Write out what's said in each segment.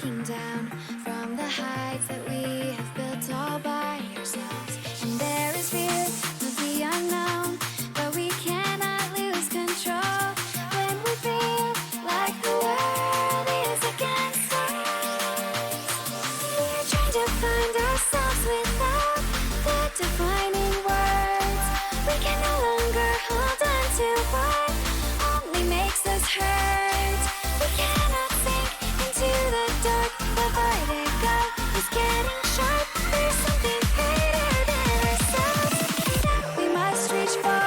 looking down from the heights that we have built all by ourselves. And there is fear of the unknown, but we cannot lose control when we feel like the world is against us. We're trying to find ourselves without the defining words. We can no longer hold on to what only makes us hurt. We cannot sink into the dark. The vertigo is getting sharp. There's something greater than ourselves that we must reach for.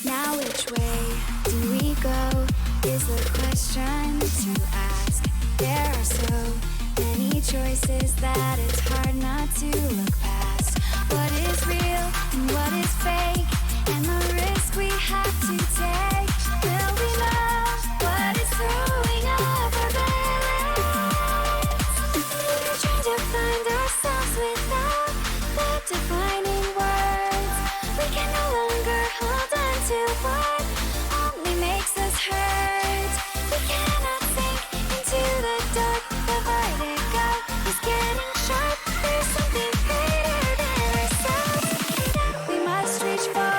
Now which way do we go is the question to ask. There are so many choices that it's hard not to look past. What is real and what is fake, and the risk we have to take. Will we know what is throwing off our balance? We're trying to find ourselves without the defining words. We can no longer hold on to what only makes us hurt. We cannot sink into the dark. The vertigo is getting sharp. There's something greater than ourselves that we must reach for.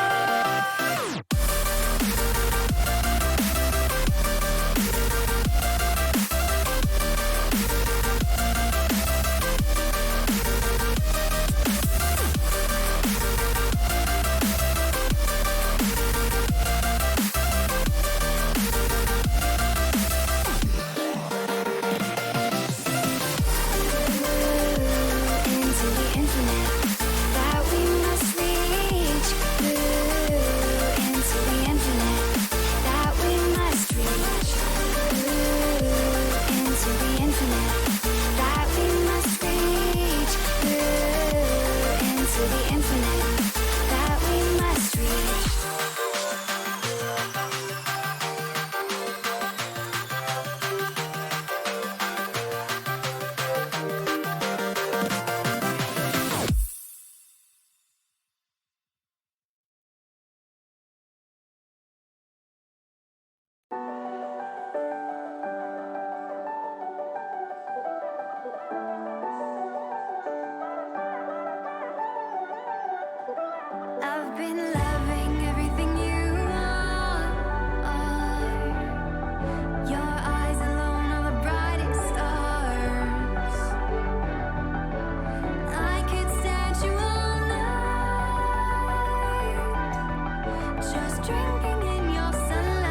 drinking in your sunlight.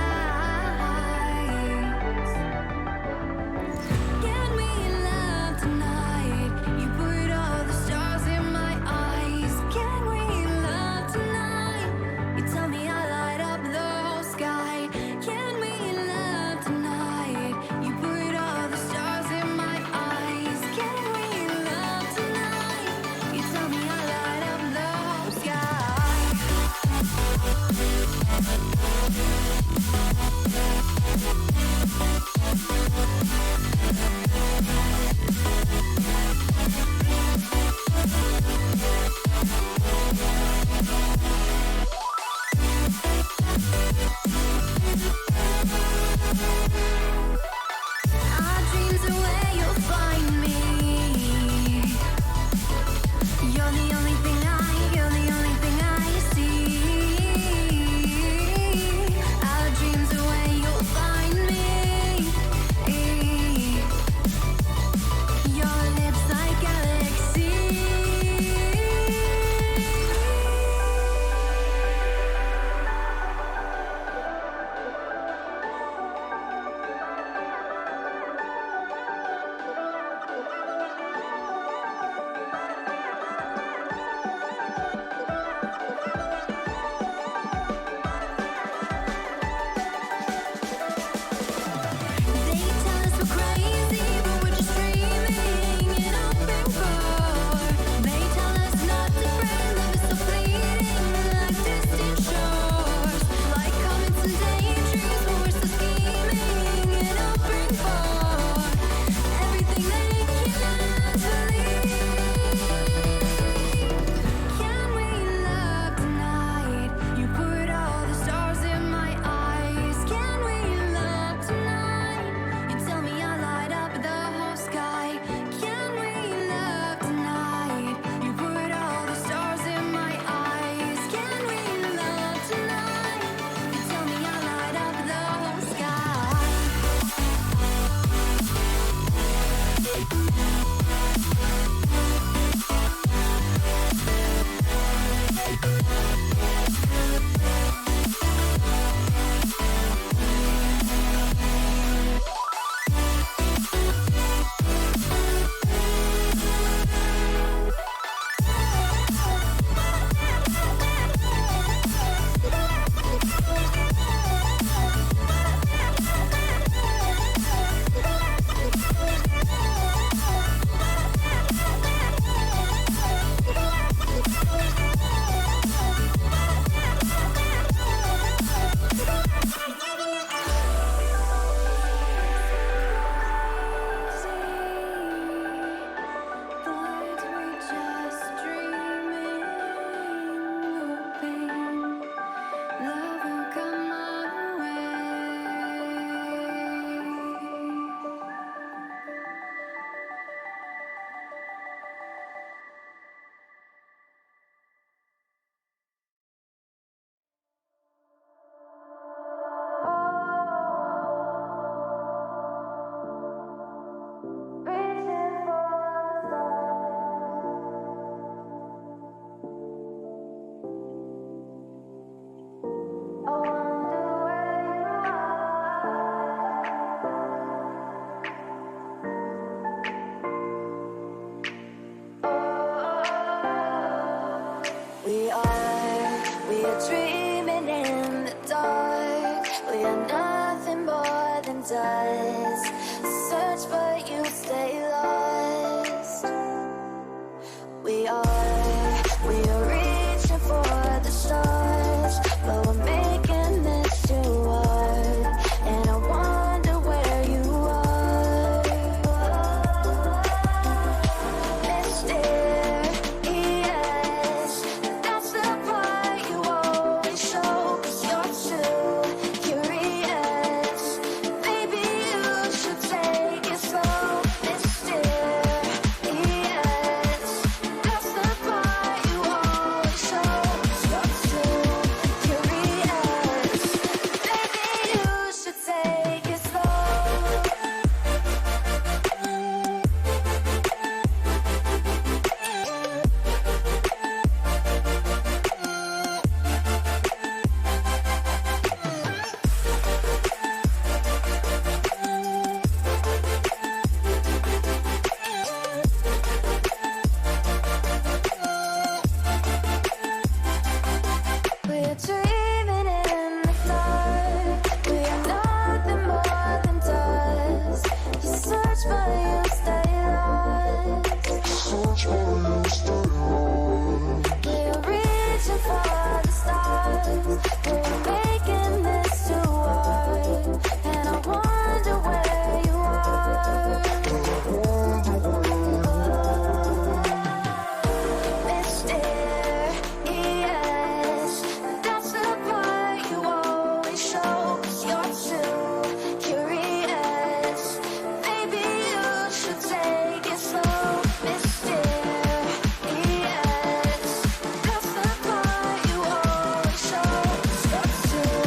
Can we love tonight? You put all the stars in my eyes. Can we love tonight? You tell me I light up the whole sky. Can we love tonight? You put all the stars in my eyes. Can we love tonight? You tell me I light up the whole sky. Our dreams are where you'll find me. You're the only thing I see. Our dreams are where you'll find me. Your lips like galaxies. They tell us we're crazy, but we're just dreaming and hoping for. They tell us not to pray, love is so fleeting, like distant shores, like comets and daydreams, but we're still scheming and hoping for everything they cannot believe. Can we love tonight? You put all the stars in my eyes. Can we love tonight? You tell me I light up the whole sky. Can we love tonight? You put all the stars in my eyes. Can we love tonight? You tell me I light up the whole sky. But we're just dreaming, hoping love will come our way. We are dreaming in the dark. We are nothing more than dust. Search but you stay lost. We are reaching for the stars, but we're making this too hard. And I wonder where you are. Mysterious, that's the part you always show. 'Cause you're too curious. Baby, you We're reaching for the stars. We're making this to art. And I wonder where you are. Mysterious. That's the part you always show. 'Cause you're too curious. Maybe you should take it slow. Mysterious. That's the part you always show. 'Cause you're too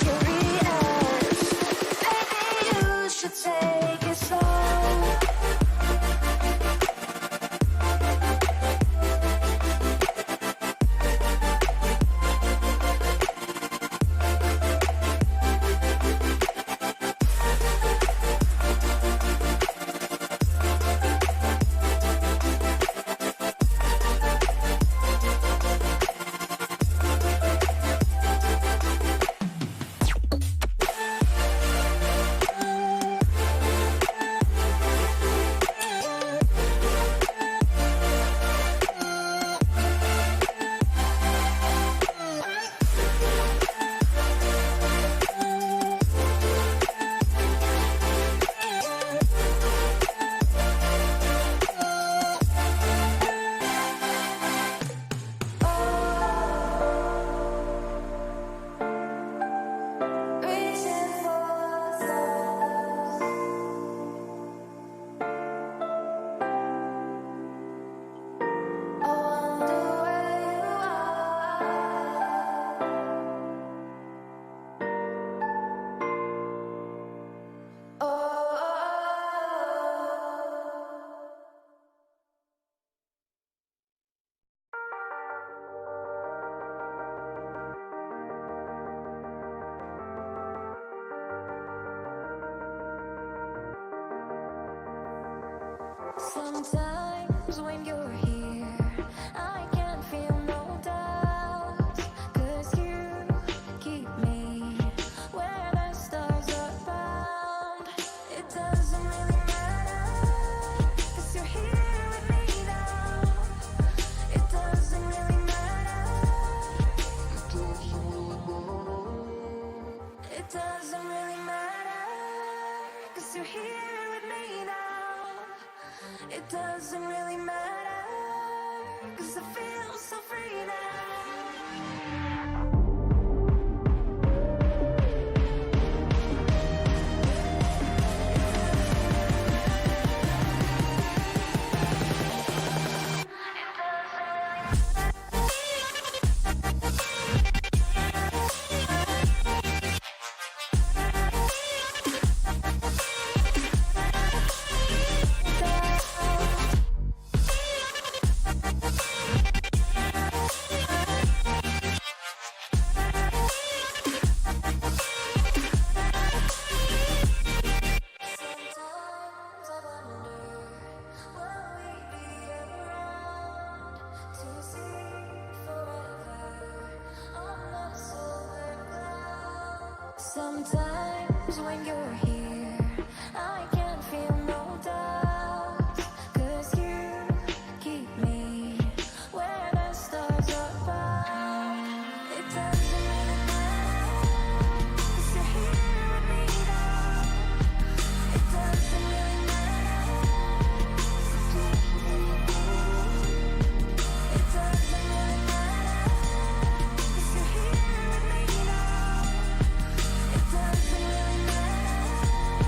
curious. Maybe you should take it slow. Reaching for the stars. I wonder where you are. Sometimes when you're here, I can feel no doubt. 'Cause you keep me where the stars are bound. It doesn't really matter, 'cause you're here with me now. It doesn't really matter. It doesn't really matter, 'cause you're here with me now. It doesn't really matter, 'cause I feel so free now. Sometimes I wonder, will we be around to see forever on the silver cloud? Sometimes when you're here, I can feel no doubt. 'Cause you keep me where the stars are bound. It doesn't really matter, 'cause you're here with me now. It doesn't really matter. It doesn't really matter, 'cause you're here with me now. It doesn't really matter.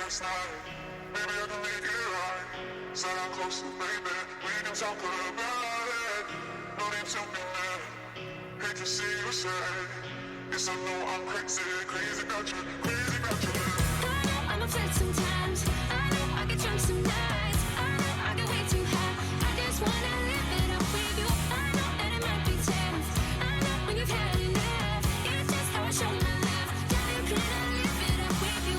last night. Maybe I can make it right. Sit down closer, baby. We can talk about it. No need to be mad. Hate to see you sad. Yes, I know I'm crazy, crazy about you, crazy about you. I know I'm a flirt sometimes. I know I get drunk some nights. I know I get way too high. I just wanna live it up with you. I know that it might be tense. I know when you've had enough. It's just how I show my love. Darling, can I live it up with you?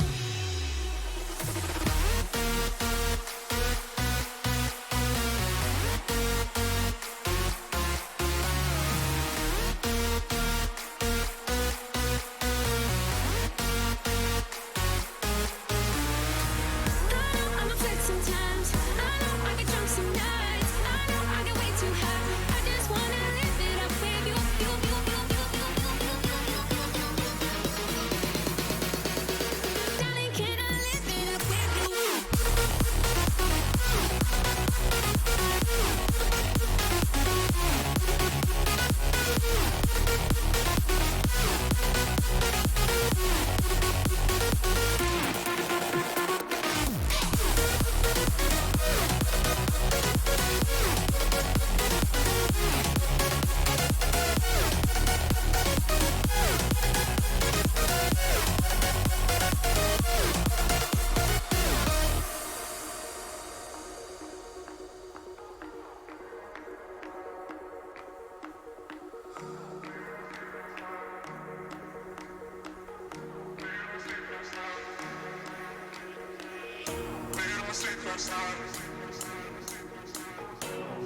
Last night.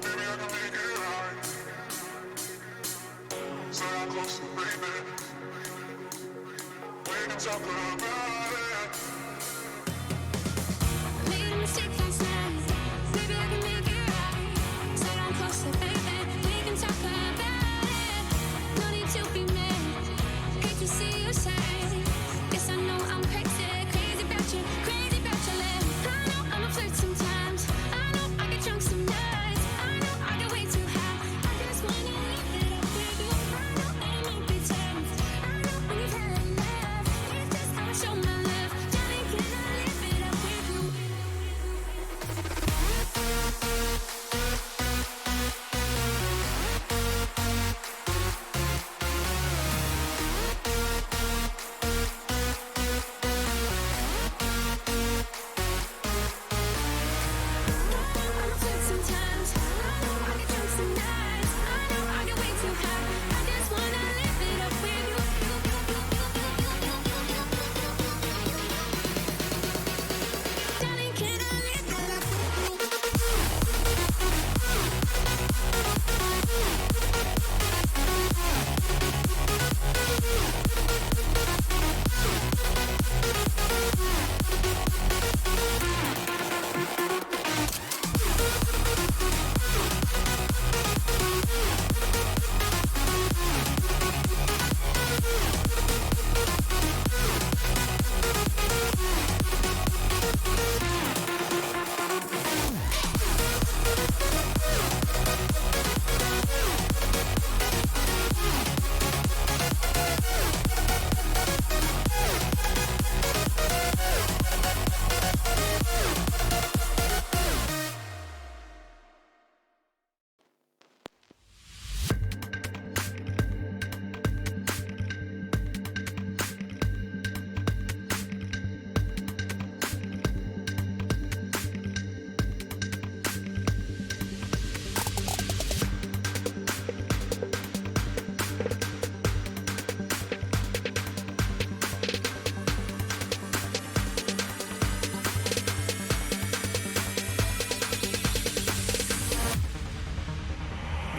Maybe I can make it right. Sit down closer, baby. We can talk about it. Made a mistake last night. Maybe I can make it right. Sit down closer, baby. We can talk about it. No need to be mad. Hate to see you sad. Yes, I know I'm crazy, crazy about you, crazy about your love. I know I'm a flirt sometimes. I know I get drunk some nights. I know I get way too high. I just wanna live it up with you. I know that it might be tense. I know when you've had enough. It's just how I show my love. Darling, can I live it up with you? I'm a flirt sometimes. I know I get drunk some nights. I know I get way too high. I just wanna live it up with you. Darling, can I live it up with you?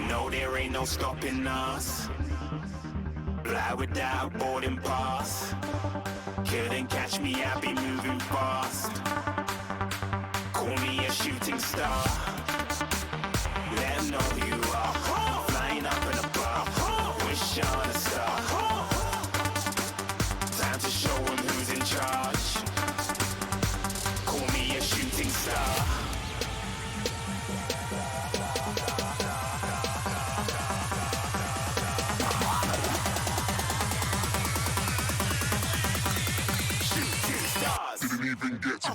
No, there ain't no stopping us. Fly without boarding pass. Couldn't catch me, I be moving fast. Call me a shooting star. Let 'em know who you are. Flying up in a bar. Wish on a star. Time to show 'em who's in charge. Call me a shooting star. Didn't even get to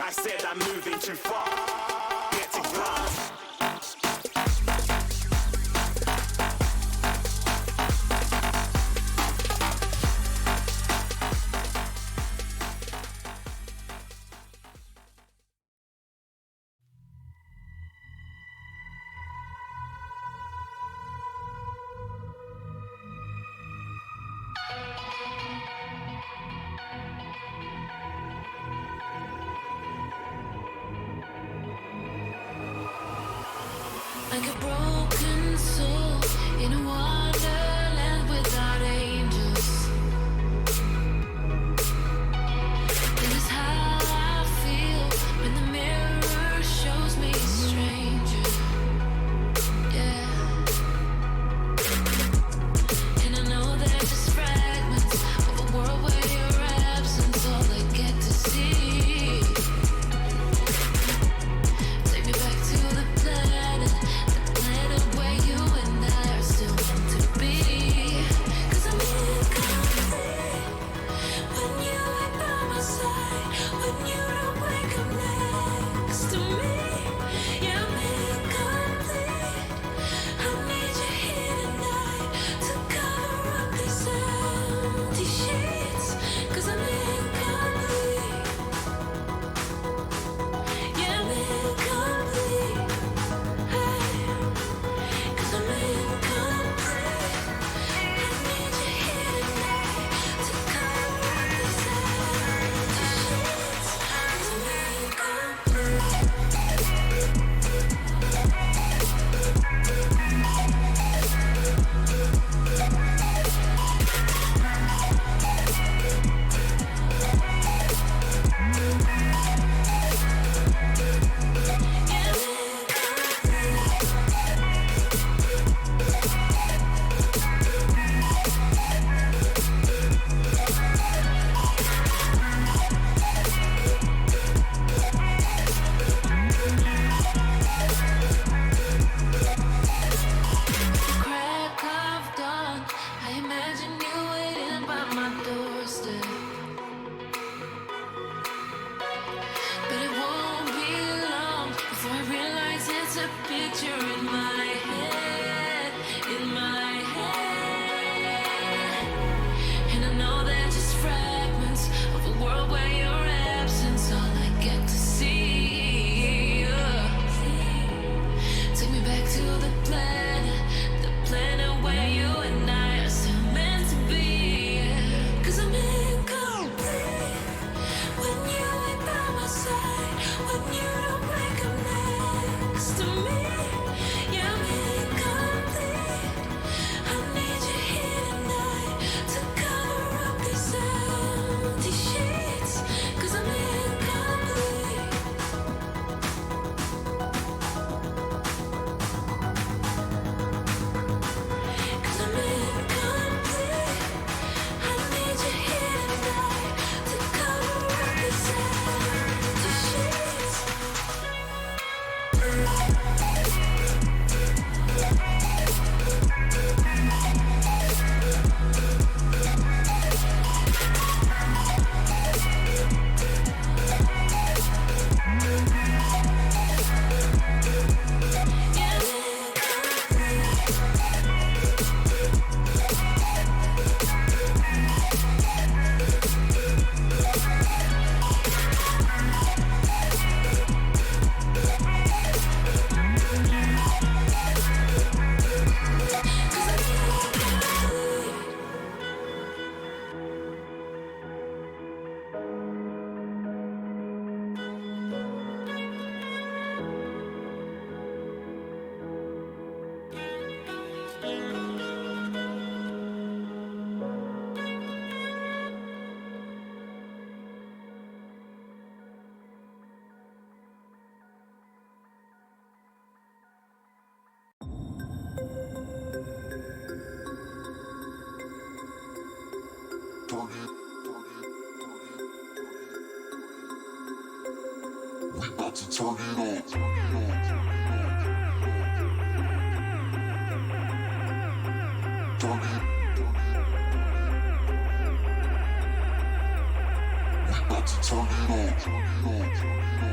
I said I'm moving too far. Get to glass. Like a broken soul in a wonderland without angels. That is how I feel when the mirror shows me a stranger. Yeah. And I know they're just fragments of a world where your absence all I get to see. Take me back to the planet where you and I are still meant to be. 'Cause I'm incomplete when you ain't by my side, when you don't wake up next to me. Yeah, I'm incomplete. I need you here tonight to cover up these empty sheets. 'Cause I'm incomplete. Yeah, I'm incomplete. Hey. 'Cause I'm incomplete. I need you here tonight to cover up these empty sheets. 'Cause I'm incomplete. Crack of dawn, I imagine you waiting by my doorstep. But it won't be long before I realize it's a picture in my head, in my head. And I know they're just fragments of a world where your absence all I get to see. Take me back to the planet where you and I are still meant to be. 'Cause I'm incomplete when you ain't by my side, when you don't wake up next to me. Yeah, I'm incomplete. I need you here tonight to cover up these empty sheets. 'Cause I'm incomplete. 'Cause I'm incomplete. I need you here tonight to cover up these empty sheets. Yeah, We about to turn it on. Turn it. We about to turn it on.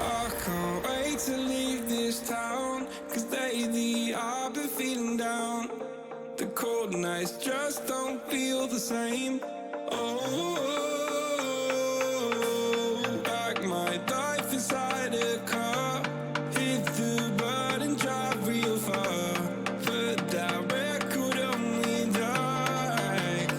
I can't wait to leave this town, 'cause lately I've been feeling down. The cold nights just don't feel the same. Oh, like my life inside a car, hit the button, drive real far. Put that record on me like,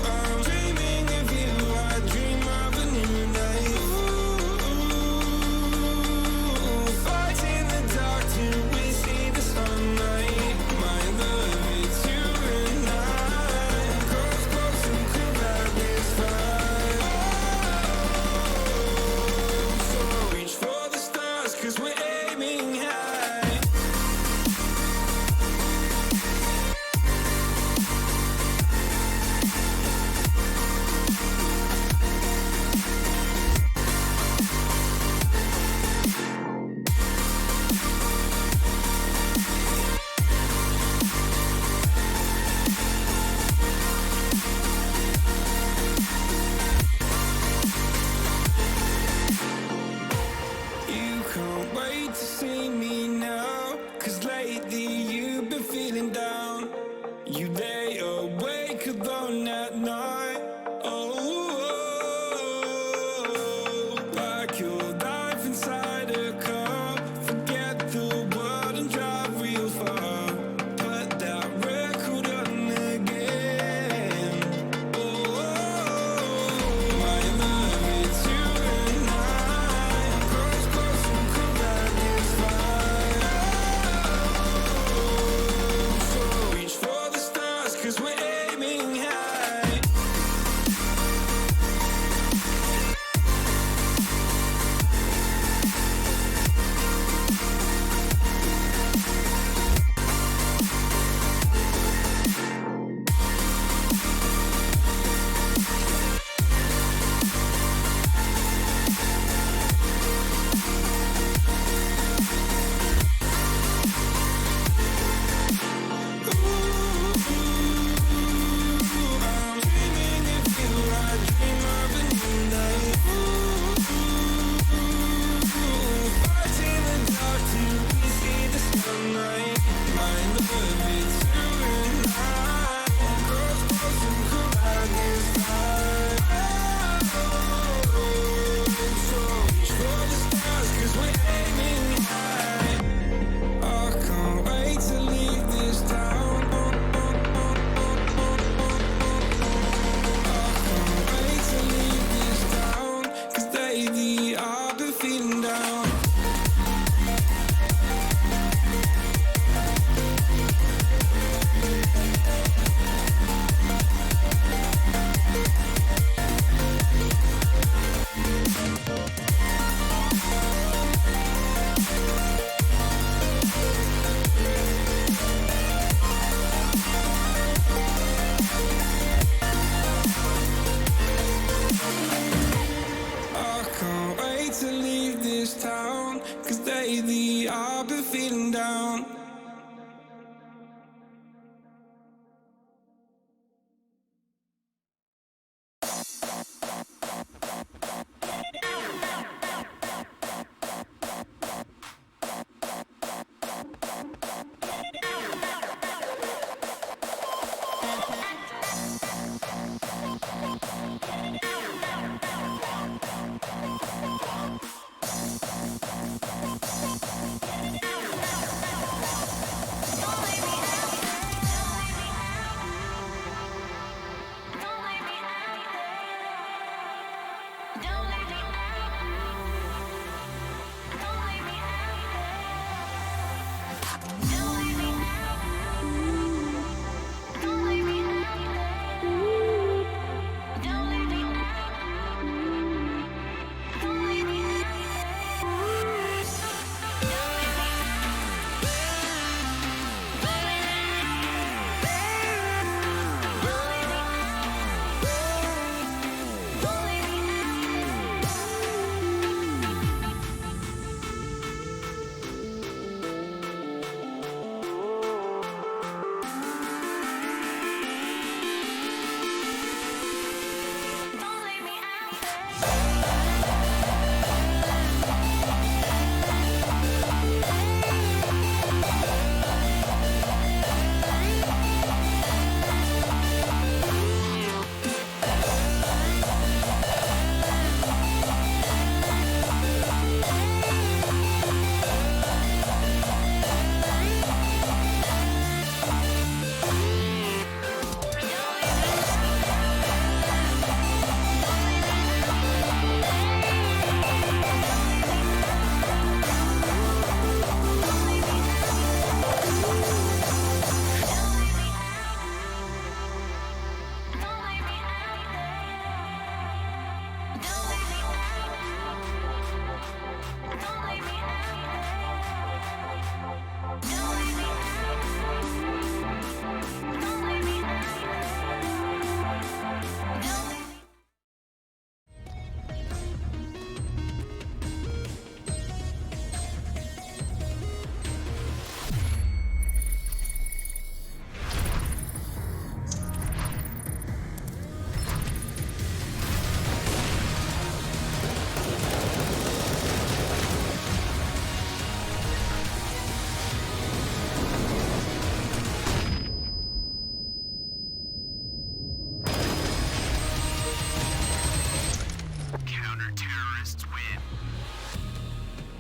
I'm dreaming of you, I dream of a new night. Fight in the dark till we see the sunlight. My love, it's you and I. Close, close and cool like this fire. So reach for the stars, 'cause we're aiming high. You can't wait to see me now, 'cause lately you've been feeling down. You lay awake alone at night. Oh, like your life inside a car. Forget the world and drive real far. Put that record on again. Oh, my love, it's you and I. Close, close and cool like this fire.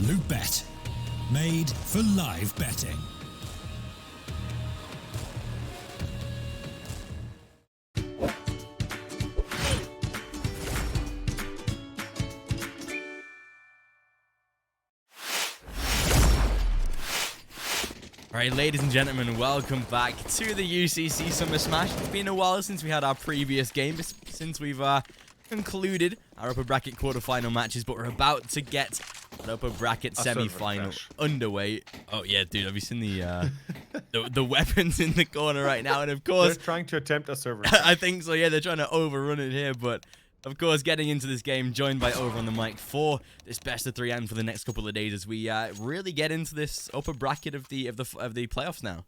Absolute Bet. Made for live betting. Alright, ladies and gentlemen, welcome back to the UCC Summer Smash. It's been a while since we had our previous game, since we've concluded our upper bracket quarterfinal matches, but we're about to get an upper bracket semi-final underway. Oh yeah, dude, have you seen the weapons in the corner right now? And of course, they're trying to attempt a server. I think so. Yeah, they're trying to overrun it here, but of course, getting into this game, joined by Over on the mic for this best of 3 and for the next couple of days as we really get into this upper bracket of the playoffs now.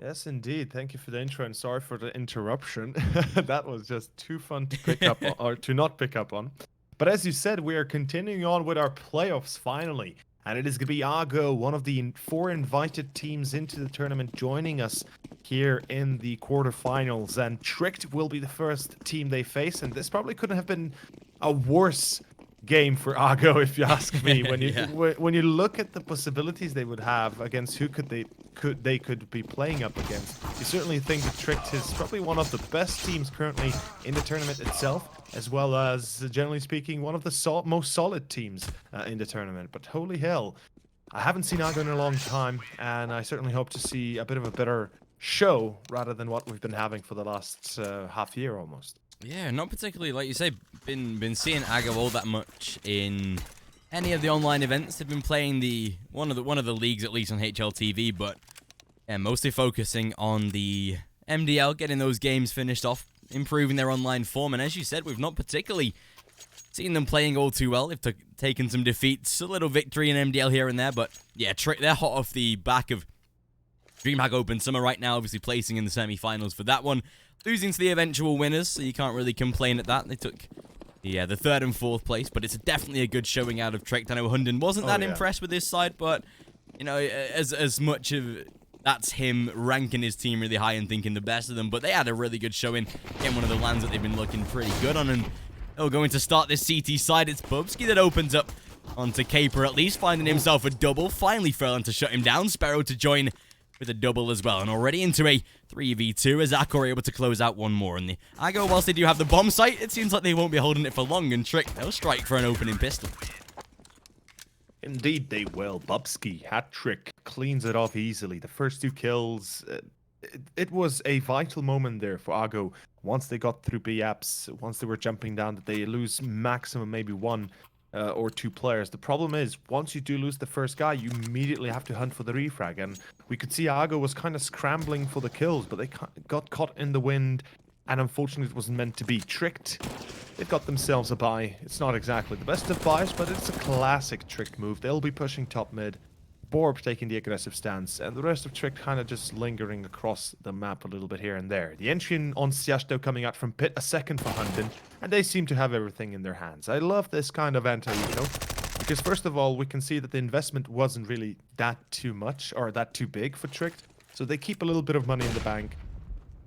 Yes, indeed. Thank you for the intro, and sorry for the interruption. That was just too fun to pick up on, or to not pick up on. But as you said, we are continuing on with our playoffs finally, and it is going to be Argo, one of the 4 invited teams into the tournament, joining us here in the quarterfinals. And Tricked will be the first team they face, and this probably couldn't have been a worse game for Argo, if you ask me. When you when you look at the possibilities they would have against who could be playing up against, you certainly think that Tricked is probably one of the best teams currently in the tournament itself, as well as, generally speaking, one of the most solid teams in the tournament. But holy hell, I haven't seen Argo in a long time, and I certainly hope to see a bit of a better show rather than what we've been having for the last half year almost. Yeah, not particularly, like you say, been seeing Argo all that much in any of the online events. They've been playing one of the leagues, at least on HLTV, but yeah, mostly focusing on the MDL, getting those games finished off, improving their online form. And as you said, we've not particularly seen them playing all too well. They've taken some defeats, a little victory in MDL here and there, but yeah, they're hot off the back of DreamHack Open Summer right now, obviously placing in the semi-finals for that one, losing to the eventual winners, so you can't really complain at that. They took the 3rd and 4th place, but it's definitely a good showing out of Tricked. I know Hunden wasn't that impressed with this side, but you know, as much of that's him ranking his team really high and thinking the best of them, but they had a really good showing in one of the lands that they've been looking pretty good on, and they're going to start this CT side. It's bo3 that opens up onto Caper, at least finding himself a double, finally failing to shut him down. Sparrow to join with a double as well, and already into a 3v2 as Akor able to close out one more. And the Argo, whilst they do have the bomb site, it seems like they won't be holding it for long, and Trick, they'll strike for an opening pistol. Indeed they will. bo3 hat trick, cleans it off easily. The first 2 kills, it was a vital moment there for Argo. Once they got through B-apps, once they were jumping down, that they lose maximum maybe 1 or 2 players. The problem is, once you do lose the first guy, you immediately have to hunt for the refrag. And we could see Argo was kind of scrambling for the kills, but they got caught in the wind, and unfortunately it wasn't meant to be. Tricked, they've got themselves a buy. It's not exactly the best of buys, but it's a classic Tricked move. They'll be pushing top mid, bo3 taking the aggressive stance, and the rest of Tricked kind of just lingering across the map a little bit here and there. The entry on Siashto coming out from pit, a second for Hunden, and they seem to have everything in their hands. I love this kind of anti-eco, because first of all, we can see that the investment wasn't really that too much, or that too big for Tricked, so they keep a little bit of money in the bank.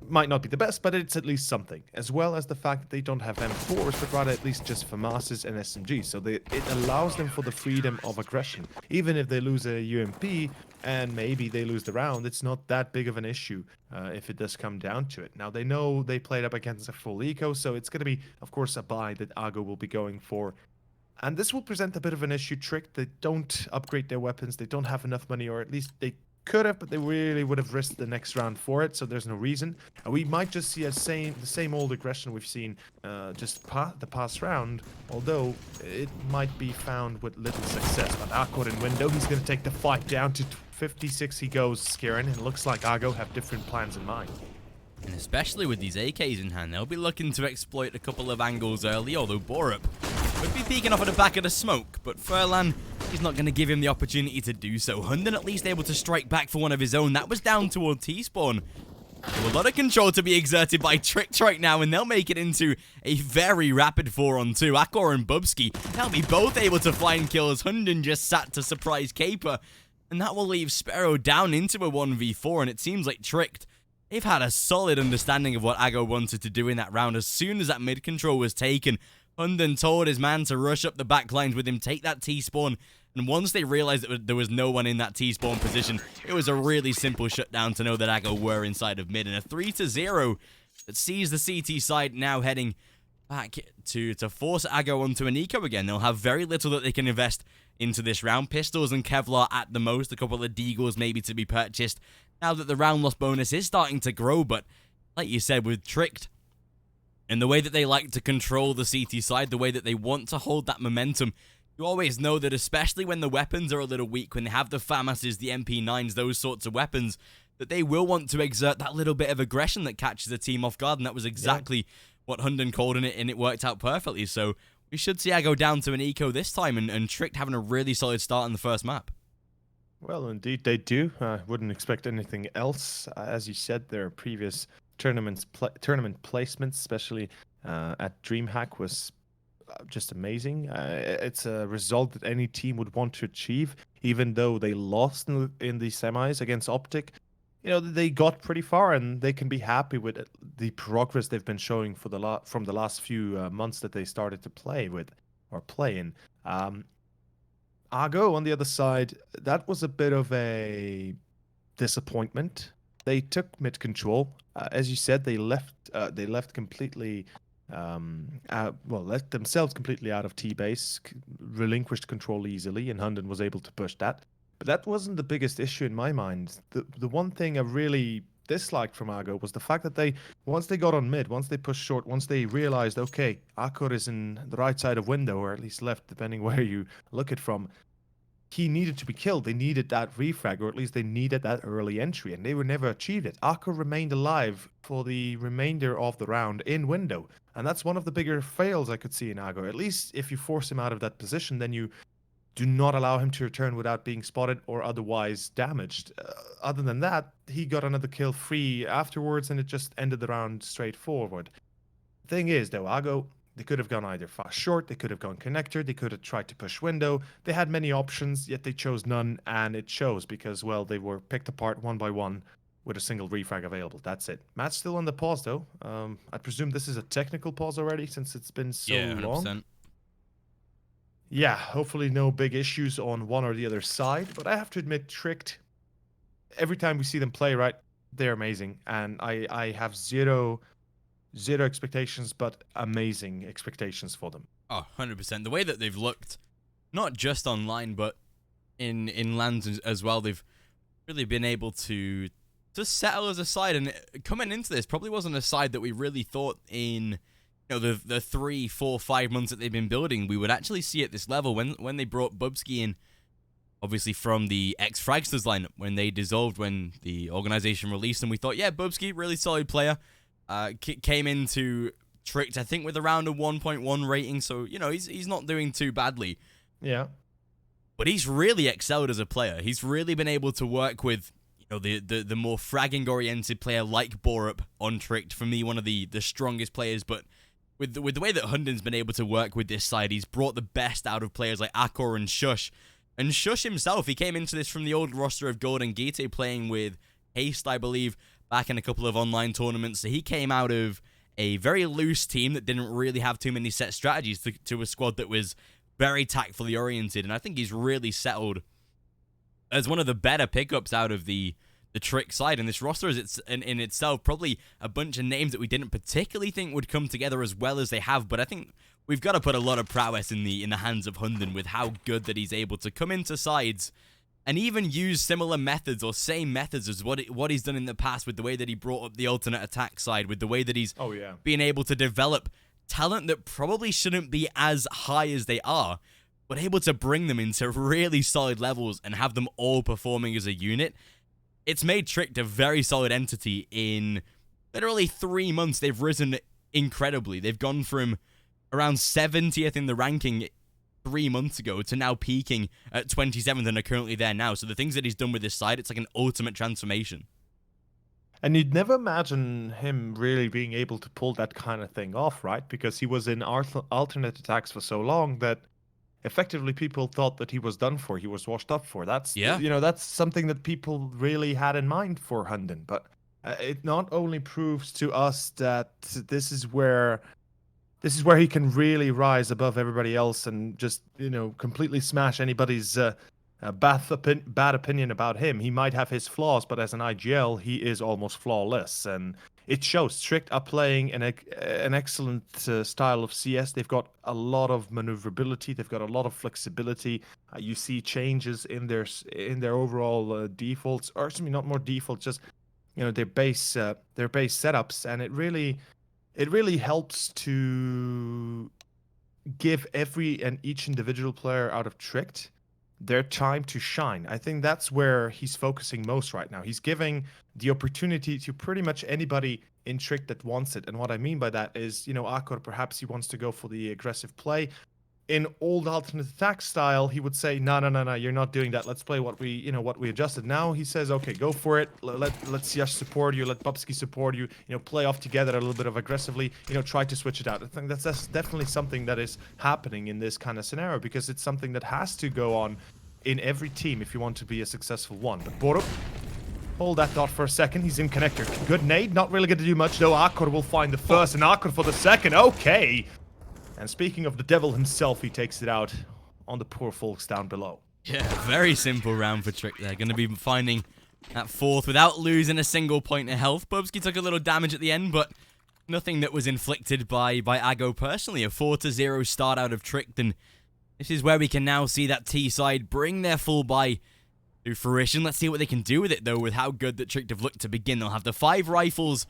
Might not be the best, but it's at least something, as well as the fact that they don't have M4s, but rather at least just FAMASs and SMGs, so it allows them for the freedom of aggression. Even if they lose a UMP, and maybe they lose the round, it's not that big of an issue if it does come down to it. Now, they know they played up against a full eco, so it's going to be, of course, a buy that Argo will be going for. And this will present a bit of an issue. Trick, they don't upgrade their weapons, they don't have enough money, or at least they could have, but they really would have risked the next round for it, so there's no reason. And we might just see the same old aggression we've seen just the past round, although it might be found with little success. But Akor in window, he's going to take the fight down to 56 he goes, Skirin, and it looks like Argo have different plans in mind. And especially with these AKs in hand, they'll be looking to exploit a couple of angles early, although bo3 would be peeking off at the back of the smoke, but Furlan, he's not going to give him the opportunity to do so. Hunden at least able to strike back for one of his own. That was down toward T-spawn. A lot of control to be exerted by Tricked right now, and they'll make it into a very rapid 4-on-2. Akor and bo3, they'll be both able to find kills. Hunden just sat to surprise Caper, and that will leave Sparrow down into a 1v4, and it seems like Tricked, they've had a solid understanding of what Argo wanted to do in that round. As soon as that mid control was taken, Hunden told his man to rush up the back lines with him, take that T-spawn, And once they realized that there was no one in that T-spawn position, it was a really simple shutdown to know that Aggo were inside of mid. And a 3-0 that sees the CT side now heading back to force Aggo onto an eco again. They'll have very little that they can invest into this round. Pistols and Kevlar at the most, a couple of Deagles maybe to be purchased now that the round loss bonus is starting to grow. But like you said, with Tricked and the way that they like to control the CT side, the way that they want to hold that momentum, you always know that especially when the weapons are a little weak, when they have the FAMASs, the MP9s, those sorts of weapons, that they will want to exert that little bit of aggression that catches the team off guard. And that was exactly what Hunden called in it, and it worked out perfectly. So we should see Aggo down to an eco this time, and Tricked having a really solid start on the first map. Well, indeed they do. Wouldn't expect anything else. As you said, their previous tournament placements, especially at DreamHack, was just amazing. It's a result that any team would want to achieve, even though they lost in the semis against Optic. You know, they got pretty far, and they can be happy with the progress they've been showing for from the last few months that they started to play in. Aggo, on the other side, that was a bit of a disappointment. They took mid control. As you said, they left completely, left themselves completely out of T-base, relinquished control easily, and Hunden was able to push that. But that wasn't the biggest issue in my mind. The one thing I really disliked from Aggo was the fact that once they got on mid, once they pushed short, once they realized, okay, Akor is in the right side of window, or at least left, depending where you look it from, he needed to be killed. They needed that refrag, or at least they needed that early entry, and they were never achieved it. Akor remained alive for the remainder of the round in window, and that's one of the bigger fails I could see in Aggo. At least if you force him out of that position, then you do not allow him to return without being spotted or otherwise damaged. Other than that, he got another kill free afterwards, and it just ended the round straightforward. Thing is, though, Aggo, they could have gone either fast short, they could have gone connector, they could have tried to push window. They had many options, yet they chose none, and it shows because, well, they were picked apart one by one with a single refrag available. That's it. Matt's still on the pause, though. I presume this is a technical pause already, since it's been so long. 100%. Yeah, hopefully no big issues on one or the other side, but I have to admit, Tricked, every time we see them play, right, they're amazing, and I have zero expectations, but amazing expectations for them. Oh, 100%. The way that they've looked, not just online, but in lands as well, they've really been able to settle as a side, and coming into this probably wasn't a side that we really thought in the 3, 4, 5 months that they've been building, we would actually see at this level. When they brought bo3 in, obviously from the ex-Fragsters lineup, when they dissolved, when the organization released them, we thought, yeah, bo3, really solid player. Came into Tricked, I think, with around a 1.1 rating, so, he's not doing too badly. Yeah. But he's really excelled as a player. He's really been able to work with, the more fragging-oriented player like Borup on Tricked. For me, one of the strongest players, but with the way that Hunden's been able to work with this side, he's brought the best out of players like Akor and Shush. And Shush himself, he came into this from the old roster of Golden Gite, playing with Haste, I believe, back in a couple of online tournaments. So he came out of a very loose team that didn't really have too many set strategies to a squad that was very tactfully oriented. And I think he's really settled as one of the better pickups out of the Trick side. And this roster is in itself probably a bunch of names that we didn't particularly think would come together as well as they have. But I think we've got to put a lot of prowess in the hands of Hunden with how good that he's able to come into sides and even use similar methods or same methods as what he's done in the past, with the way that he brought up the alternate attack side, with the way that he's being able to develop talent that probably shouldn't be as high as they are, but able to bring them into really solid levels and have them all performing as a unit. It's made Tricked a very solid entity. In literally 3 months, they've risen incredibly. They've gone from around 70th in the ranking 3 months ago to now peaking at 27th and are currently there now. So the things that he's done with this side, it's like an ultimate transformation. And you'd never imagine him really being able to pull that kind of thing off, right? Because he was in alternate attacks for so long that effectively people thought that he was done for, he was washed up for. That's that's something that people really had in mind for Hunden. But it not only proves to us that this is where this is where he can really rise above everybody else and just, completely smash anybody's bad opinion about him. He might have his flaws, but as an IGL, he is almost flawless. And it shows. Strict are playing an excellent style of CS. They've got a lot of maneuverability. They've got a lot of flexibility. You see changes in their overall defaults, or excuse me, not more defaults, just their base setups, and it really helps to give every and each individual player out of Tricked their time to shine. I think that's where he's focusing most right now. He's giving the opportunity to pretty much anybody in Trick that wants it. And what I mean by that is, Akor, perhaps he wants to go for the aggressive play. In old alternate attack style, he would say, no, you're not doing that. Let's play what we adjusted. Now he says, okay, go for it. Let's just support you. Let bo3 support you. Play off together a little bit of aggressively. Try to switch it out. I think that's definitely something that is happening in this kind of scenario, because it's something that has to go on in every team if you want to be a successful one. But bo3, hold that thought for a second. He's in connector. Good nade. Not really going to do much though. Akor will find the first and Akor for the second. Okay. And speaking of the devil himself, he takes it out on the poor folks down below. Yeah, very simple round for Trick. They're going to be finding that fourth without losing a single point of health. bo3 took a little damage at the end, but nothing that was inflicted by Ago personally. A 4-0 start out of Trick, and this is where we can now see that T side bring their full buy to fruition. Let's see what they can do with it, though, with how good that Trick have looked to begin. They'll have the 5 rifles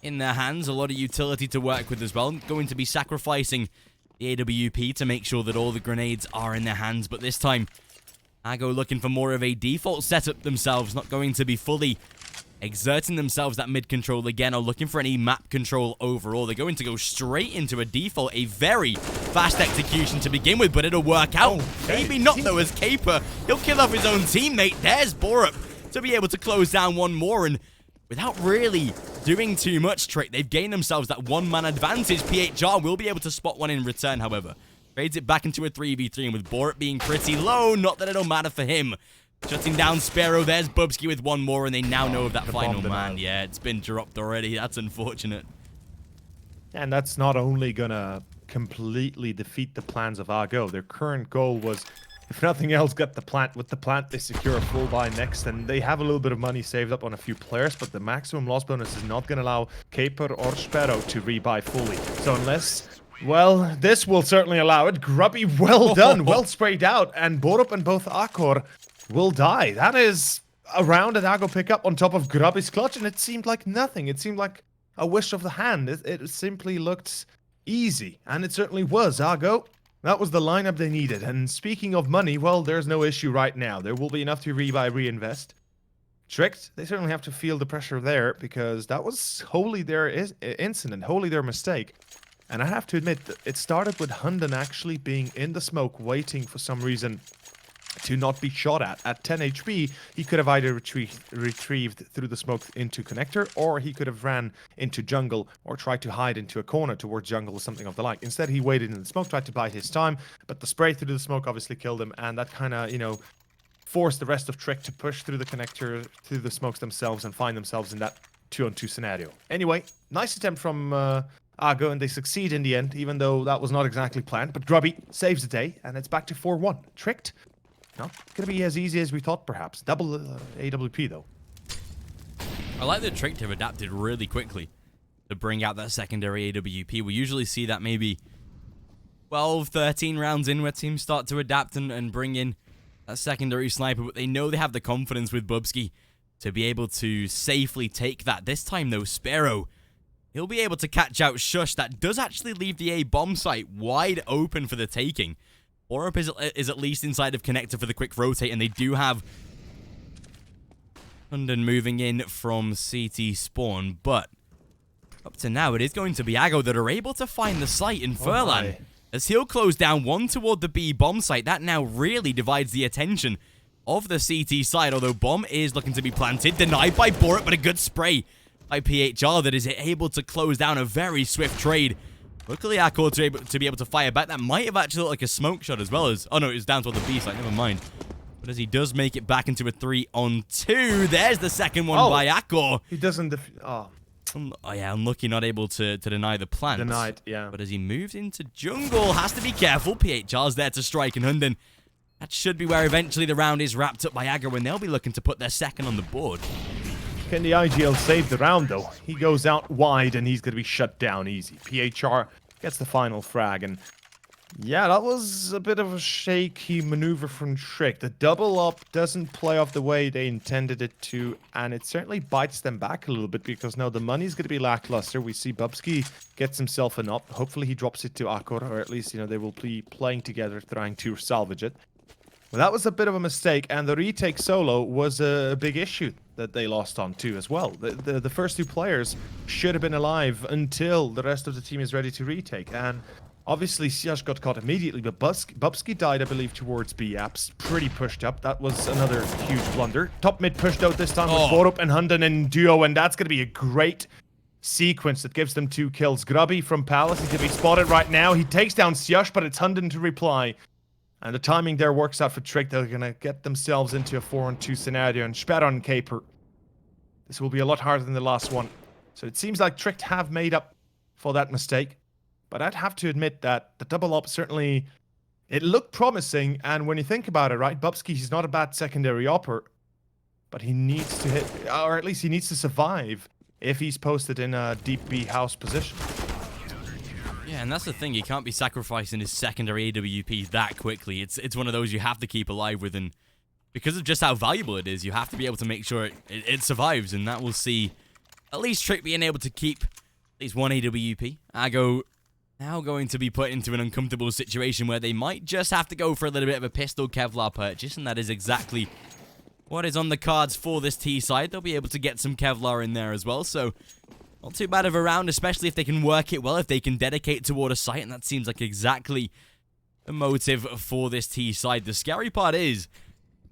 in their hands, a lot of utility to work with as well. Going to be sacrificing the AWP to make sure that all the grenades are in their hands, but this time Ago looking for more of a default setup themselves, not going to be fully exerting themselves that mid control again, or looking for any map control overall. They're going to go straight into a default, a very fast execution to begin with, but it'll work out. Maybe not though, as Caper, he'll kill off his own teammate. There's bo3 to be able to close down one more, and without really doing too much, Trick, they've gained themselves that one-man advantage. PHR will be able to spot one in return, however. Trades it back into a 3v3, and with bo3 being pretty low, not that it'll matter for him. Shutting down Sparrow, there's bo3 with one more, and they now know of that final man. Yeah, it's been dropped already. That's unfortunate. And that's not only gonna completely defeat the plans of Ago. Their current goal was, if nothing else, get the plant. With the plant, they secure a full buy next, and they have a little bit of money saved up on a few players, but the maximum loss bonus is not going to allow Caper or Sparrow to rebuy fully. So unless, well, this will certainly allow it. Grubby, well done, well sprayed out, and bo3 and both Akor will die. That is a round that Ago pick up on top of Grubby's clutch, and it seemed like nothing. It seemed like a wish of the hand. It simply looked easy, and it certainly was. Ago, that was the lineup they needed. And speaking of money, well, there's no issue right now. There will be enough to rebuy, reinvest. Tricked, they certainly have to feel the pressure there, because that was wholly their incident, wholly their mistake. And I have to admit, that it started with Hunden actually being in the smoke, waiting for some reason to not be shot at. At 10 HP, he could have either retrieved through the smoke into connector, or he could have ran into jungle, or tried to hide into a corner towards jungle or something of the like. Instead, he waited in the smoke, tried to buy his time, but the spray through the smoke obviously killed him, and that kind of, forced the rest of Trick to push through the connector, through the smokes themselves, and find themselves in that 2-on-2 scenario. Anyway, nice attempt from Ago, and they succeed in the end, even though that was not exactly planned. But Grubby saves the day, and it's back to 4-1. Tricked, not going to be as easy as we thought, perhaps. Double AWP, though. I like that Trick have adapted really quickly to bring out that secondary AWP. We usually see that maybe 12, 13 rounds in where teams start to adapt and bring in that secondary sniper, but they know they have the confidence with bo3 to be able to safely take that. This time, though, Sparrow, he'll be able to catch out Shush. That does actually leave the A bomb site wide open for the taking. bo3 is at least inside of connector for the quick rotate, and they do have London moving in from CT spawn, but up to now, it is going to be Ago that are able to find the site in Furlan. As he'll close down one toward the B bomb site, that now really divides the attention of the CT side, although bomb is looking to be planted, denied by bo3, but a good spray by PHR that is able to close down a very swift trade. Luckily, Akor to be able to fire back. That might have actually looked like a smoke shot as well as... Oh no, it was down toward the B site, never mind. But as he does make it back into a 3-on-2, there's the second one by Akor. He doesn't... Oh yeah, unlucky, not able to deny the plant. Denied, yeah. But as he moves into jungle, has to be careful. PHR's there to strike, and Hunden, that should be where eventually the round is wrapped up by aggro, and they'll be looking to put their second on the board. Can the IGL save the round, though? He goes out wide, and he's going to be shut down easy. PHR gets the final frag, and yeah, that was a bit of a shaky maneuver from Trick. The double up doesn't play off the way they intended it to, and it certainly bites them back a little bit because now the money's going to be lackluster. We see bo3 gets himself an up. Hopefully he drops it to Akor, or at least, they will be playing together trying to salvage it. Well, that was a bit of a mistake, and the retake solo was a big issue that they lost on too as well. The first two players should have been alive until the rest of the team is ready to retake, and obviously, Siash got caught immediately, but bo3 died, I believe, towards B-Apps. Pretty pushed up. That was another huge blunder. Top mid pushed out this time with bo3 and Hunden in duo, and that's going to be a great sequence that gives them 2 kills. Grubby from Palace is going to be spotted right now. He takes down Siash, but it's Hunden to reply. And the timing there works out for Trick. They're going to get themselves into a 4-on-2 scenario, and Sperr on Caper. This will be a lot harder than the last one. So it seems like Trick have made up for that mistake. But I'd have to admit that the double up certainly, it looked promising. And when you think about it, right, bo3, he's not a bad secondary upper, but he needs to hit, or at least he needs to survive if he's posted in a deep B house position. Yeah, and that's the thing. You can't be sacrificing his secondary AWP that quickly. It's one of those you have to keep alive with, and because of just how valuable it is, you have to be able to make sure it survives, and that will see at least Trick being able to keep at least one AWP. Ago now going to be put into an uncomfortable situation where they might just have to go for a little bit of a pistol Kevlar purchase, and that is exactly what is on the cards for this T side. They'll be able to get some Kevlar in there as well, so not too bad of a round, especially if they can work it well, if they can dedicate toward a site, and that seems like exactly the motive for this T side. The scary part is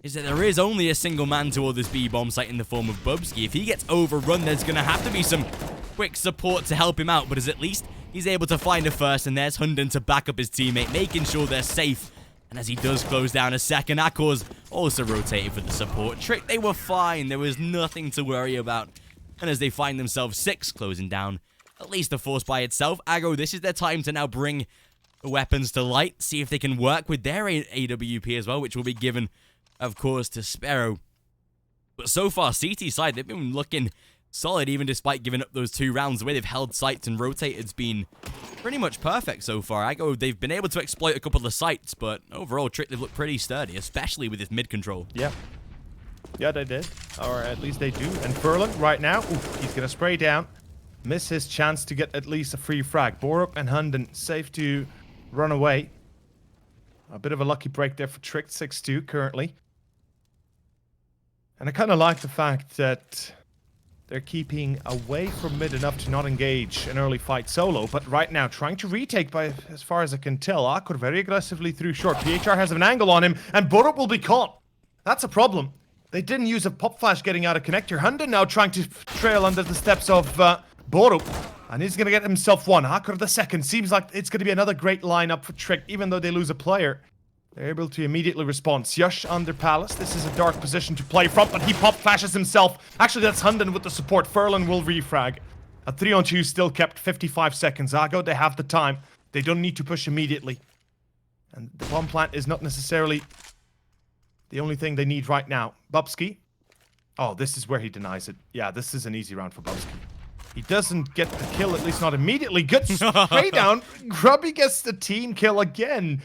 that there is only a single man toward this B-bomb site in the form of bo3. If he gets overrun, there's going to have to be some quick support to help him out, but as at least he's able to find a first, and there's Hunden to back up his teammate, making sure they're safe. And as he does close down a second, Akor's also rotating for the support. Trick, they were fine. There was nothing to worry about. And as they find themselves 6, closing down at least the force by itself, Ago, this is their time to now bring the weapons to light, see if they can work with their AWP as well, which will be given, of course, to Sparrow. But so far, CT side, they've been looking solid, even despite giving up those 2 rounds. The way they've held sites and rotated has been pretty much perfect so far. Ago, they've been able to exploit a couple of sites, but overall, Trick, they've looked pretty sturdy, especially with his mid control. Yeah. Yeah, they did. Or at least they do. And Furlan, right now, he's going to spray down. Miss his chance to get at least a free frag. bo3 and Hunden safe to run away. A bit of a lucky break there for Trick, 6-2 currently. And I kind of like the fact that they're keeping away from mid enough to not engage an early fight solo. But right now, trying to retake by, as far as I can tell, Akor very aggressively through short. PHR has an angle on him, and bo3 will be caught. That's a problem. They didn't use a pop flash getting out of connector. Hunden now trying to trail under the steps of bo3. And he's going to get himself 1. Akor the second. Seems like it's going to be another great lineup for Trick, even though they lose a player. They're able to immediately respond. Siash under Palace. This is a dark position to play from, but he pop flashes himself. Actually, that's Hunden with the support. Furlan will refrag. A 3-on-2 still kept, 55 seconds. Ago, they have the time. They don't need to push immediately. And the bomb plant is not necessarily the only thing they need right now. bo3. Oh, this is where he denies it. Yeah, this is an easy round for bo3. He doesn't get the kill, at least not immediately. Good spray down. Grubby gets the team kill again.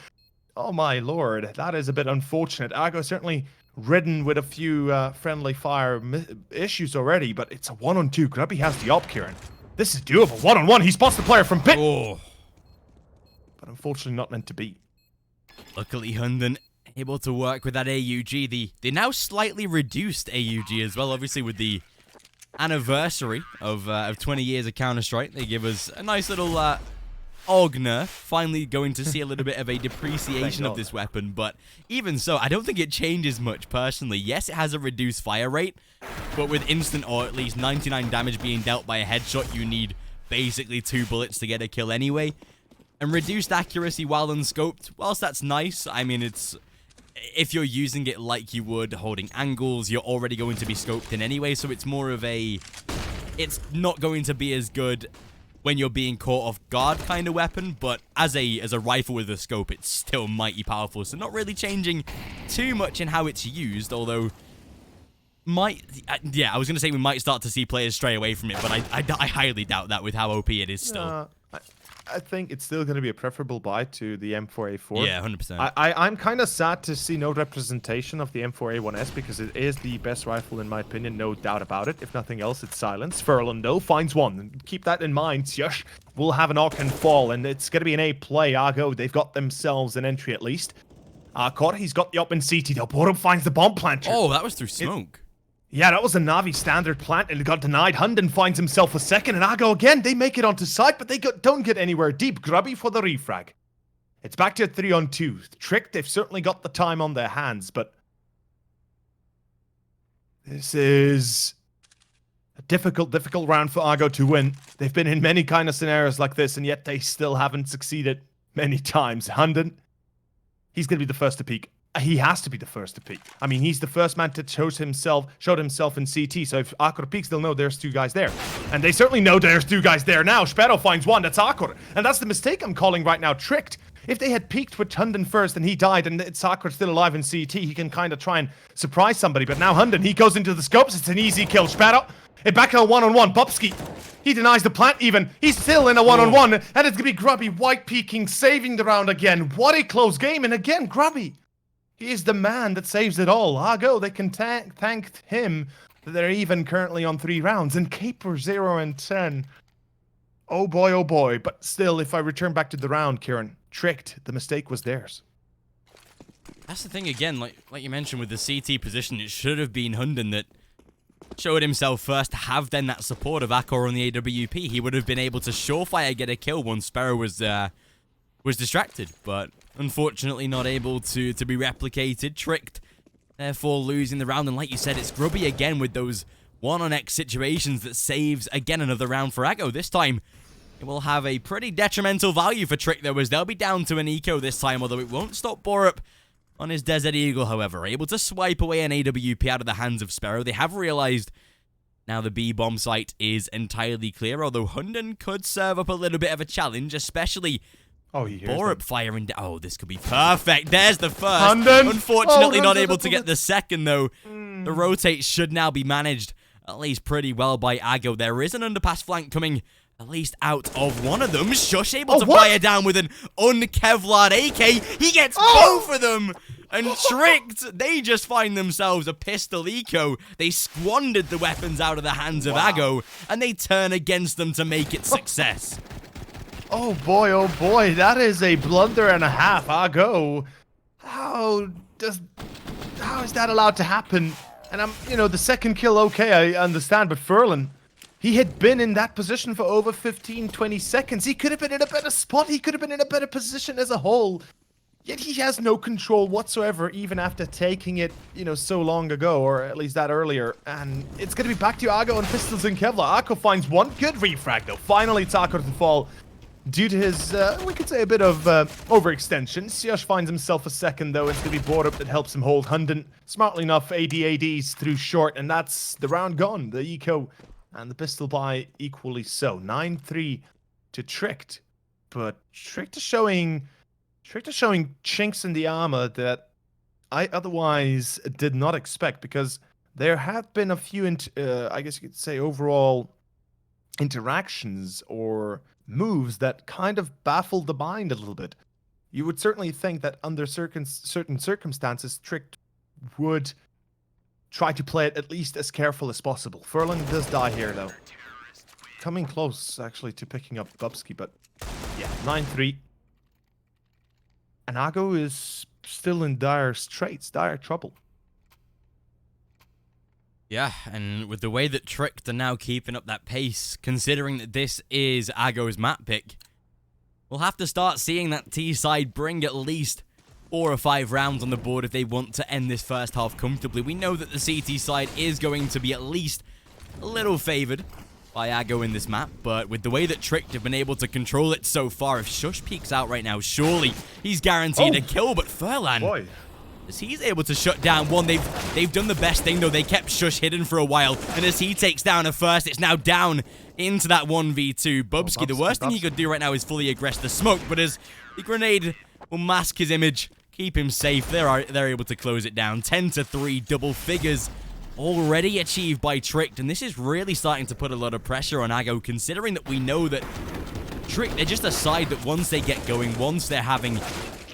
Oh my lord, that is a bit unfortunate. Ago certainly ridden with a few friendly fire issues already, but it's a 1-on-2. Grubby has the op, Kieran. This is doable. 1-on-1. He spots the player from pit. Oh. But unfortunately not meant to be. Luckily, Hunden able to work with that AUG. The now slightly reduced AUG as well, obviously with the anniversary of 20 years of Counter-Strike. They give us a nice little AUG nerf. Finally going to see a little bit of a depreciation of this weapon, but even so, I don't think it changes much personally. Yes, it has a reduced fire rate, but with instant or at least 99 damage being dealt by a headshot, you need basically 2 bullets to get a kill anyway. And reduced accuracy while unscoped, whilst that's nice, I mean, it's... if you're using it like you would holding angles, you're already going to be scoped in anyway, so it's more of a it's not going to be as good when you're being caught off guard kind of weapon, but as a rifle with a scope, it's still mighty powerful. So not really changing too much in how it's used, although yeah, I was going to say we might start to see players stray away from it, but I highly doubt that with how OP it is still. I think it's still going to be a preferable buy to the M4A4. Yeah, 100%. I'm kind of sad to see no representation of the M4A1S because it is the best rifle in my opinion, no doubt about it. If nothing else, it's silence. Furlan, though, finds one. And keep that in mind, Sjush will have an arc and fall, and it's going to be an A play. Argo, they've got themselves an entry at least. Arkor, he's got the open CT, though. bo3 finds the bomb planter. Oh, that was through smoke. Yeah, that was a Na'Vi standard plant, and it got denied. Hunden finds himself a second, and Argo again, they make it onto site, but they don't get anywhere deep. Grubby for the refrag. It's back to a 3-on-2. Trick, they've certainly got the time on their hands, but this is a difficult round for Argo to win. They've been in many kind of scenarios like this, and yet they still haven't succeeded many times. Hunden, he's going to be the first to peak. He has to be the first to peak. I mean, he's the first man to showed himself in CT. So if Arkor peaks, they'll know there's two guys there. And they certainly know there's two guys there now. Sparrow finds one. That's Arkor. And that's the mistake I'm calling right now. Tricked. If they had peaked with Hunden first and he died and it's Arkor still alive in CT, he can kind of try and surprise somebody. But now Hunden, he goes into the scopes. It's an easy kill. Sparrow, it back in a one-on-one. Bobski, he denies the plant even. He's still in a one-on-one. And it's going to be Grubby white peeking, saving the round again. What a close game. And again, Grubby. He is the man that saves it all. Argo, they can thank him that they're even currently on 3 rounds. And Caper 0 and 10. Oh boy, oh boy. But still, if I return back to the round, Kieran, tricked. The mistake was theirs. That's the thing again, like you mentioned with the CT position, it should have been Hunden that showed himself first to have then that support of Arkor on the AWP. He would have been able to surefire get a kill once Sparrow was distracted, but unfortunately not able to be replicated. Tricked, therefore losing the round. And like you said, it's Grubby again with those 1-on-X situations that saves again another round for Aggo. This time it will have a pretty detrimental value for Trick though, as they'll be down to an eco this time, although it won't stop bo3 on his Desert Eagle, however. Able to swipe away an AWP out of the hands of Sparrow. They have realized now the B-bomb site is entirely clear, although Hunden could serve up a little bit of a challenge, especially bo3 firing. Oh, this could be perfect. There's the first. Hunden. Unfortunately, not able to get the second, though. The rotate should now be managed at least pretty well by Aggo. There is an underpass flank coming at least out of one of them. Sjush able to fire down with an un-Kevlar AK. He gets both of them. And Tricked, they just find themselves a pistol eco. They squandered the weapons out of the hands of Aggo, and they turn against them to make it success. Oh boy, that is a blunder and a half. Argo, how is that allowed to happen? And the second kill, okay, I understand, but Furlan, he had been in that position for over 15-20 seconds. He could have been in a better spot. He could have been in a better position as a whole. Yet he has no control whatsoever, even after taking it, so long ago, or at least that earlier. And it's going to be back to Argo and pistols and Kevlar. Argo finds one good refrag, though. Finally, it's Argo to fall. Due to his, we could say a bit of overextension. Sjush finds himself a second, though. It's going to be bo3 that helps him hold Hunden. Smartly enough, ADs through short, and that's the round gone. The eco and the pistol buy equally so. 9-3 to Tricked. But Tricked is showing chinks in the armor that I otherwise did not expect, because there have been a few, I guess you could say, overall interactions or moves that kind of baffled the mind a little bit. You would certainly think that under certain circumstances, Tricked would try to play it at least as careful as possible. Furlan does die here, though. Coming close, actually, to picking up Bubsky, but yeah, 9-3. And Aggo is still in dire straits, dire trouble. Yeah, and with the way that Tricked are now keeping up that pace, considering that this is Aggo's map pick, we'll have to start seeing that T-side bring at least 4 or 5 rounds on the board if they want to end this first half comfortably. We know that the CT side is going to be at least a little favored by Aggo in this map, but with the way that Tricked have been able to control it so far, if Sjush peeks out right now, surely he's guaranteed a kill, but Furlan... Boy. as he's able to shut down one. They've done the best thing, though. They kept Shush hidden for a while, and as he takes down a first, it's now down into that 1v2. Bubsky, the worst thing he could do right now is fully aggress the smoke, but as the grenade will mask his image, keep him safe, they're able to close it down. 10-3, double figures already achieved by Tricked, and this is really starting to put a lot of pressure on Aggo, considering that we know that Tricked, they're just a side that once they get going, once they're having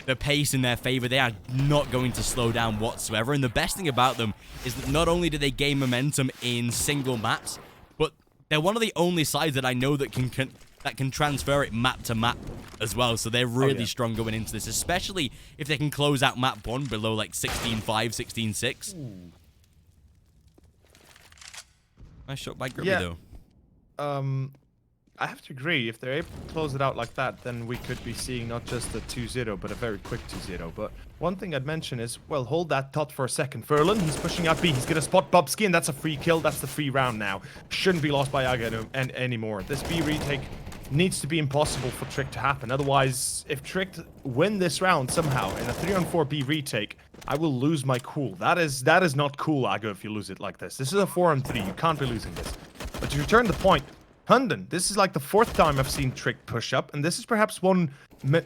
the pace in their favor, they are not going to slow down whatsoever. And the best thing about them is that not only do they gain momentum in single maps, but they're one of the only sides that I know that can transfer it map to map as well. So they're really strong going into this, especially if they can close out map 1 below like 16-5, 16-6. Nice shot by Grippy, though. I have to agree. If they're able to close it out like that, then we could be seeing not just a 2-0, but a very quick 2-0. But one thing I'd mention is, well, hold that thought for a second. Furlan, he's pushing out B. He's going to spot Bubsky, and that's a free kill. That's the free round now. Shouldn't be lost by Aga anymore. This B retake needs to be impossible for Trick to happen. Otherwise, if Trick win this round somehow in a 3-on-4 B retake, I will lose my cool. That is not cool, Aga, if you lose it like this. This is a 4-on-3. You can't be losing this. But to return the point, Hunden, this is like the 4th time I've seen Trick push up, and this is perhaps one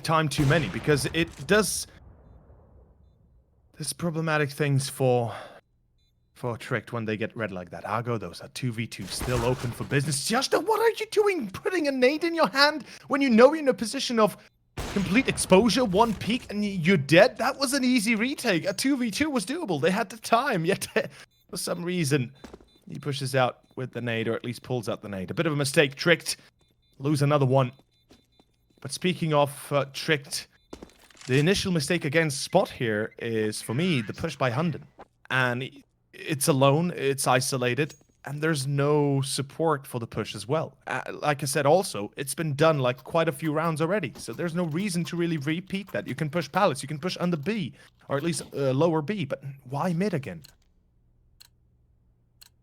time too many, because it does this problematic things for Tricked when they get red like that. Aggo, those are 2v2 still open for business. Justa, what are you doing? Putting a nade in your hand when you know you're in a position of complete exposure, 1 peek, and you're dead? That was an easy retake. A 2v2 was doable. They had the time, yet for some reason he pushes out with the nade, or at least pulls out the nade. A bit of a mistake. Tricked. Lose another one. But speaking of Tricked, the initial mistake against Spot here is, for me, the push by Hunden. And it's alone, it's isolated, and there's no support for the push as well. Like I said, also, it's been done like quite a few rounds already, so there's no reason to really repeat that. You can push pallets, you can push under B, or at least lower B, but why mid again?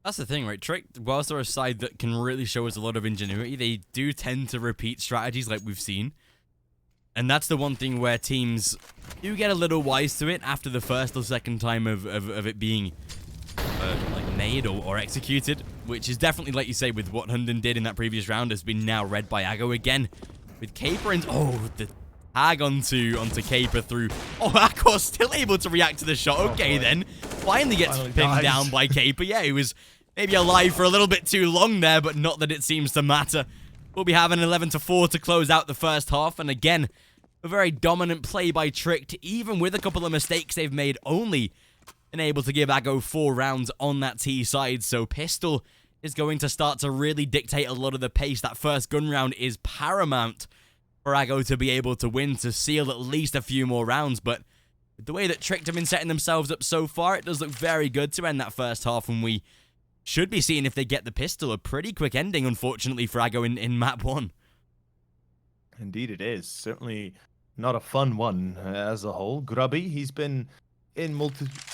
That's the thing, right? Trick, whilst they're a side that can really show us a lot of ingenuity, they do tend to repeat strategies like we've seen. And that's the one thing where teams do get a little wise to it after the first or second time of it being like made or executed, which is definitely, like you say, with what Hunden did in that previous round, has been now read by Aggo again. With Caper and... oh, the tag onto Caper through... oh, Akkor's still able to react to the shot. Okay, then. Finally gets pinned down by Caper. Yeah, he was maybe alive for a little bit too long there, but not that it seems to matter. We'll be having 11-4 to close out the first half, and again, a very dominant play by Tricked, even with a couple of mistakes they've made, only been able to give Aggo 4 rounds on that T side, so Pistol is going to start to really dictate a lot of the pace. That first gun round is paramount for Aggo to be able to win, to seal at least a few more rounds, but the way that Tricked have been setting themselves up so far, it does look very good to end that first half, and we should be seeing, if they get the pistol, a pretty quick ending, unfortunately, for Aggo in map 1. Indeed it is. Certainly not a fun one as a whole. Grubby, he's been in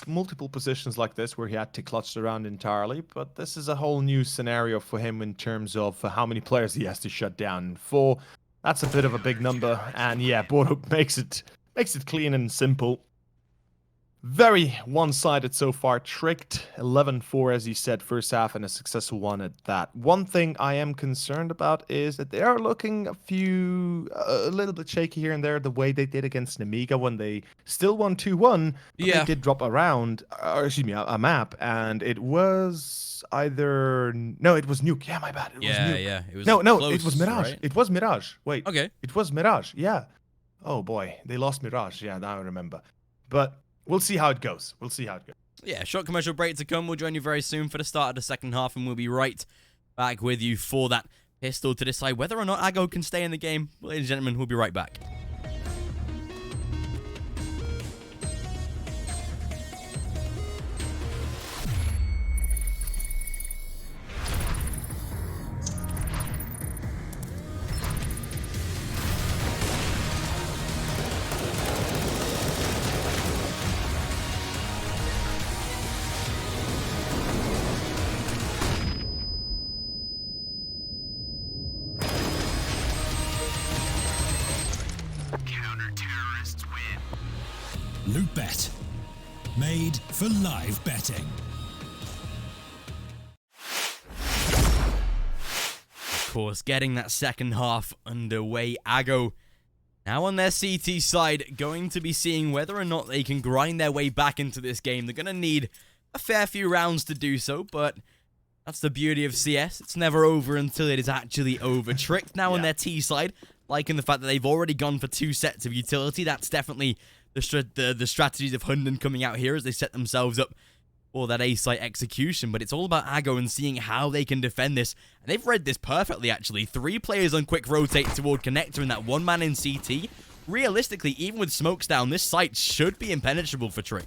multiple positions like this where he had to clutch around entirely, but this is a whole new scenario for him in terms of how many players he has to shut down. 4, that's a bit of a big number, and yeah, bo3 makes it clean and simple. Very one-sided so far. Tricked 11-4, as you said, first half, and a successful one at that. One thing I am concerned about is that they are looking a little bit shaky here and there, the way they did against Nemiga when they still won 2-1. Yeah. They did drop a round, or excuse me, a map, and it was either... no, it was Nuke. Yeah, my bad. It was Nuke. Yeah. It was no, close, it was Mirage. right? It was Mirage. Wait. Okay. It was Mirage, yeah. Oh boy, they lost Mirage. Yeah, now I remember. But we'll see how it goes. Yeah, short commercial break to come. We'll join you very soon for the start of the second half, and we'll be right back with you for that pistol to decide whether or not Aggo can stay in the game. Ladies and gentlemen, we'll be right back. Loot Bet. Made for live betting. Of course, getting that second half underway. Aggo now on their CT side, going to be seeing whether or not they can grind their way back into this game. They're going to need a fair few rounds to do so, but that's the beauty of CS. It's never over until it is actually over. Tricked now on their T side, liking the fact that they've already gone for 2 sets of utility. That's definitely the strategies of Hunden coming out here as they set themselves up for that A-site execution. But it's all about Aggo and seeing how they can defend this. And they've read this perfectly, actually. 3 players on quick rotate toward connector and that 1 man in CT. Realistically, even with smokes down, this site should be impenetrable for Trick.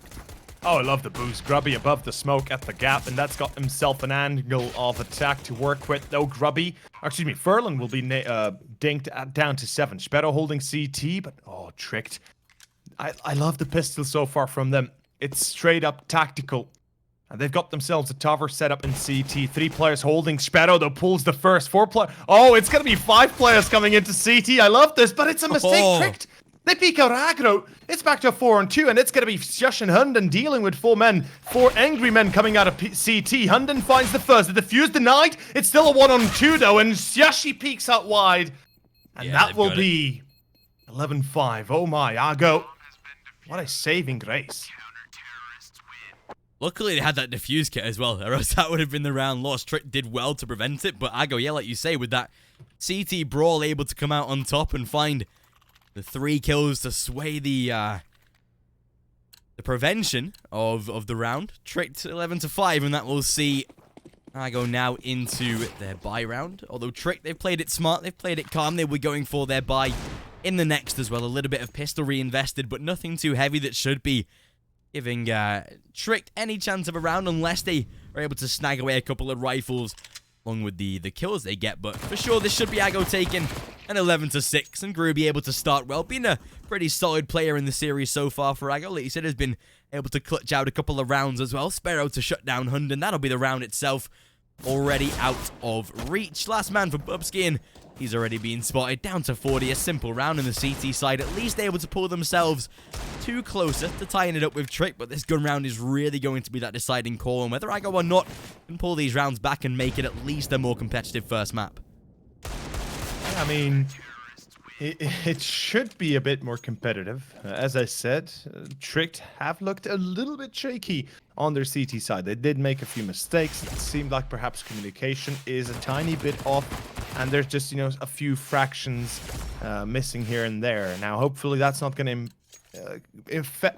Oh, I love the boost. Grubby above the smoke at the gap, and that's got himself an angle of attack to work with. Though Grubby, excuse me, Furlan will be dinked down to 7. Sparrow holding CT, but oh, Tricked. I love the pistol so far from them. It's straight up tactical. And they've got themselves a tower set up in CT. 3 players holding. Sparrow, though, pulls the first. 4 players. Oh, it's going to be 5 players coming into CT. I love this, but it's a mistake. Tricked. They peek out aggro. It's back to a 4-on-2, and it's going to be Shush and Hunden dealing with 4 men. 4 angry men coming out of CT. Hunden finds the first. The defuse denied. It's still a 1-on-2, though, and Shushi peeks out wide. And that will be 11-5. Oh my, Aggo. What a saving grace. Luckily, they had that defuse kit as well, or else that would have been the round lost. Trick did well to prevent it, but Aggo, yeah, like you say, with that CT brawl able to come out on top and find the 3 kills to sway the prevention of the round. Tricked 11-5, and that will see Aggo now into their buy round. Although Trick, they've played it smart, they've played it calm. They were going for their buy in the next as well. A little bit of pistol reinvested, but nothing too heavy that should be giving Tricked any chance of a round unless they are able to snag away a couple of rifles along with the kills they get. But for sure, this should be Aggo taking an 11-6, and Groovy able to start well. Being a pretty solid player in the series so far for Aggo. Like you said, has been able to clutch out a couple of rounds as well. Sparrow to shut down Hunden. That'll be the round itself. Already out of reach. Last man for bo3, and he's already been spotted. Down to 40. A simple round on the CT side. At least able to pull themselves too closer to tying it up with Trick. But this gun round is really going to be that deciding call. And whether Aggo or not can pull these rounds back and make it at least a more competitive first map. I mean, it should be a bit more competitive. As I said, Tricked have looked a little bit shaky on their CT side. They did make a few mistakes. It seemed like perhaps communication is a tiny bit off, and there's just, you know, a few fractions missing here and there. Now, hopefully that's not going to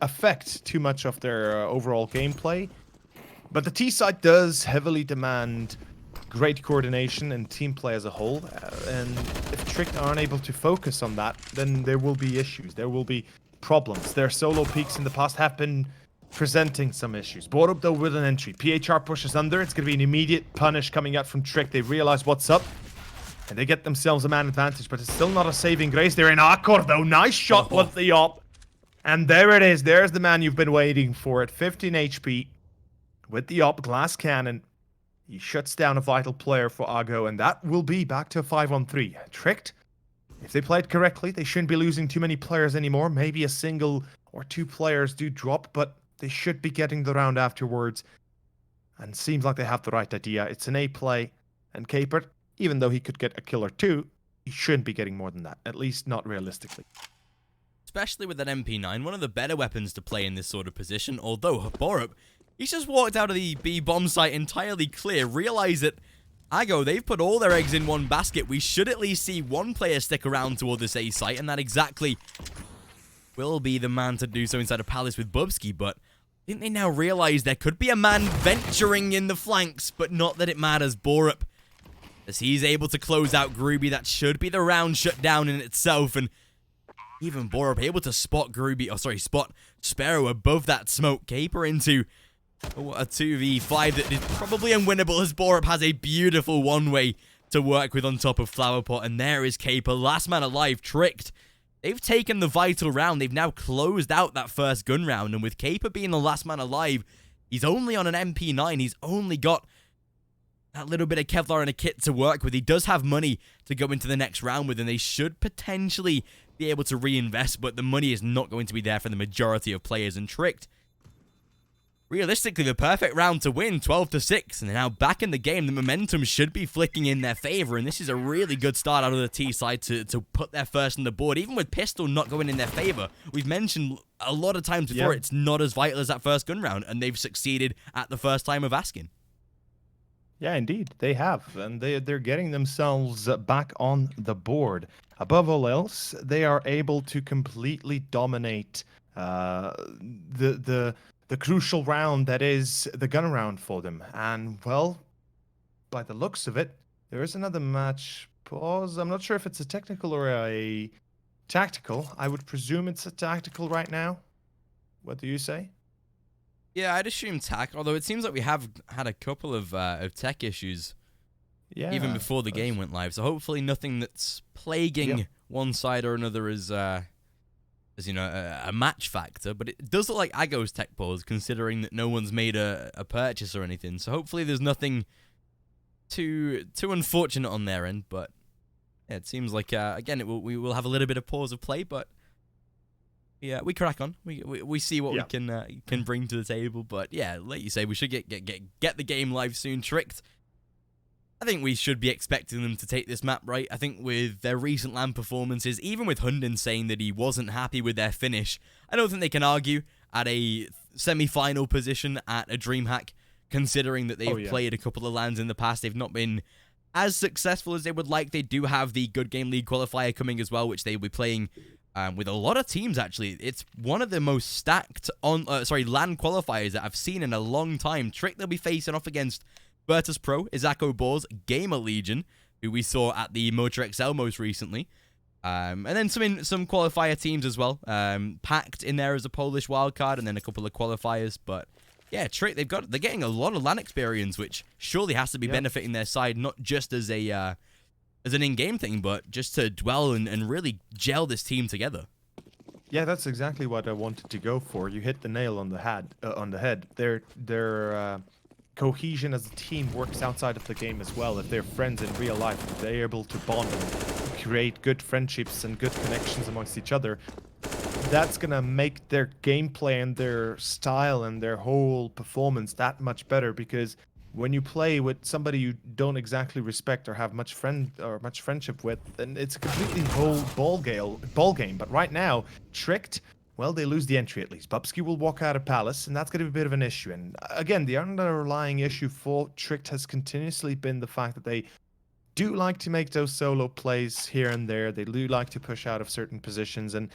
affect too much of their overall gameplay. But the T side does heavily demand great coordination and team play as a whole, and if Tricked aren't able to focus on that, then there will be issues. There will be problems. Their solo peaks in the past have been presenting some issues. bo3 though with an entry. PHR pushes under. It's going to be an immediate punish coming out from Trick. They realize what's up, and they get themselves a man advantage, but it's still not a saving grace. They're in Akkor though. Nice shot with the op. And there it is. There's the man you've been waiting for at 15 HP with the op glass cannon. He shuts down a vital player for Aggo, and that will be back to a 5-on-3. Tricked, if they played correctly, they shouldn't be losing too many players anymore. Maybe a single or 2 players do drop, but they should be getting the round afterwards. And seems like they have the right idea. It's an A play, and Capert, even though he could get a kill or 2, he shouldn't be getting more than that, at least not realistically. Especially with that MP9, one of the better weapons to play in this sort of position, although bo3, he's just walked out of the B bomb site entirely clear. Realize that Aggo, they've put all their eggs in one basket. We should at least see one player stick around toward this A site, and that exactly will be the man to do so inside of Palace with bo3. But I think they now realize there could be a man venturing in the flanks, but not that it matters. bo3, as he's able to close out Groovy, that should be the round shut down in itself. And even bo3 able to spot spot Sparrow above that smoke. Caper into a 2v5 that is probably unwinnable, as bo3 has a beautiful one-way to work with on top of Flowerpot. And there is Caper, last man alive. Tricked, they've taken the vital round. They've now closed out that first gun round, and with Caper being the last man alive, he's only on an MP9. He's only got that little bit of Kevlar and a kit to work with. He does have money to go into the next round with, and they should potentially be able to reinvest, but the money is not going to be there for the majority of players. And Tricked, realistically the perfect round to win, 12-6, and they're now back in the game. The momentum should be flicking in their favor, and this is a really good start out of the T side to put their first on the board, even with pistol not going in their favor. We've mentioned a lot of times before, it's not as vital as that first gun round, and they've succeeded at the first time of asking. Yeah, indeed, they have, and they're getting themselves back on the board. Above all else, they are able to completely dominate the crucial round that is the gun round for them. And well, by the looks of it, there is another match pause. I'm not sure if it's a technical or a tactical. I would presume it's a tactical right now. What do you say? Yeah, I'd assume tech, although it seems like we have had a couple of tech issues even before the game went live. So hopefully nothing that's plaguing one side or another is you know, a match factor. But it does look like Ago's tech pause, considering that no one's made a purchase or anything. So hopefully there's nothing too unfortunate on their end. But yeah, it seems like again we will have a little bit of pause of play, but yeah, we crack on. We see what we can bring to the table. But yeah, like you say, we should get the game live soon. Tricked, I think we should be expecting them to take this map, right? I think with their recent LAN performances, even with Hunden saying that he wasn't happy with their finish, I don't think they can argue at a semi-final position at a DreamHack, considering that they've played a couple of LANs in the past. They've not been as successful as they would like. They do have the Good Game League qualifier coming as well, which they will be playing with a lot of teams, actually. It's one of the most stacked LAN qualifiers that I've seen in a long time. Trick, they'll be facing off against Virtus Pro, Izako Ball's Gamer Legion, who we saw at the Motor XL most recently. And then some qualifier teams as well. Pact in there as a Polish wildcard, and then a couple of qualifiers. But yeah, Trick, they're getting a lot of LAN experience, which surely has to be benefiting their side, not just as an in-game thing, but just to dwell and really gel this team together. Yeah, that's exactly what I wanted to go for. You hit the nail on the head. Their cohesion as a team works outside of the game as well. If they're friends in real life, if they're able to bond and create good friendships and good connections amongst each other, that's gonna make their gameplay and their style and their whole performance that much better. Because when you play with somebody you don't exactly respect or have much friendship with, then it's a completely whole ball game. But right now, Tricked, well, they lose the entry at least. Bubsky will walk out of Palace, and that's going to be a bit of an issue. And again, the underlying issue for Tricked has continuously been the fact that they do like to make those solo plays here and there. They do like to push out of certain positions, and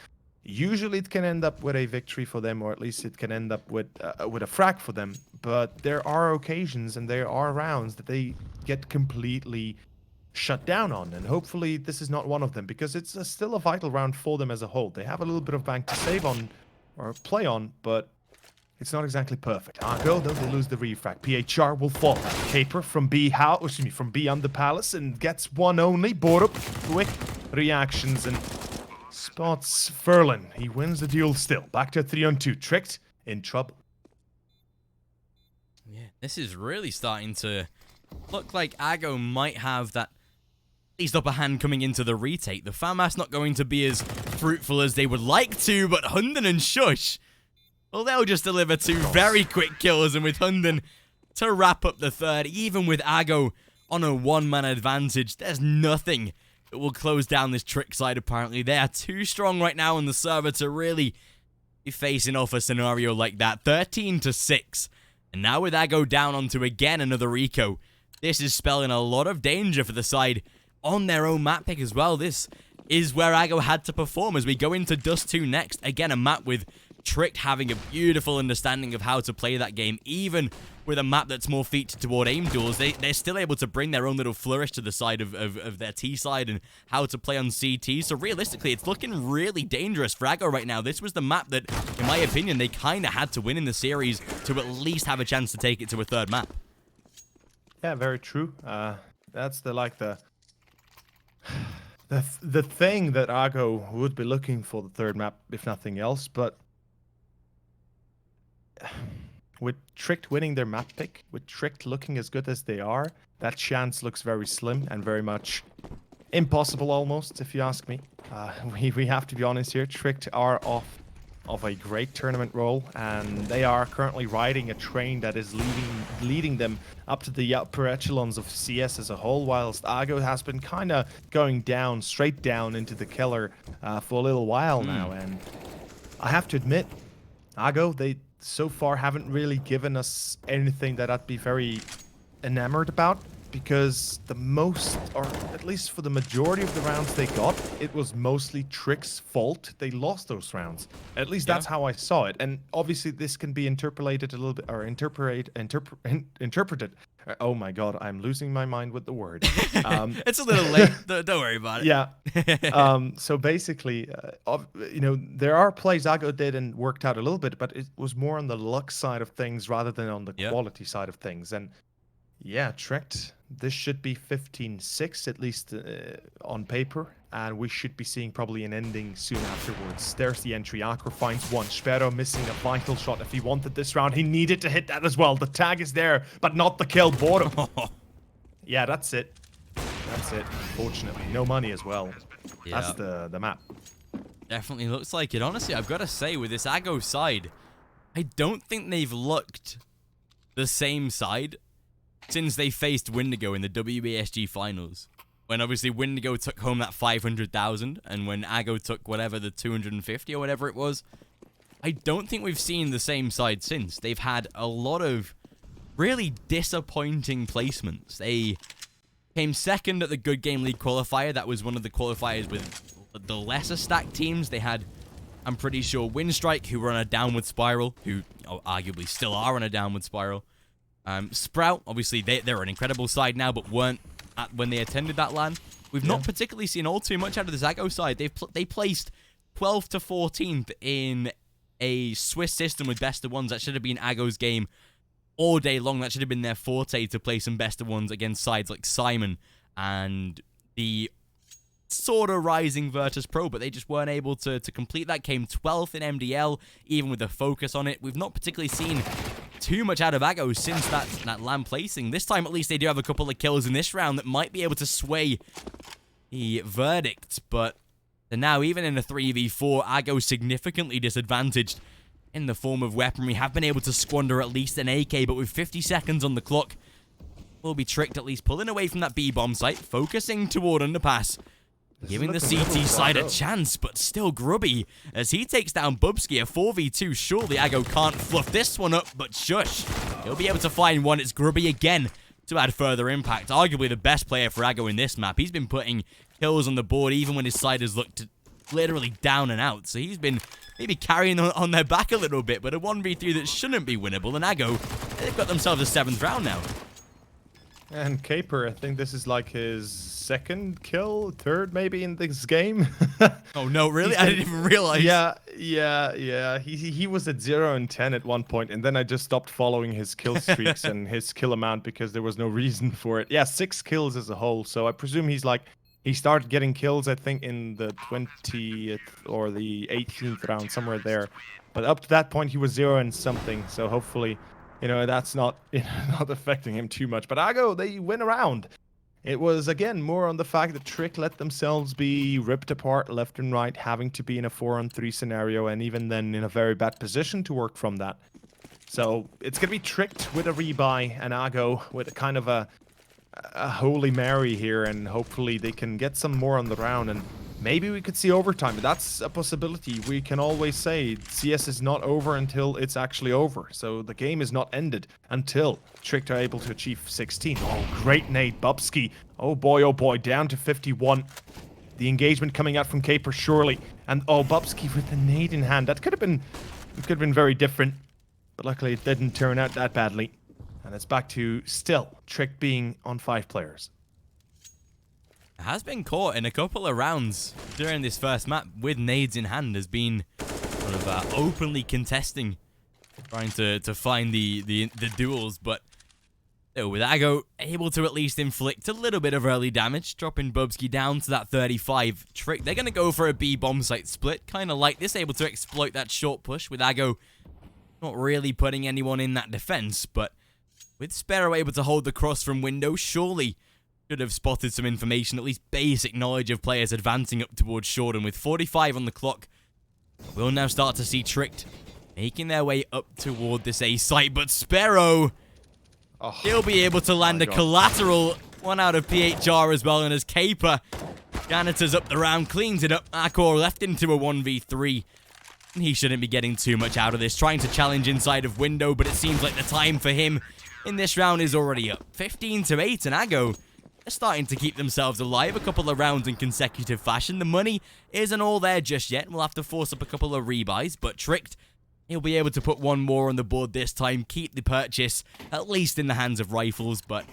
usually it can end up with a victory for them, or at least it can end up with a frag for them. But there are occasions and there are rounds that they get completely shut down on, and hopefully this is not one of them, because it's still a vital round for them as a whole. They have a little bit of bank to save on or play on, but it's not exactly perfect. Argo, though, they lose the refrag. PHR will fall. Caper from B on the Palace and gets one only. Borup, quick reactions and spots Furlan. He wins the duel still. Back to 3-on-2. Tricked, in trouble. Yeah, this is really starting to look like Ago might have that least upper hand coming into the retake. The FAMAS not going to be as fruitful as they would like to, but Hunden and Shush, well, they'll just deliver two very quick kills, and with Hunden to wrap up the third, even with Ago on a one-man advantage, there's nothing that will close down this Trick side, apparently. They are too strong right now on the server to really be facing off a scenario like that. 13-6. And now with Ago down onto again another eco, this is spelling a lot of danger for the side on their own map pick as well. This is where Ago had to perform as we go into Dust 2 next. Again, a map with Tricked having a beautiful understanding of how to play that game. Even with a map that's more featured toward aim duels, they're still able to bring their own little flourish to the side of their T side and how to play on CT. So realistically, it's looking really dangerous for Ago right now. This was the map that, in my opinion, they kind of had to win in the series to at least have a chance to take it to a third map. Yeah, very true. That's the thing that Ago would be looking for, the third map, if nothing else. But with Tricked winning their map pick, with Tricked looking as good as they are, that chance looks very slim and very much impossible almost, if you ask me. We have to be honest here. Tricked are off of a great tournament role, and they are currently riding a train that is leading them up to the upper echelons of CS as a whole, whilst Ago has been kind of going down, straight down into the killer for a little while now. And I have to admit, Ago, they so far haven't really given us anything that I'd be very enamored about, because the most, or at least for the majority of the rounds they got, it was mostly Trick's fault. They lost those rounds. At least that's how I saw it. And obviously this can be interpolated a little bit, or interpreted. Oh my god, I'm losing my mind with the word. It's a little late. Don't worry about it. Yeah. So basically, there are plays Ago did and worked out a little bit, but it was more on the luck side of things rather than on the quality side of things. And yeah, Tricked, this should be 15-6, at least on paper, and we should be seeing probably an ending soon afterwards. There's the entry. Akro finds one. Sperro missing a vital shot. If he wanted this round, he needed to hit that as well. The tag is there, but not the kill. bo3. Yeah, that's it. That's it, unfortunately. No money as well. Yeah. That's the map. Definitely looks like it. Honestly, I've got to say, with this Ago side, I don't think they've looked the same side since they faced Wendigo in the WBSG finals. When obviously Wendigo took home that 500,000, and when Ago took whatever, the 250 or whatever it was. I don't think we've seen the same side since. They've had a lot of really disappointing placements. They came second at the Good Game League qualifier. That was one of the qualifiers with the lesser stacked teams. They had, I'm pretty sure, Windstrike, who were on a downward spiral, who arguably still are on a downward spiral. Sprout, obviously, they're an incredible side now, but weren't at when they attended that LAN. We've not particularly seen all too much out of the Zago side. They placed 12th to 14th in a Swiss system with best of ones. That should have been Ago's game all day long. That should have been their forte, to play some best of ones against sides like Simon and the sort of rising Virtus Pro, but they just weren't able to complete that. Came 12th in MDL, even with a focus on it. We've not particularly seen too much out of Ago since that LAN placing. This time, at least, they do have a couple of kills in this round that might be able to sway the verdict, but now, even in a 3v4, Ago significantly disadvantaged in the form of weaponry. Have been able to squander at least an AK, but with 50 seconds on the clock, will be Tricked at least pulling away from that B-bomb site, focusing toward underpass, giving the CT side a chance, but still grubby as he takes down bo3. A 4v2. Surely Ago can't fluff this one up, but shush. He'll be able to find one. It's grubby again to add further impact. Arguably the best player for Ago in this map. He's been putting kills on the board even when his side has looked literally down and out. So he's been maybe carrying on their back a little bit, but a 1v3 that shouldn't be winnable. And Ago, they've got themselves a 7th round now. And Caper, I think this is like his second kill, third maybe in this game. Oh no, really? I didn't even realize. Yeah. He was at 0 and 10 at one point, and then I just stopped following his kill streaks and his kill amount because there was no reason for it. Yeah, 6 kills as a whole. So I presume he started getting kills, I think, in the 20th or the 18th round, somewhere there. But up to that point, he was 0 and something. So hopefully, that's not not affecting him too much. But Ago, they win around. It was, again, more on the fact that Trick let themselves be ripped apart left and right, having to be in a 4-on-3 scenario, and even then in a very bad position to work from that. So it's going to be Tricked with a rebuy, and Ago with a kind of a Holy Mary here, and hopefully they can get some more on the round, and maybe we could see overtime. But that's a possibility. We can always say CS is not over until it's actually over. So the game is not ended until Tricked are able to achieve 16. Oh, great nade, bo3. Oh boy, down to 51. The engagement coming out from Caper, surely. And bo3 with the nade in hand. It could have been very different, but luckily it didn't turn out that badly. And it's back to still Trick being on 5 players. Has been caught in a couple of rounds during this first map with nades in hand. Has been sort of openly contesting, trying to find the duels, but with Ago able to at least inflict a little bit of early damage, dropping bo3 down to that 35. Trick, they're going to go for a B bomb site split, kind of like this, able to exploit that short push with Ago not really putting anyone in that defense, but with Sparrow able to hold the cross from window, surely should have spotted some information, at least basic knowledge of players advancing up towards short. And with 45 on the clock, We'll now start to see Tricked making their way up toward this A site, but Sparrow, Oh, he'll be able to land my a God. collateral one out of PHR as well, and as Caper janitors up the round, cleans it up, Akor left into a 1v3. He shouldn't be getting too much out of this, trying to challenge inside of window, but it seems like the time for him in this round is already up. 15-8, and Ago are starting to keep themselves alive a couple of rounds in consecutive fashion. The money isn't all there just yet. We'll have to force up a couple of rebuys, but Tricked, he'll be able to put one more on the board this time, keep the purchase at least in the hands of Rifles, but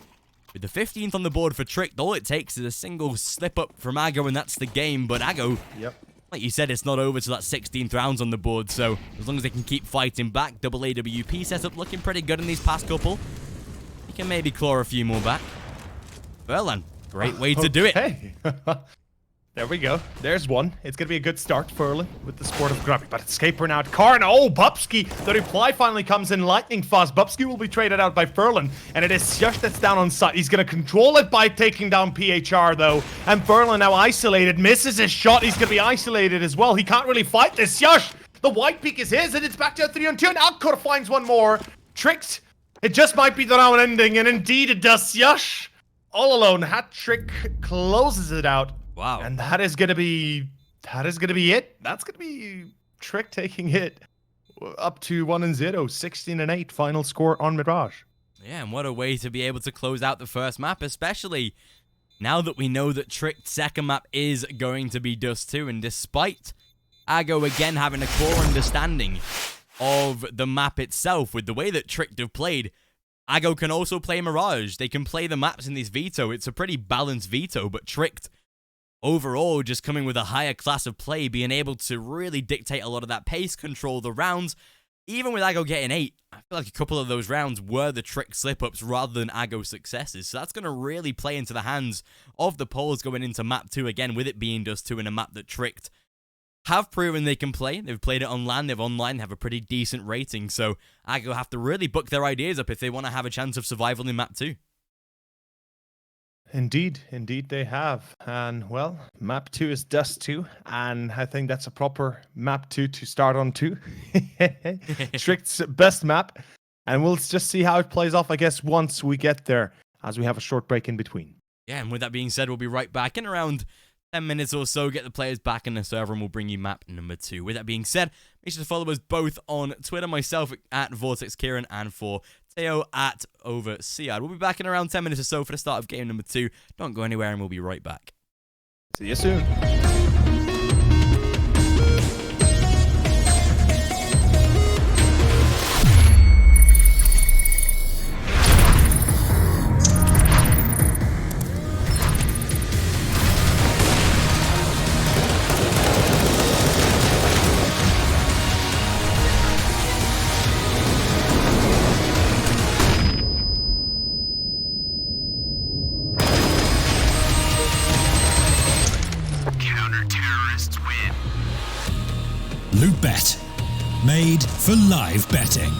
with the 15th on the board for Tricked, all it takes is a single slip up from Ago, and that's the game. But Ago, Yep. like you said, it's not over till that 16th round's on the board, so as long as they can keep fighting back, double AWP setup looking pretty good in these past couple. You can maybe claw a few more back. Verlan, great way to do it. Hey. There we go. There's one. It's going to be a good start for Erlen with the sport of grubby. But Escaper now at Karn. Oh, Bubsky. The reply finally comes in lightning fast. Bubsky will be traded out by Furlan. And it is Shush that's down on site. He's going to control it by taking down PHR, though. And Furlan now isolated. Misses his shot. He's going to be isolated as well. He can't really fight this. Shush! The white peak is his, and it's back to a 3-on-2. And Alcor finds one more. Tricked. It just might be the round ending. And indeed it does. Shush! All alone. Hat trick closes it out. Wow. And that is gonna be it. That's gonna be Trick taking it up to 1-0, 16-8 final score on Mirage. Yeah, and what a way to be able to close out the first map, especially now that we know that Tricked's second map is going to be Dust 2, and despite Ago again having a core understanding of the map itself with the way that Tricked have played, Ago can also play Mirage. They can play the maps in this veto. It's a pretty balanced veto, but Tricked overall just coming with a higher class of play, being able to really dictate a lot of that pace, control the rounds. Even with Ago getting 8, I feel like a couple of those rounds were the Trick slip-ups rather than Ago's successes. So that's going to really play into the hands of the Poles going into map 2 again, with it being Dust 2 in a map that Tricked have proven they can play. They've played it on LAN, they've online, have a pretty decent rating. So Ago have to really book their ideas up if they want to have a chance of survival in map 2. Indeed they have. And well, map 2 is Dust 2, and I think that's a proper map 2 to start on too. Tricked's best map, and we'll just see how it plays off, I guess, once we get there, as we have a short break in between. Yeah, and with that being said, we'll be right back in around 10 minutes or so, get the players back in the server, and we'll bring you map number 2. With that being said, make sure to follow us both on Twitter, myself at Vortex Kieran, and for Teo at Overseer. We'll be back in around 10 minutes or so for the start of game number 2. Don't go anywhere, and we'll be right back. See you soon. Loot Bet. Made for live betting.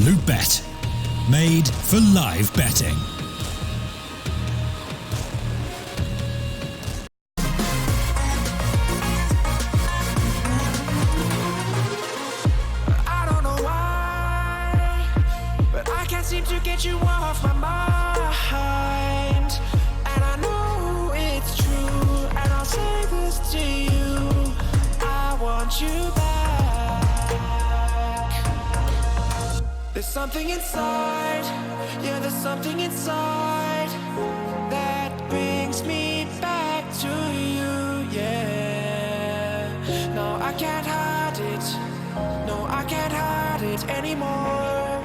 Loot Bet. Made for live betting. I don't know why, but I can't seem to get you off my mind. And I know it's true, and I'll say this to you: I want you back. There's something inside, yeah, there's something inside that brings me back to you, yeah. No, I can't hide it. No, I can't hide it anymore.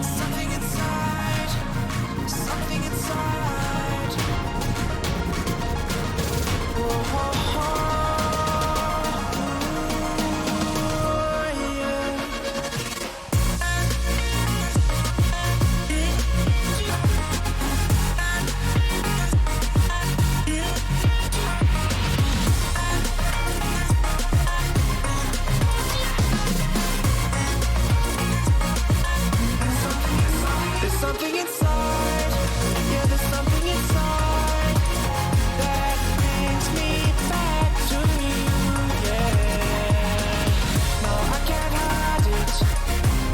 Something inside, something inside. Whoa, whoa, whoa. Yeah. There's something inside, yeah, there's something inside that brings me back to you, yeah. No, I can't hide it.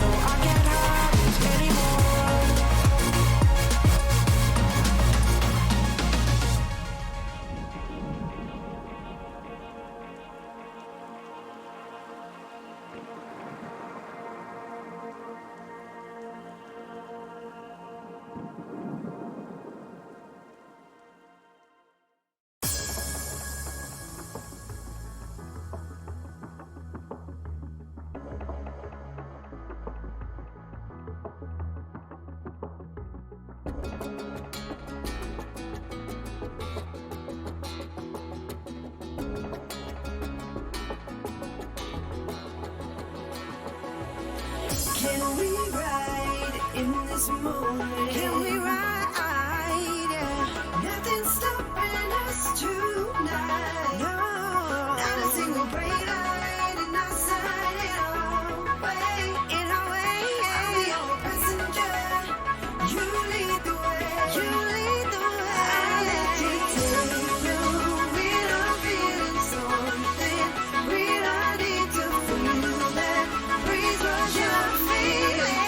No, I can't hide it anymore. Can we ride in this moment? Can we ride? Nothing's stopping us tonight. No, not a single bright light in our sight. In our way, I'm the only passenger. You lead the way. You lead the way. I let you take you. We're all feeling something. We don't need to feel that breeze rush your feeling.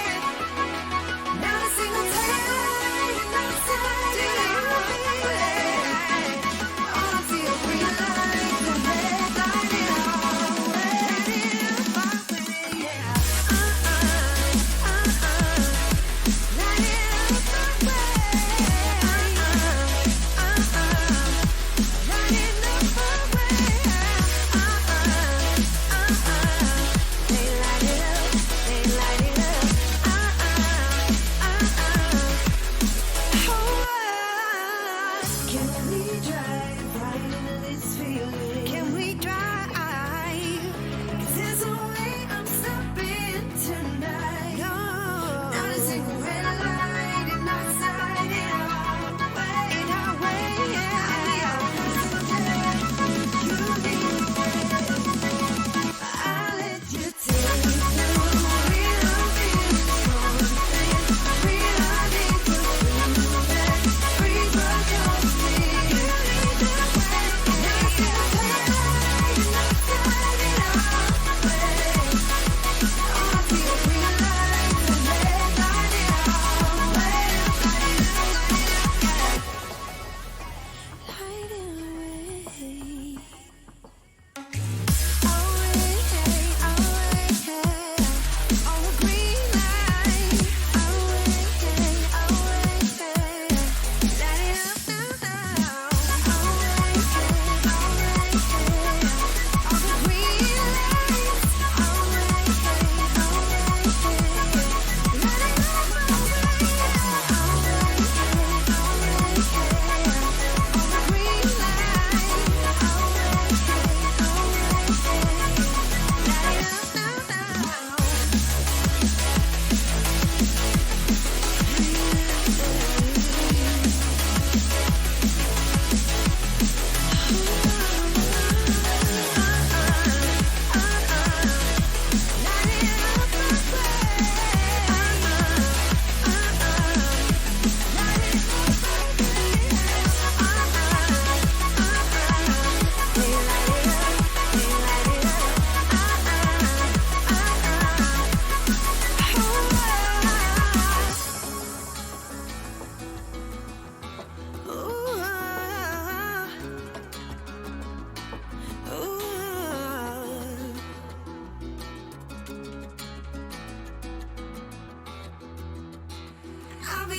Not a single time outside in our way. All I see is green lights and red light in our way. Yeah. Light it up my way. Light it up my way. They light it up, they light it up. Can we drive right into this feeling? Can we drive? 'Cause there's no way I'm stopping tonight. No, not a single red light in our sight. In our way, yeah. You lead the way. I'll let you take me through. We don't feel something. We don't need to feel that breeze rush your feet. You lead the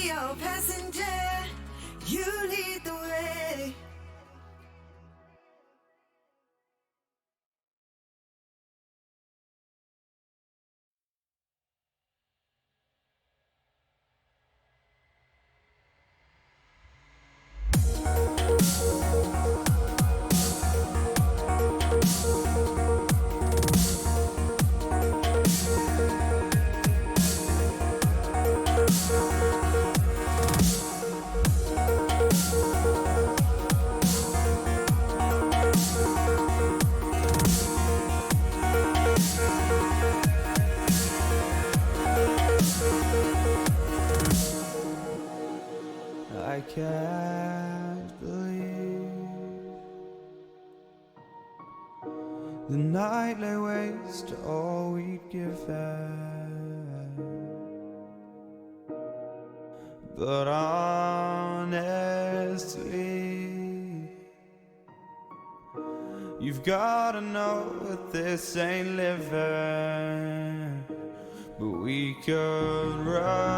be your passenger. You lead the way. I can't believe the night lay waste to all we'd given. But honestly, you've gotta know that this ain't living. But we could run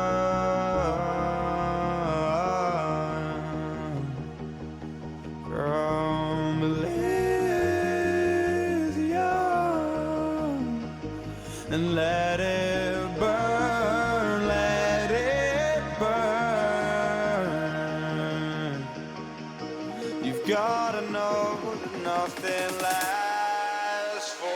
from Elysium and let it burn, let it burn. You've gotta know that nothing lasts forever.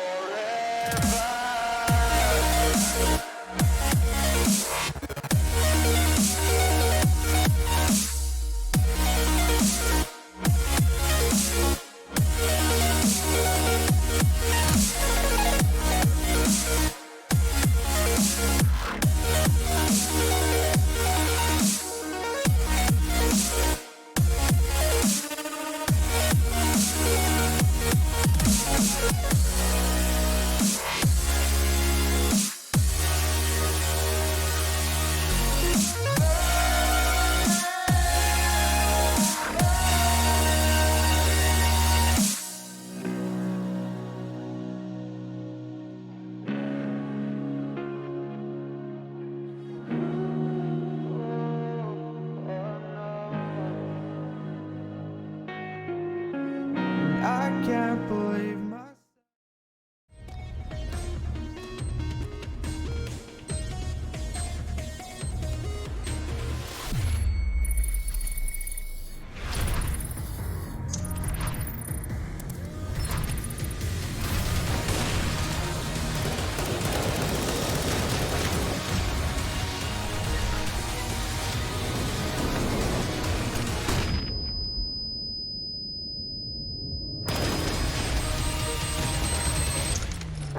I can't believe myself.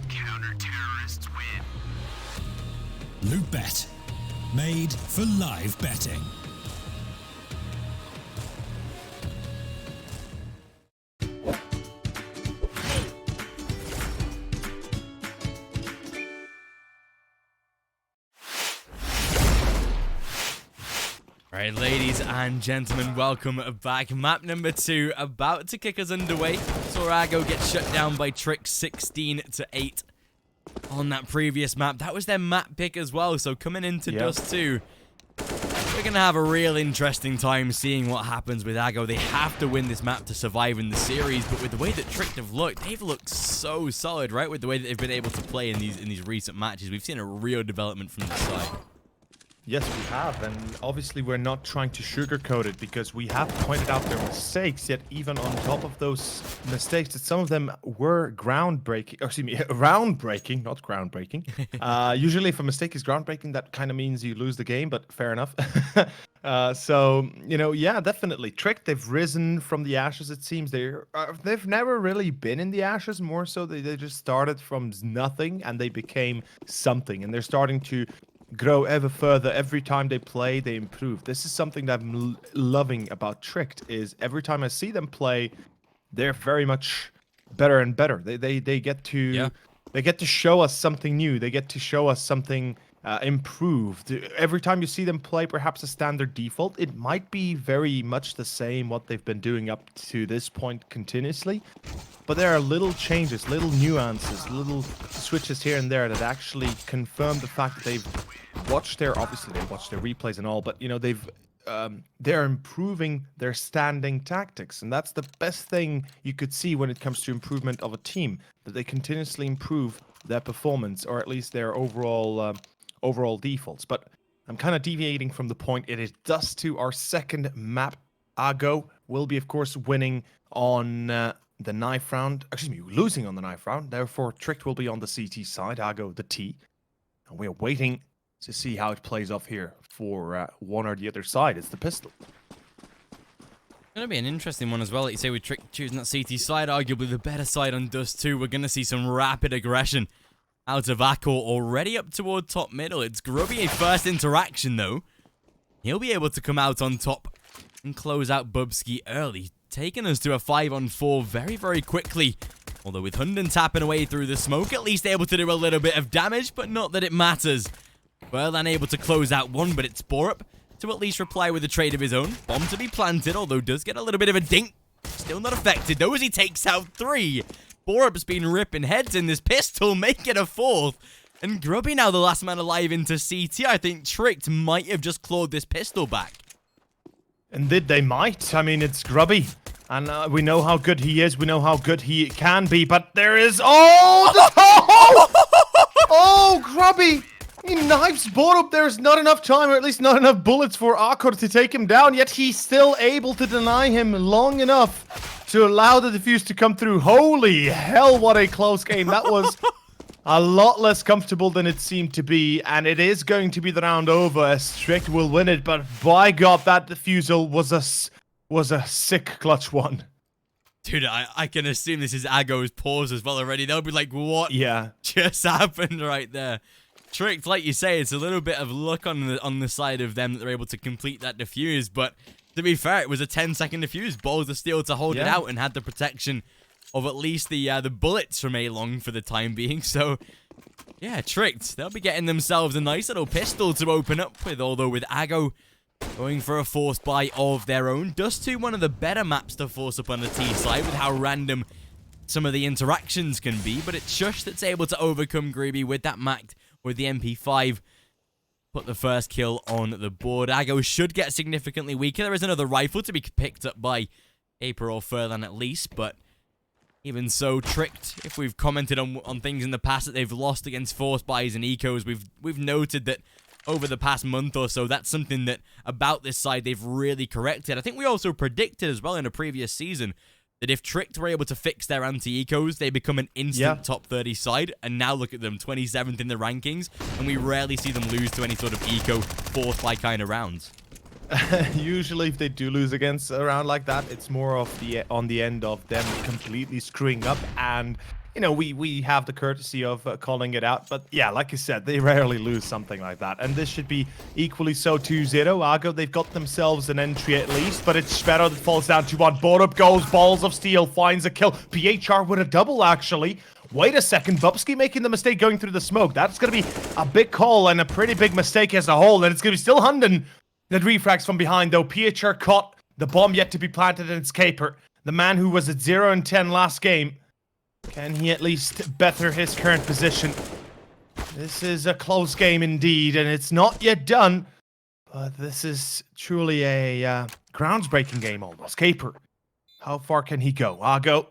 Counter-terrorists win. Loot Bet. Made for live betting. Right, ladies and gentlemen, welcome back. Map number 2 about to kick us underway. Sorago gets shut down by Trick 16-8 on that previous map. That was their map pick as well, so coming into Dust 2, we're going to have a real interesting time seeing what happens with Aggo. They have to win this map to survive in the series, but with the way that Trick have looked, they've looked so solid, right? With the way that they've been able to play in these recent matches. We've seen a real development from this side. Yes, we have, and obviously we're not trying to sugarcoat it because we have pointed out their mistakes, yet even on top of those mistakes, that some of them were groundbreaking, or excuse me, groundbreaking, not groundbreaking. Usually if a mistake is groundbreaking, that kind of means you lose the game, but fair enough. So, you know, yeah, definitely. Trick, they've risen from the ashes, it seems. They've never really been in the ashes, more so they just started from nothing and they became something, and they're starting to grow ever further. Every time they play, they improve. This is something that I'm loving about Tricked, is every time I see them play, they're very much better and better. They get to they get to show us something new. They get to show us something improved. Every time you see them play perhaps a standard default, it might be very much the same what they've been doing up to this point continuously. But there are little changes, little nuances, little switches here and there that actually confirm the fact that they've watched their, obviously they watched their replays and all, but you know, they're improving their standing tactics, and that's the best thing you could see when it comes to improvement of a team, that they continuously improve their performance, or at least their overall defaults. But I'm kind of deviating from the point. It is Dust 2, our second map. Ago will be, of course, winning on the knife round. Excuse me, losing on the knife round. Therefore, Tricked will be on the CT side, Ago the T. And we're waiting to see how it plays off here for one or the other side. It's the pistol. Going to be an interesting one as well. Like you say, with Trick choosing that CT side, arguably the better side on Dust 2. We're going to see some rapid aggression out of Akor already up toward top middle. It's Grubby a first interaction, though. He'll be able to come out on top and close out bo3 early, taking us to a 5-on-4 very, very quickly. Although with Hunden tapping away through the smoke, at least able to do a little bit of damage, but not that it matters. Berlan able to close out one, but it's bo3 to at least reply with a trade of his own. Bomb to be planted, although does get a little bit of a dink. Still not affected, though, as he takes out 3. bo3's been ripping heads in this pistol, making a 4th. And Grubby now the last man alive into CT. I think Tricked might have just clawed this pistol back. Indeed, they might. I mean, it's Grubby. And we know how good he is. We know how good he can be. But there is... Oh! Oh, Grubby! He knifes bo3. There's not enough time, or at least not enough bullets for Akor to take him down. Yet he's still able to deny him long enough to allow the defuse to come through. Holy hell, what a close game. That was... a lot less comfortable than it seemed to be, and it is going to be the round over as Tricked will win it, but by God, that defusal was a sick clutch one. Dude, I can assume this is Ago's pause as well already. They'll be like, what just happened right there? Tricked, like you say, it's a little bit of luck on the side of them that they're able to complete that defuse, but to be fair, it was a 10-second defuse. Balls of steel to hold it out and had the protection of at least the bullets from A-Long for the time being. So, yeah, Tricked. They'll be getting themselves a nice little pistol to open up with, although with Ago going for a force buy of their own. Dust 2, one of the better maps to force up on the T side with how random some of the interactions can be, but it's Shush that's able to overcome Greeby with that Mac, with the MP5. Put the first kill on the board. Ago should get significantly weaker. There is another rifle to be picked up by Aper or Furlan at least, but even so, Tricked, if we've commented on things in the past that they've lost against force buys and ecos, we've noted that over the past month or so, that's something that about this side they've really corrected. I think we also predicted as well in a previous season that if Tricked were able to fix their anti-ecos, they become an instant top 30 side. And now look at them, 27th in the rankings, and we rarely see them lose to any sort of eco force buy kind of rounds. Usually, if they do lose against a round like that, it's more of on the end of them completely screwing up. And you know, we have the courtesy of calling it out. But yeah, like you said, they rarely lose something like that. And this should be equally so. 2-0. Ago, they've got themselves an entry at least, but it's Sparrow that falls down to 1. bo3 goes, balls of steel, finds a kill. PHR with a double actually. Wait a second, bo3 making the mistake going through the smoke. That's going to be a big call and a pretty big mistake as a whole. And it's going to be still Hunden that refrags from behind, though. PHR caught the bomb yet to be planted in its caper. The man who was at 0-10 last game. Can he at least better his current position? This is a close game indeed, and it's not yet done. But this is truly a groundsbreaking game almost. Caper, how far can he go? Ago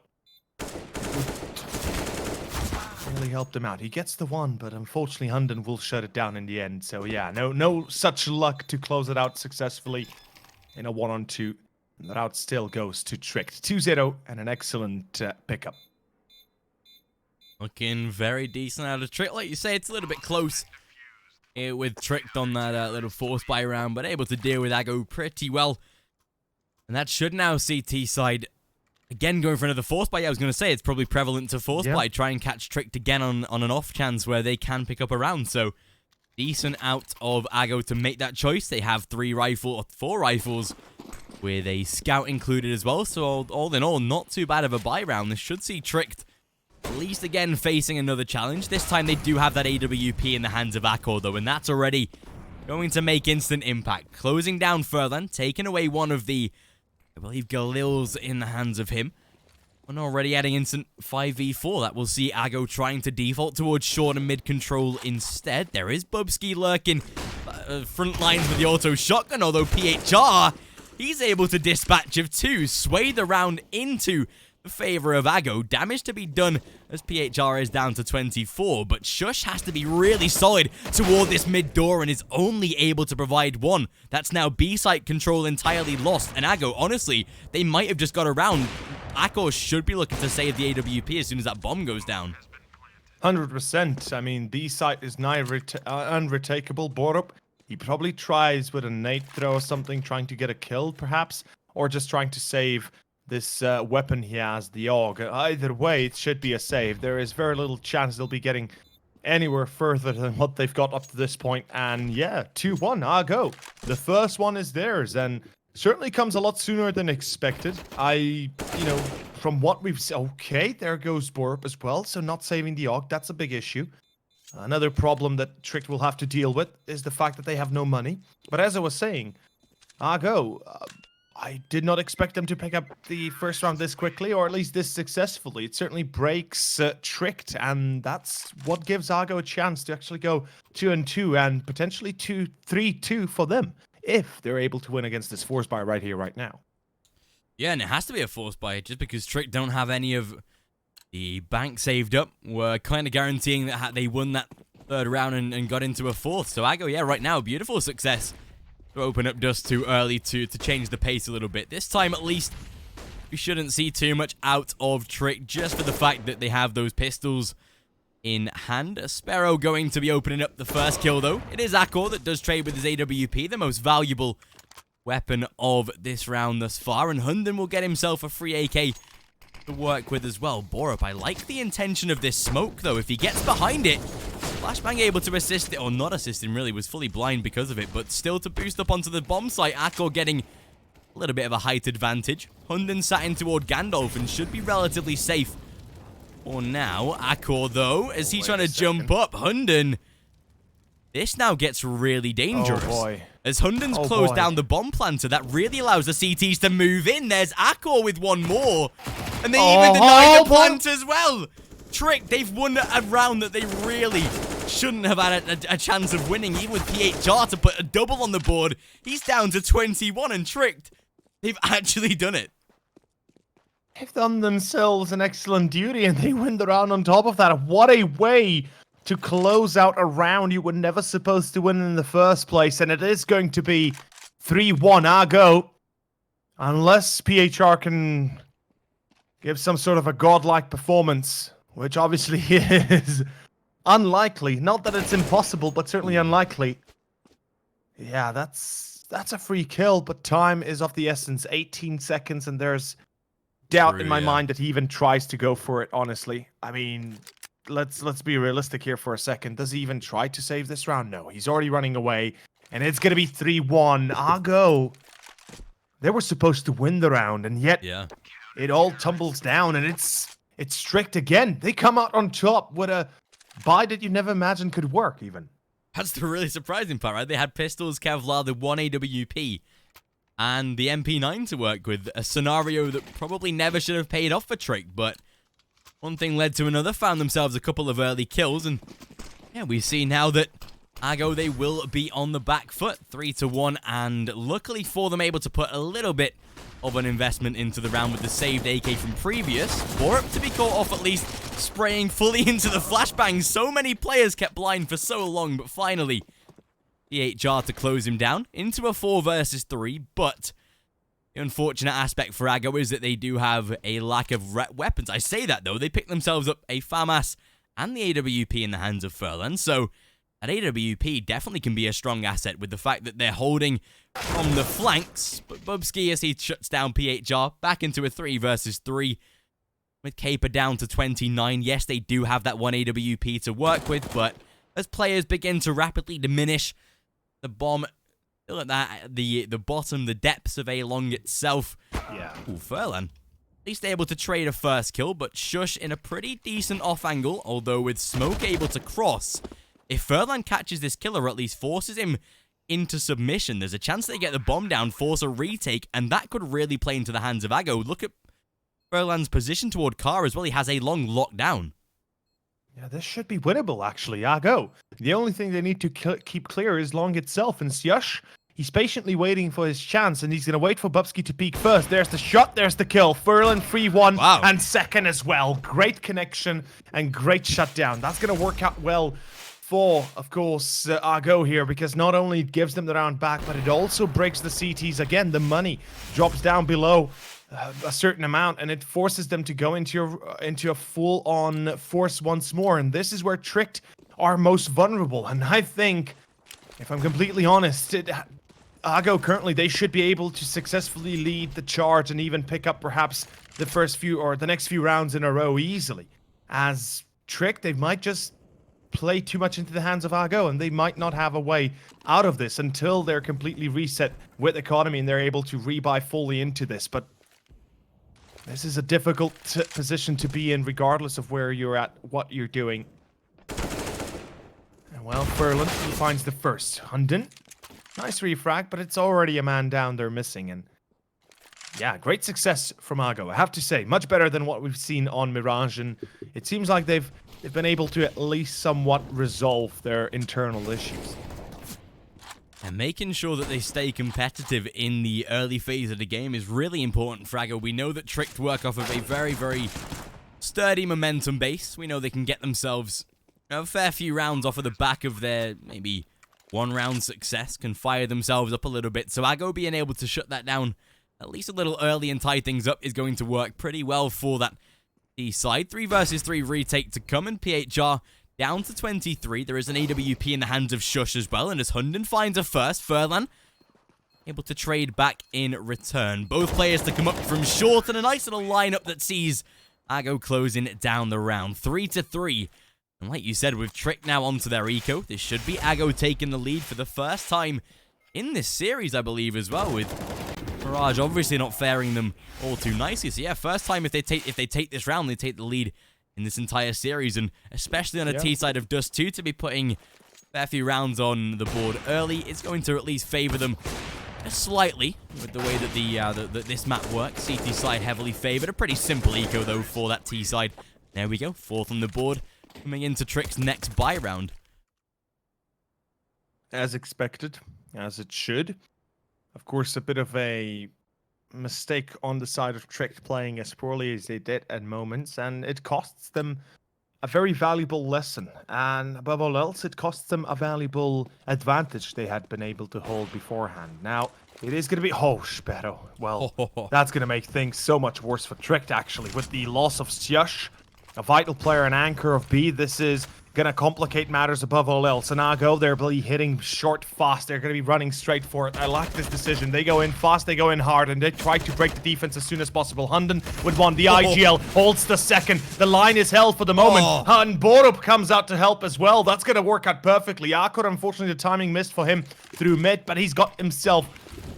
really helped him out. He gets the 1, but unfortunately Hunden will shut it down in the end. So yeah, no such luck to close it out successfully in a 1-on-2. And the route still goes to Tricked. 2-0 and an excellent pickup. Looking very decent out of Tricked. Like you say, it's a little bit close with Tricked on that little force buy round, but able to deal with Ago pretty well. And that should now see T-side again going for another force buy. I was going to say it's probably prevalent to force buy. Try and catch Tricked again on an off chance where they can pick up a round. So decent out of Ago to make that choice. They have 4 rifles with a scout included as well. So all in all, not too bad of a buy round. This should see Tricked at least again facing another challenge. This time they do have that AWP in the hands of Akor though, and that's already going to make instant impact. Closing down Furlan, taking away one of the, I believe, Galil's in the hands of him. And already adding instant 5v4. That will see Ago trying to default towards short and mid control instead. There is bo3 lurking front lines with the auto shotgun, although PHR, he's able to dispatch of 2, sway the round into the favor of Ago. Damage to be done as PHR is down to 24, but Shush has to be really solid toward this mid door and is only able to provide 1. That's now B-site control entirely lost, and Ago, honestly, they might have just got around. Akor should be looking to save the AWP as soon as that bomb goes down. 100%. I mean, B-site is nigh unretakeable. Borup, he probably tries with a nade throw or something, trying to get a kill, perhaps, or just trying to save this weapon he has, the AUG. Either way, it should be a save. There is very little chance they'll be getting anywhere further than what they've got up to this point. And yeah, 2-1, Ago. The first one is theirs, and certainly comes a lot sooner than expected. From what we've seen, okay, there goes Borup as well, so not saving the AUG, that's a big issue. Another problem that Trick will have to deal with is the fact that they have no money. But as I was saying, Ago, I did not expect them to pick up the first round this quickly, or at least this successfully. It certainly breaks Tricked, and that's what gives Ago a chance to actually go 2-2 and potentially 3-2 for them, if they're able to win against this force buy right here, right now. Yeah, and it has to be a force buy, just because Trick don't have any of the bank saved up. We're kind of guaranteeing that they won that third round and got into a fourth. So Ago, yeah, right now, beautiful success to open up Dust too early to change the pace a little bit. This time, at least, we shouldn't see too much out of Trick, just for the fact that they have those pistols in hand. Sparrow going to be opening up the first kill, though. It is Akor that does trade with his AWP, the most valuable weapon of this round thus far, and Hunden will get himself a free AK to work with as well. Borup, I like the intention of this smoke, though. If he gets behind it, Flashbang able to assist it, or not assist him, really, was fully blind because of it, but still to boost up onto the bomb site. Akor getting a little bit of a height advantage. Hunden sat in toward Gandalf and should be relatively safe for now. Akor, though, as he's trying to jump up, Hunden, this now gets really dangerous. Oh boy. As Hunden's closed down the bomb planter, that really allows the CTs to move in. There's Akor with one more. And they even denied the plant as well. Trick, they've won a round that they really shouldn't have had a chance of winning, even with PHR to put a double on the board. He's down to 21, and Tricked, they've actually done it. They've done themselves an excellent duty, and they win the round on top of that. What a way to close out a round you were never supposed to win in the first place, and it is going to be 3-1 Ago. Unless PHR can give some sort of a godlike performance, which obviously is unlikely. Not that it's impossible, but certainly unlikely. Yeah, that's a free kill, but time is of the essence. 18 seconds, and there's doubt in my mind that he even tries to go for it, honestly. I mean, let's be realistic here for a second. Does he even try to save this round? No, he's already running away, and it's going to be 3-1. Ago, they were supposed to win the round, and yet it all tumbles down, and it's Strict again. They come out on top with a buy that you never imagined could work, even. That's the really surprising part, right? They had pistols, Kevlar, the 1 AWP, and the MP9 to work with. A scenario that probably never should have paid off for Trick, but one thing led to another. Found themselves a couple of early kills, and yeah, we see now that Ago, they will be on the back foot, 3-1, and luckily for them, able to put a little bit of an investment into the round with the saved AK from previous. Borup to be caught off at least, spraying fully into the flashbang. So many players kept blind for so long, but finally, the HR to close him down into a 4 versus 3, but the unfortunate aspect for Ago is that they do have a lack of weapons. I say that, though. They picked themselves up a FAMAS and the AWP in the hands of Furlan, so that AWP definitely can be a strong asset with the fact that they're holding from the flanks. But bo3, as he shuts down PHR, back into a 3 versus 3. With Caper down to 29, yes, they do have that 1 AWP to work with, but as players begin to rapidly diminish, the bomb, still at that, the bottom, the depths of A-Long itself. Yeah. Ooh, Furlan, at least able to trade a first kill, but Shush in a pretty decent off angle, although with Smoke able to cross. If Furlan catches this kill, or at least forces him into submission, there's a chance they get the bomb down, force a retake, and that could really play into the hands of Ago. Look at Furlan's position toward Car as well. He has a long lockdown. Yeah, this should be winnable, actually. Ago. The only thing they need to keep clear is Long itself. And Syush, he's patiently waiting for his chance, and he's going to wait for Bubsky to peek first. There's the shot, there's the kill. Furlan 3-1, Wow. and second as well. Great connection and great shutdown. That's going to work out well for, of course, Argo here, because not only it gives them the round back, but it also breaks the CTs again. The money drops down below a certain amount, and it forces them to go into a full-on force once more. And this is where Tricked are most vulnerable. And I think, if I'm completely honest, Argo currently, they should be able to successfully lead the charge and even pick up perhaps the first few or the next few rounds in a row easily. As Tricked, they might just play too much into the hands of Argo, and they might not have a way out of this until they're completely reset with economy and they're able to rebuy fully into this. But this is a difficult position to be in regardless of where you're at, what you're doing. And well, Furlan, he finds the first. Hunden, nice refrag, but it's already a man down they're missing. And yeah, great success from Argo, I have to say. Much better than what we've seen on Mirage, and it seems like they've been able to at least somewhat resolve their internal issues. And making sure that they stay competitive in the early phase of the game is really important for Aggo. We know that Tricked work off of a very, very sturdy momentum base. We know they can get themselves a fair few rounds off of the back of their maybe one-round success, can fire themselves up a little bit. So Aggo being able to shut that down at least a little early and tie things up is going to work pretty well for that side. 3 versus 3 retake to come, and PHR down to 23. There is an AWP in the hands of Shush as well, and as Hunden finds a first, Furlan able to trade back in return. Both players to come up from short, and a nice little lineup that sees Aggo closing it down the round. 3-3. And like you said, with Trick now onto their eco, this should be Aggo taking the lead for the first time in this series, I believe, as well, with Mirage obviously not faring them all too nicely. So yeah, first time if they take this round, they take the lead in this entire series, and especially on a T side of Dust 2, to be putting a fair few rounds on the board early, it's going to at least favor them slightly with the way that this map works. CT side heavily favored. A pretty simple eco though for that T side. There we go, 4th on the board, coming into Trick's next buy round. As expected, as it should. Of course, a bit of a mistake on the side of Tricked playing as poorly as they did at moments, and it costs them a very valuable lesson. And above all else, it costs them a valuable advantage they had been able to hold beforehand. Now, it is going to be... Oh, Sparrow. Well, that's going to make things so much worse for Tricked, actually. With the loss of Syush, a vital player and anchor of B, this is going to complicate matters above all else. And Argo, they're hitting short fast. They're going to be running straight for it. I like this decision. They go in fast, they go in hard, and they try to break the defense as soon as possible. Hunden with one. The IGL holds the second. The line is held for the moment. And bo3 comes out to help as well. That's going to work out perfectly. Akor, unfortunately, the timing missed for him through mid, but he's got himself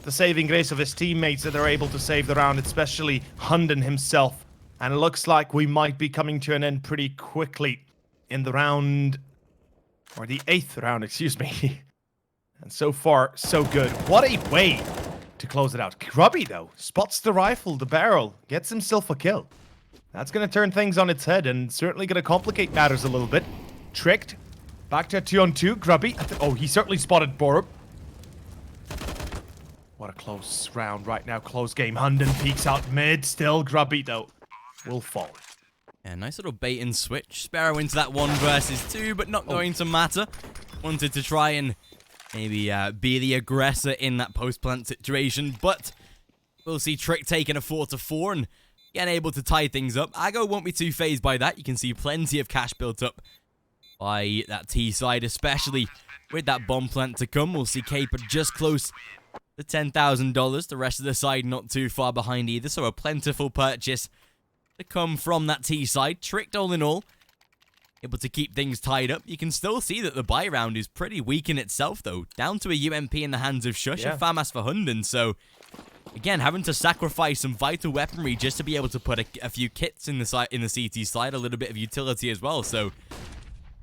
the saving grace of his teammates that are able to save the round, especially Hunden himself. And it looks like we might be coming to an end pretty quickly in the round, or the 8th round, excuse me. And so far, so good. What a way to close it out. Grubby, though, spots the rifle, the barrel, gets himself a kill. That's going to turn things on its head and certainly going to complicate matters a little bit. Tricked. Back to a 2-on-2. Grubby. Oh, he certainly spotted bo3. What a close round right now. Close game. Hunden peeks out mid. Still Grubby, though, will fall. Yeah, nice little bait and switch. Sparrow into that 1 versus 2, but not going to matter. Wanted to try and maybe be the aggressor in that post-plant situation, but we'll see Trick taking a 4-4 and getting able to tie things up. Aggo won't be too phased by that. You can see plenty of cash built up by that T side, especially with that bomb plant to come. We'll see Caper just close to $10,000. The rest of the side not too far behind either, so a plentiful purchase to come from that T side. Tricked all in all, able to keep things tied up. You can still see that the buy round is pretty weak in itself, though. Down to a UMP in the hands of Shush and FAMAS for Hunden. So, again, having to sacrifice some vital weaponry just to be able to put a few kits in the CT side, a little bit of utility as well. So,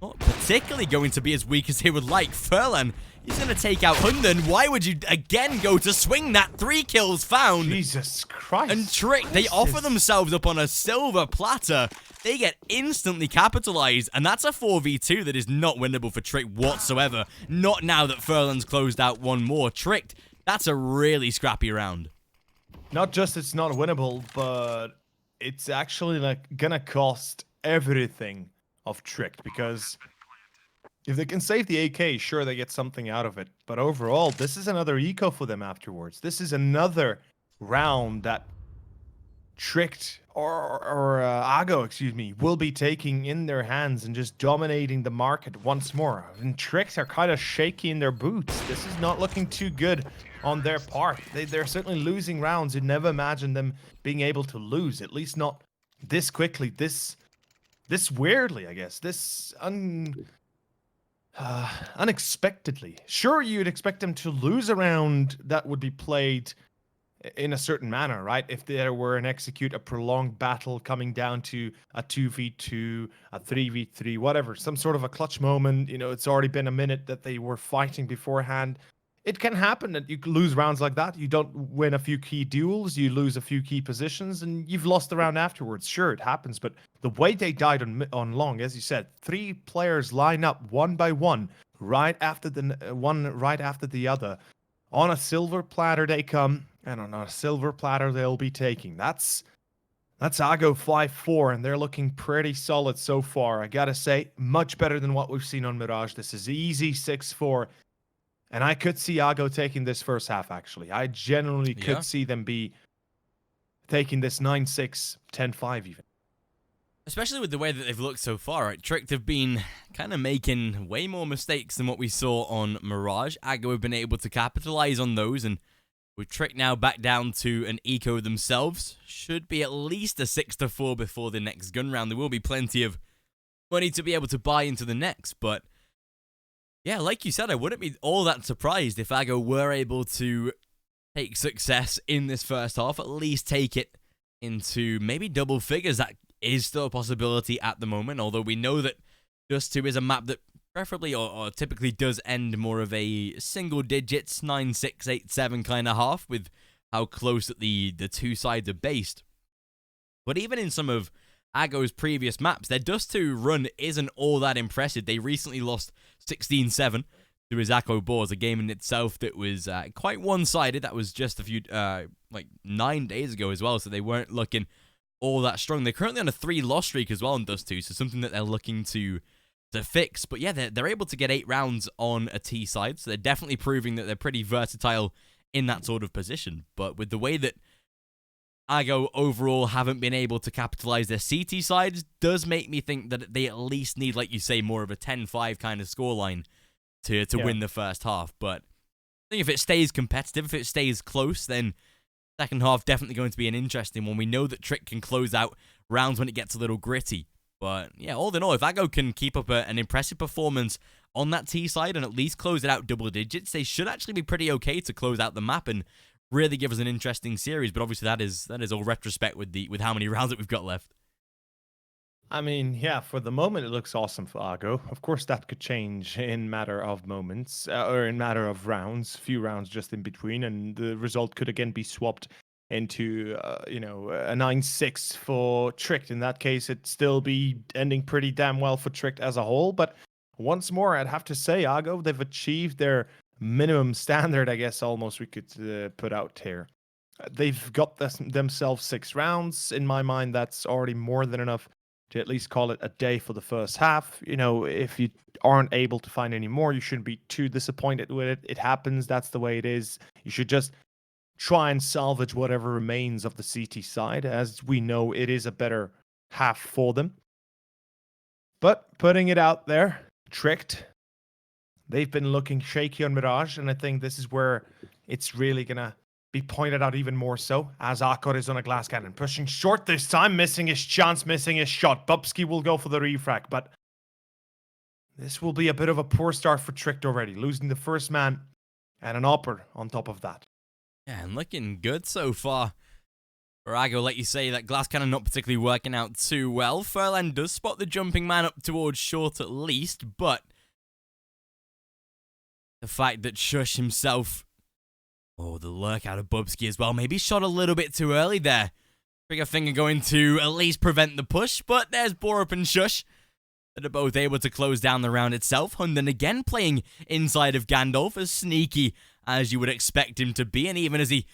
not particularly going to be as weak as they would like. Furlan, He's going to take out Hunden. Why would you again go to swing that 3 kills found? Jesus Christ. And Trick, they offer themselves up on a silver platter. They get instantly capitalized, and that's a 4v2 that is not winnable for Trick whatsoever. Not now that Furlan's closed out one more. Trick, that's a really scrappy round. Not just it's not winnable, but it's actually like gonna cost everything of Trick, because if they can save the AK, sure, they get something out of it. But overall, this is another eco for them afterwards. This is another round that Tricked or Ago, excuse me, will be taking in their hands and just dominating the market once more. And Tricks are kind of shaky in their boots. This is not looking too good on their part. They're certainly losing rounds. You'd never imagine them being able to lose, at least not this quickly, this weirdly, I guess, this unexpectedly. Sure, you'd expect them to lose a round that would be played in a certain manner, right? If there were an execute, a prolonged battle coming down to a 2v2, a 3v3, whatever, some sort of a clutch moment, you know, it's already been a minute that they were fighting beforehand. It can happen that you lose rounds like that. You don't win a few key duels, you lose a few key positions, and you've lost the round afterwards. Sure, it happens, but the way they died on long, as you said, 3 players line up one by one, right after the other. On a silver platter they come, and on a silver platter they'll be taking. That's Ago 5-4, and they're looking pretty solid so far. I gotta say, much better than what we've seen on Mirage. This is easy 6-4. And I could see Ago taking this first half, actually. I genuinely could see them be taking this 9-6, 10-5 even. Especially with the way that they've looked so far, right? Tricked have been kind of making way more mistakes than what we saw on Mirage. Ago have been able to capitalize on those, and with Trick now back down to an eco themselves, should be at least a 6-4 before the next gun round. There will be plenty of money to be able to buy into the next, but yeah, like you said, I wouldn't be all that surprised if Ago were able to take success in this first half, at least take it into maybe double figures. That is still a possibility at the moment, although we know that Dust 2 is a map that preferably or typically does end more of a single digits, 9, 6, 8, 7 kind of half, with how close that the two sides are based. But even in some of Ago's previous maps, their Dust 2 run isn't all that impressive. They recently lost 16-7 to Izako Boars, a game in itself that was quite one-sided. That was just a few, like 9 days ago as well, so they weren't looking all that strong. They're currently on a 3-loss streak as well in Dust 2, so something that they're looking to fix. But yeah, they're able to get 8 rounds on a T side, so they're definitely proving that they're pretty versatile in that sort of position. But with the way that Ago overall haven't been able to capitalize their CT sides, does make me think that they at least need, like you say, more of a 10-5 kind of scoreline to win the first half. But I think if it stays competitive, if it stays close, then second half definitely going to be an interesting one. We know that Trick can close out rounds when it gets a little gritty. But yeah, all in all, if Ago can keep up an impressive performance on that T side and at least close it out double digits, they should actually be pretty okay to close out the map and really give us an interesting series. But obviously that is all retrospect with how many rounds that we've got left. I mean, yeah, for the moment it looks awesome for Ago. Of course, that could change in matter of moments or in matter of rounds, few rounds just in between, and the result could again be swapped into a 9-6 for Tricked. In that case, it'd still be ending pretty damn well for Tricked as a whole. But once more, I'd have to say, Ago, they've achieved their minimum standard, I guess, almost we could put out here. They've got themselves 6 rounds. In my mind, that's already more than enough to at least call it a day for the first half. You know, if you aren't able to find any more, you shouldn't be too disappointed with it. It happens. That's the way it is. You should just try and salvage whatever remains of the CT side. As we know, it is a better half for them. But putting it out there, Tricked, they've been looking shaky on Mirage, and I think this is where it's really going to be pointed out even more so, as Akor is on a glass cannon. Pushing short this time, missing his chance, missing his shot. Bubsky will go for the refrac, but this will be a bit of a poor start for Tricked already, losing the first man and an AWPer on top of that. Yeah, and looking good so far. For Ago, like you say, that glass cannon not particularly working out too well. Furlan does spot the jumping man up towards short at least, but the fact that Shush himself, the lurk out of Bubsky as well, maybe shot a little bit too early there. Trigger Finger going to at least prevent the push, but there's bo3 and Shush that are both able to close down the round itself. Hunden again playing inside of Gandalf, as sneaky as you would expect him to be, and even as he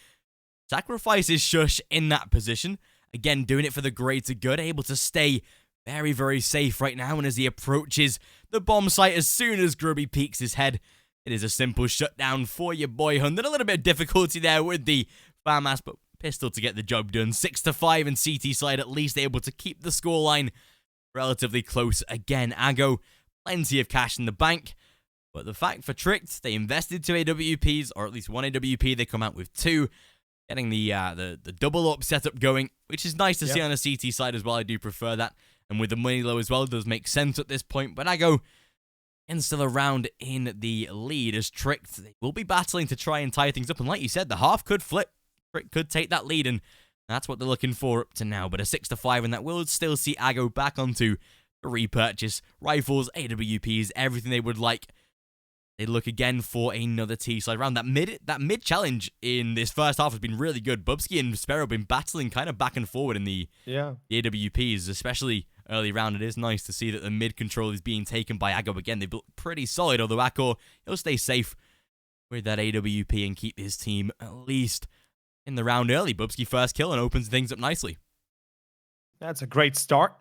sacrifices Shush in that position, again doing it for the greater good, able to stay very, very safe right now, and as he approaches the bomb site, as soon as Grubby peeks his head, it is a simple shutdown for your boy Hunden. A little bit of difficulty there with the Farmass, but pistol to get the job done. 6-5, and CT side at least able to keep the scoreline relatively close again. Ago, plenty of cash in the bank, but the fact for Tricked, they invested 2 AWPs, or at least 1 AWP, they come out with 2, getting the double up setup going, which is nice to see on a CT side as well. I do prefer that, and with the money low as well, it does make sense at this point. But Ago and still around in the lead as Tricked, they will be battling to try and tie things up, and like you said, the half could flip. Trick could take that lead, and that's what they're looking for up to now. But a 6-5, and that will still see Ago back onto the repurchase. Rifles, AWPs, everything they would like. They look again for another T-side round. That mid challenge in this first half has been really good. Bubsky and Sparrow have been battling kind of back and forward in the AWPs, especially early round. It is nice to see that the mid control is being taken by Ago again. They look pretty solid, although Akor, he'll stay safe with that AWP and keep his team at least in the round early. Bubsky first kill and opens things up nicely. That's a great start.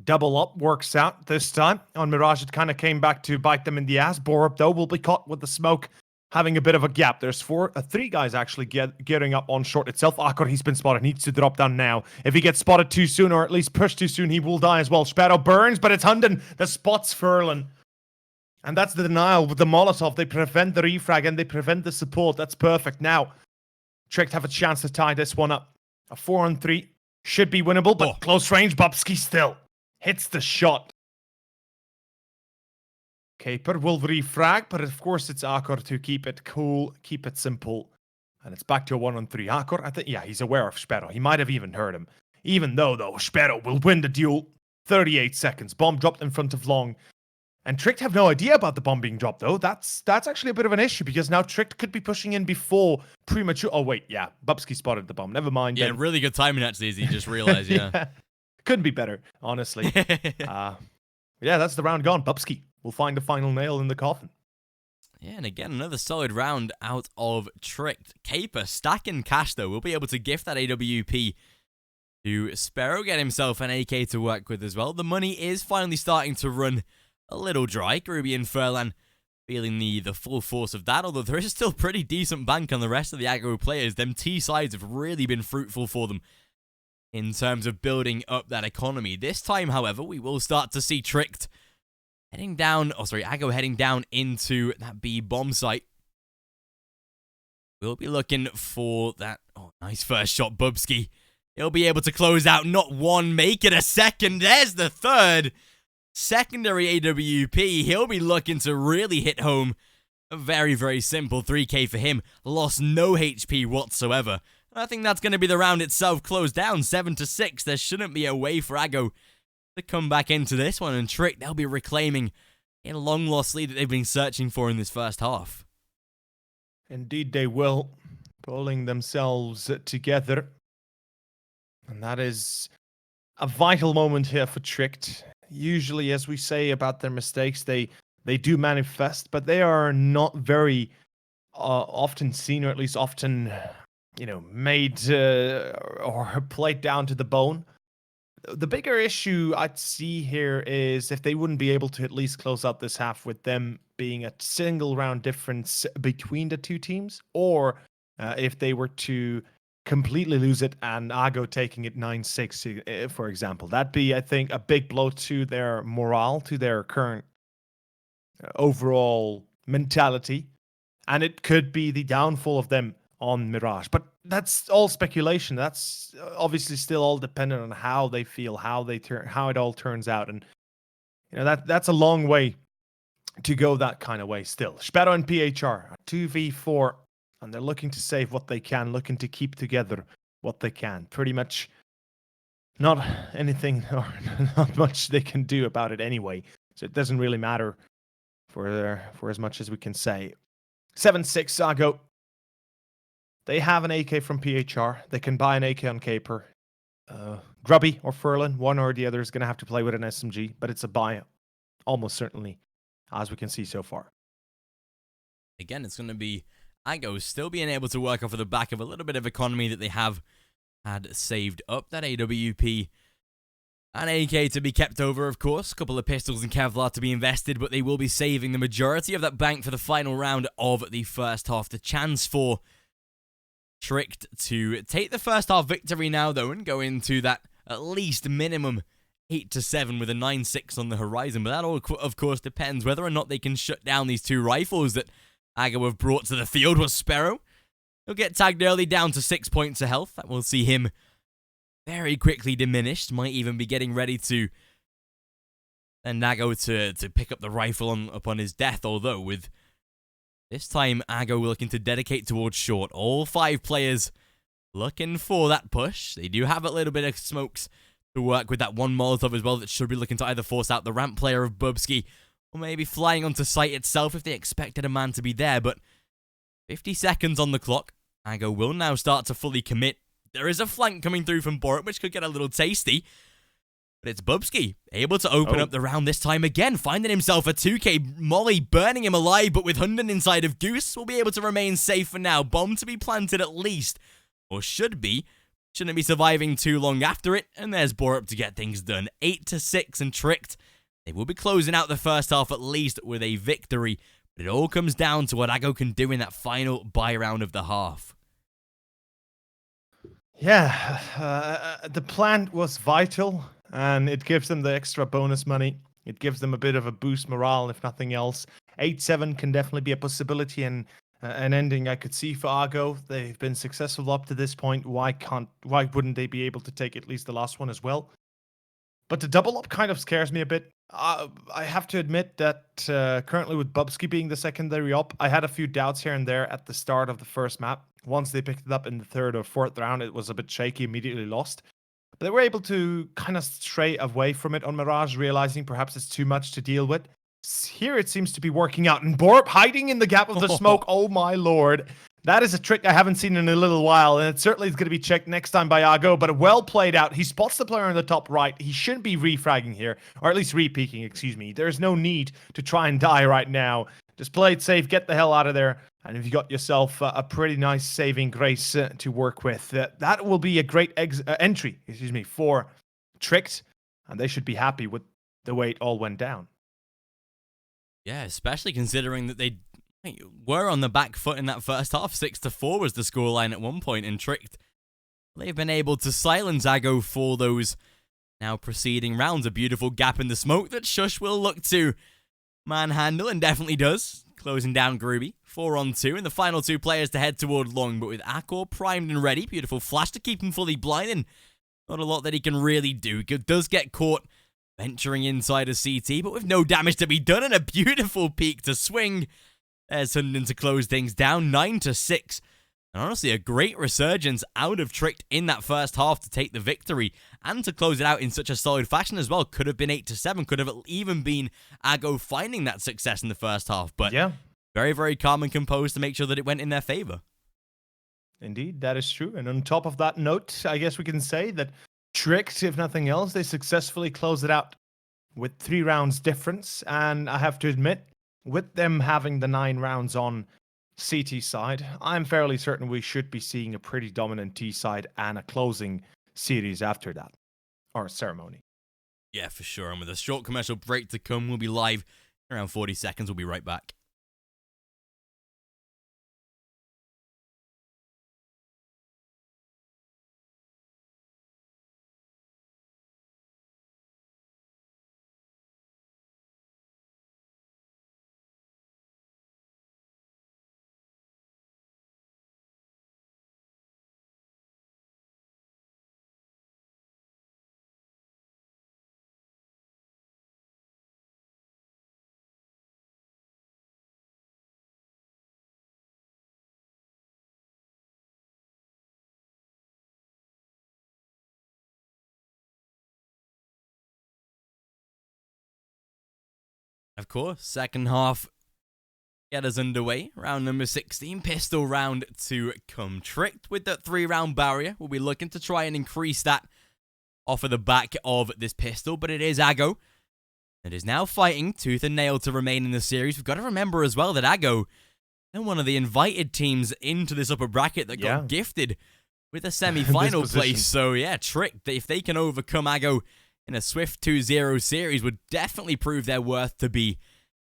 Double up works out this time. On Mirage, it kind of came back to bite them in the ass. bo3, though, will be caught with the smoke, having a bit of a gap. There's 3 guys actually getting up on short itself. Akor, he's been spotted. Needs to drop down now. If he gets spotted too soon, or at least pushed too soon, he will die as well. Sparrow burns, but it's Hunden that spots Furlan. And that's the denial with the Molotov. They prevent the refrag and they prevent the support. That's perfect. Now, Tricked have a chance to tie this one up. A 4-on-3 should be winnable, but close range, Bubsky still hits the shot. Caper will refrag, but of course it's Akor to keep it cool, keep it simple. And it's back to a 1-on-3. Akor, I think, he's aware of Sparrow. He might have even heard him. Even though, Sparrow will win the duel. 38 seconds. Bomb dropped in front of Long. And Tricked have no idea about the bomb being dropped, though. That's actually a bit of an issue, because now Tricked could be pushing in before premature. Oh, wait, Bubsky spotted the bomb. Never mind. Yeah, really good timing, actually, as he just realized, Couldn't be better, honestly. That's the round gone. Bubsky will find the final nail in the coffin. Yeah, and again, another solid round out of Tricked. Caper stacking cash, though. We'll be able to gift that AWP to Sparrow, get himself an AK to work with as well. The money is finally starting to run a little dry. Gruby and Furlan feeling the full force of that, although there is still pretty decent bank on the rest of the aggro players. Them T-sides have really been fruitful for them in terms of building up that economy. This time, however, we will start to see Tricked heading down, Ago heading down into that B bomb site. We'll be looking for that, nice first shot, Bubsky. He'll be able to close out not one, make it a second. There's the third. Secondary AWP. He'll be looking to really hit home. A very, very simple 3k for him. Lost no HP whatsoever. I think that's going to be the round itself closed down, 7-6. There shouldn't be a way for Ago to come back into this one, and Trick, they'll be reclaiming a long-lost lead that they've been searching for in this first half. Indeed they will, pulling themselves together. And that is a vital moment here for Tricked. Usually, as we say about their mistakes, they do manifest, but they are not very often seen, or at least often made or played down to the bone. The bigger issue I'd see here is if they wouldn't be able to at least close out this half with them being a single round difference between the two teams, or if they were to completely lose it and Ago taking it 9-6, for example. That'd be, I think, a big blow to their morale, to their current overall mentality, and it could be the downfall of them on Mirage. But that's all speculation. That's obviously still all dependent on how they feel, how it all turns out, and that's a long way to go that kind of way still. Sparrow and PHR 2v4, and they're looking to save what they can, looking to keep together what they can. Pretty much not anything or not much they can do about it anyway. So it doesn't really matter for as much as we can say. 7-6 Zago. They have an AK from PHR. They can buy an AK on Caper. Grubby or Furlan, one or the other is going to have to play with an SMG, but it's a buy, almost certainly, as we can see so far. Again, it's going to be Aggo still being able to work off of the back of a little bit of economy that they have had saved up. That AWP and AK to be kept over, of course. A couple of pistols and Kevlar to be invested, but they will be saving the majority of that bank for the final round of the first half. The chance for Tricked to take the first half victory now, though, and go into that at least minimum 8-7 with a 9-6 on the horizon. But that all, of course, depends whether or not they can shut down these two rifles that Aggo have brought to the field. Was Sparrow. He'll get tagged early down to 6 points of health. That will see him very quickly diminished. Might even be getting ready to then Aggo to pick up the rifle upon his death, although with this time Aggo looking to dedicate towards short. All 5 players looking for that push. They do have a little bit of smokes to work with, that one Molotov as well that should be looking to either force out the ramp player of bo3, or maybe flying onto site itself if they expected a man to be there. But 50 seconds on the clock. Aggo will now start to fully commit. There is a flank coming through from bo3, which could get a little tasty. But it's bo3 able to open up the round this time again, finding himself a 2k molly, burning him alive, but with Hunden inside of Goose, will be able to remain safe for now. Bomb to be planted at least, or should be. Shouldn't be surviving too long after it, and there's bo3 to get things done. 8-6 and Tricked. They will be closing out the first half at least with a victory, but it all comes down to what Aggo can do in that final buy round of the half. Yeah, the plan was vital, and it gives them the extra bonus money. It gives them a bit of a boost morale, if nothing else. 8-7 can definitely be a possibility, and an ending I could see for Aggo. They've been successful up to this point. Why wouldn't they be able to take at least the last one as well? But the double up kind of scares me a bit. I have to admit that currently with bo3 being the secondary op, I had a few doubts here and there at the start of the first map. Once they picked it up in the 3rd or 4th round, it was a bit shaky, immediately lost. But they were able to kind of stray away from it on Mirage, realizing perhaps it's too much to deal with. Here it seems to be working out. And bo3 hiding in the gap of the smoke. Oh my lord. That is a trick I haven't seen in a little while, and it certainly is going to be checked next time by Aggo, but well played out. He spots the player on the top right. He shouldn't be refragging here, or at least re-peeking, excuse me. There's no need to try and die right now. Just play it safe, get the hell out of there, and if you got yourself a pretty nice saving grace to work with, that will be a great entry, for Tricked, and they should be happy with the way it all went down. Yeah, especially considering that they were on the back foot in that first half. 6-4 was the scoreline at one point, and Tricked, they've been able to silence Aggo for those now preceding rounds. A beautiful gap in the smoke that Shush will look to manhandle, and definitely does. Closing down Groovy. 4-on-2, and the final 2 players to head toward long, but with Akor primed and ready. Beautiful flash to keep him fully blind, and not a lot that he can really do. He does get caught venturing inside a CT, but with no damage to be done, and a beautiful peek to swing. There's Hunden to close things down, 9-6. And honestly, a great resurgence out of Tricked in that first half to take the victory and to close it out in such a solid fashion as well. Could have been 8-7, could have even been Aggo finding that success in the first half. But yeah, very, very calm and composed to make sure that it went in their favor. Indeed, that is true. And on top of that note, I guess we can say that Tricked, if nothing else, they successfully closed it out with 3 rounds difference. And I have to admit, with them having the 9 rounds on CT side, I'm fairly certain we should be seeing a pretty dominant T side and a closing series after that, or ceremony. Yeah, for sure. And with a short commercial break to come, we'll be live in around 40 seconds. We'll be right back. Of course, second half get us underway. Round number 16, pistol round to come. Tricked with that 3-round barrier. We'll be looking to try and increase that off of the back of this pistol, but it is Aggo that is now fighting tooth and nail to remain in the series. We've got to remember as well that Aggo and one of the invited teams into this upper bracket that got gifted with a semi-final place. So yeah, Tricked, if they can overcome Aggo in a swift 2-0 series, would definitely prove their worth to be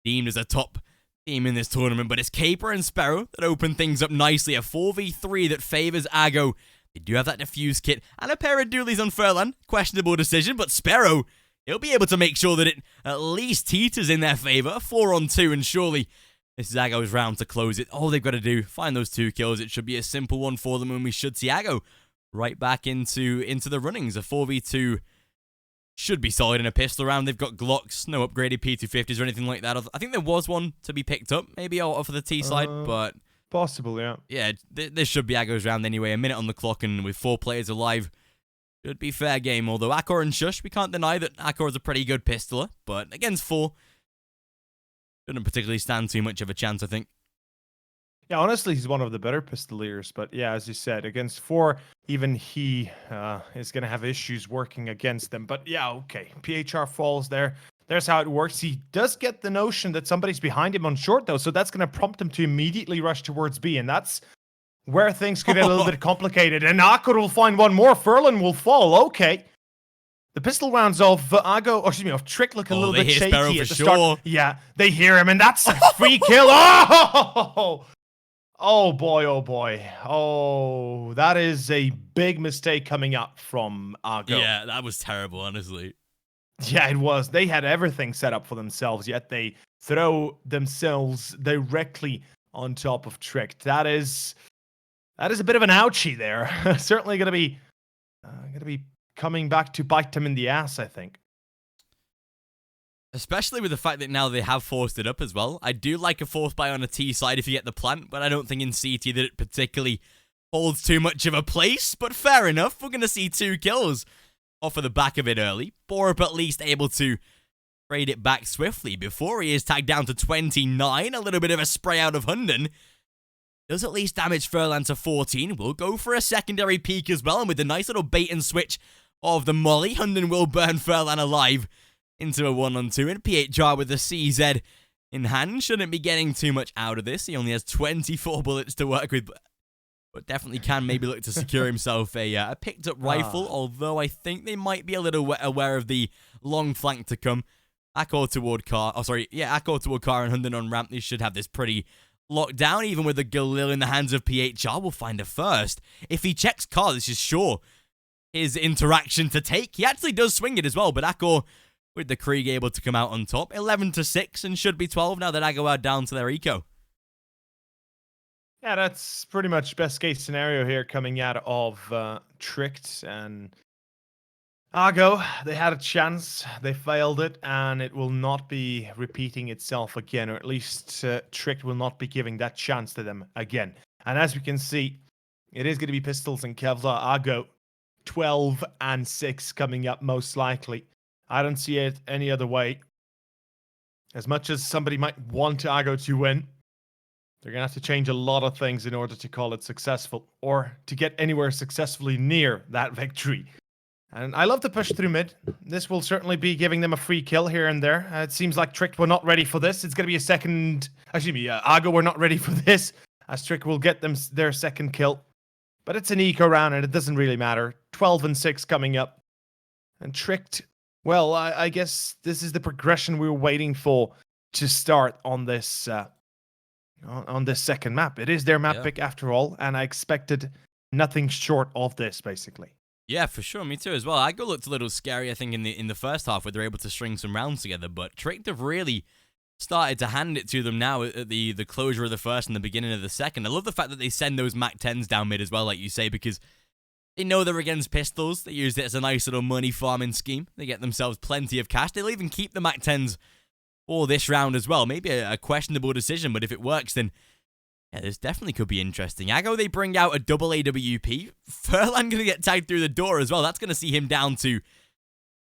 deemed as a top team in this tournament. But it's Caper and Sparrow that open things up nicely. A 4v3 that favors Aggo. They do have that defuse kit and a pair of dualies on Furlan. Questionable decision, but Sparrow, he'll be able to make sure that it at least teeters in their favor. 4-on-2, and surely this is Aggo's round to close it. All they've got to do, find those 2 kills. It should be a simple one for them, and we should see Aggo right back into the runnings. A 4v2 should be solid in a pistol round. They've got Glocks, no upgraded P250s or anything like that. I think there was one to be picked up, maybe off of the T side, but possible, yeah. Yeah, this should be Aggo's round anyway. A minute on the clock, and with 4 players alive, should be fair game. Although Akor and Shush, we can't deny that Akor is a pretty good pistoler, but against 4, shouldn't particularly stand too much of a chance, I think. Yeah, honestly, he's one of the better pistoliers. But yeah, as you said, against 4, even he is going to have issues working against them. But yeah, okay. PHR falls there. There's how it works. He does get the notion that somebody's behind him on short, though. So that's going to prompt him to immediately rush towards B. And that's where things could get a little bit complicated. And Akor will find one more. Furlan will fall. Okay. The pistol rounds of Aggo, or excuse me, of Trick look a little bit shaky at the start. Yeah, they hear him, and that's a free kill. Oh! Oh boy, oh boy. Oh, that is a big mistake coming up from Aggo. Yeah, that was terrible, honestly. Yeah, it was. They had everything set up for themselves, yet they throw themselves directly on top of Trick. That is a bit of an ouchie there. Certainly going to be coming back to bite them in the ass, I think. Especially with the fact that now they have forced it up as well. I do like a force buy on a T side if you get the plant, but I don't think in CT that it particularly holds too much of a place. But fair enough, we're going to see 2 kills off of the back of it early. Borup at least able to trade it back swiftly before he is tagged down to 29. A little bit of a spray out of Hunden. Does at least damage Furlan to 14. We'll go for a secondary peek as well, and with the nice little bait and switch of the molly, Hunden will burn Furlan alive into a 1-on-2, and PHR with the CZ in hand shouldn't be getting too much out of this. He only has 24 bullets to work with, but definitely can maybe look to secure himself a picked up rifle, although I think they might be a little aware of the long flank to come. Akor toward Car, Akor toward Car and Hunden on ramp. They should have this pretty locked down, even with the Galil in the hands of PHR. Will find a first. If he checks Car, this is sure his interaction to take. He actually does swing it as well, but Akor with the Krieg able to come out on top. 11-6 and should be 12 now that Aggo are down to their eco. Yeah, that's pretty much best case scenario here coming out of Tricked and Aggo. They had a chance, they failed it, and it will not be repeating itself again, or at least Tricked will not be giving that chance to them again. And as we can see, it is going to be Pistols and Kevlar. Aggo 12-6 coming up most likely. I don't see it any other way. As much as somebody might want Aggo to win, they're going to have to change a lot of things in order to call it successful, or to get anywhere successfully near that victory. And I love to push through mid. This will certainly be giving them a free kill here and there. It seems like Trick were not ready for this. It's going to be a second... Aggo were not ready for this, as Trick will get them their second kill. But it's an eco round, and it doesn't really matter. 12-6 coming up. And Tricked... Well, I guess this is the progression we were waiting for to start on this second map. It is their map pick after all, and I expected nothing short of this, basically. Yeah, for sure. Me too as well. Aggo looked a little scary, I think, in the first half where they're able to string some rounds together, but Tricked have really started to hand it to them now at the closure of the first and the beginning of the second. I love the fact that they send those Mac 10s down mid as well, like you say, because they know they're against pistols. They used it as a nice little money farming scheme. They get themselves plenty of cash. They'll even keep the Mac 10s for this round as well. Maybe a questionable decision, but if it works, then yeah, this definitely could be interesting. Aggo, they bring out a double AWP. Furlan going to get tagged through the door as well. That's going to see him down to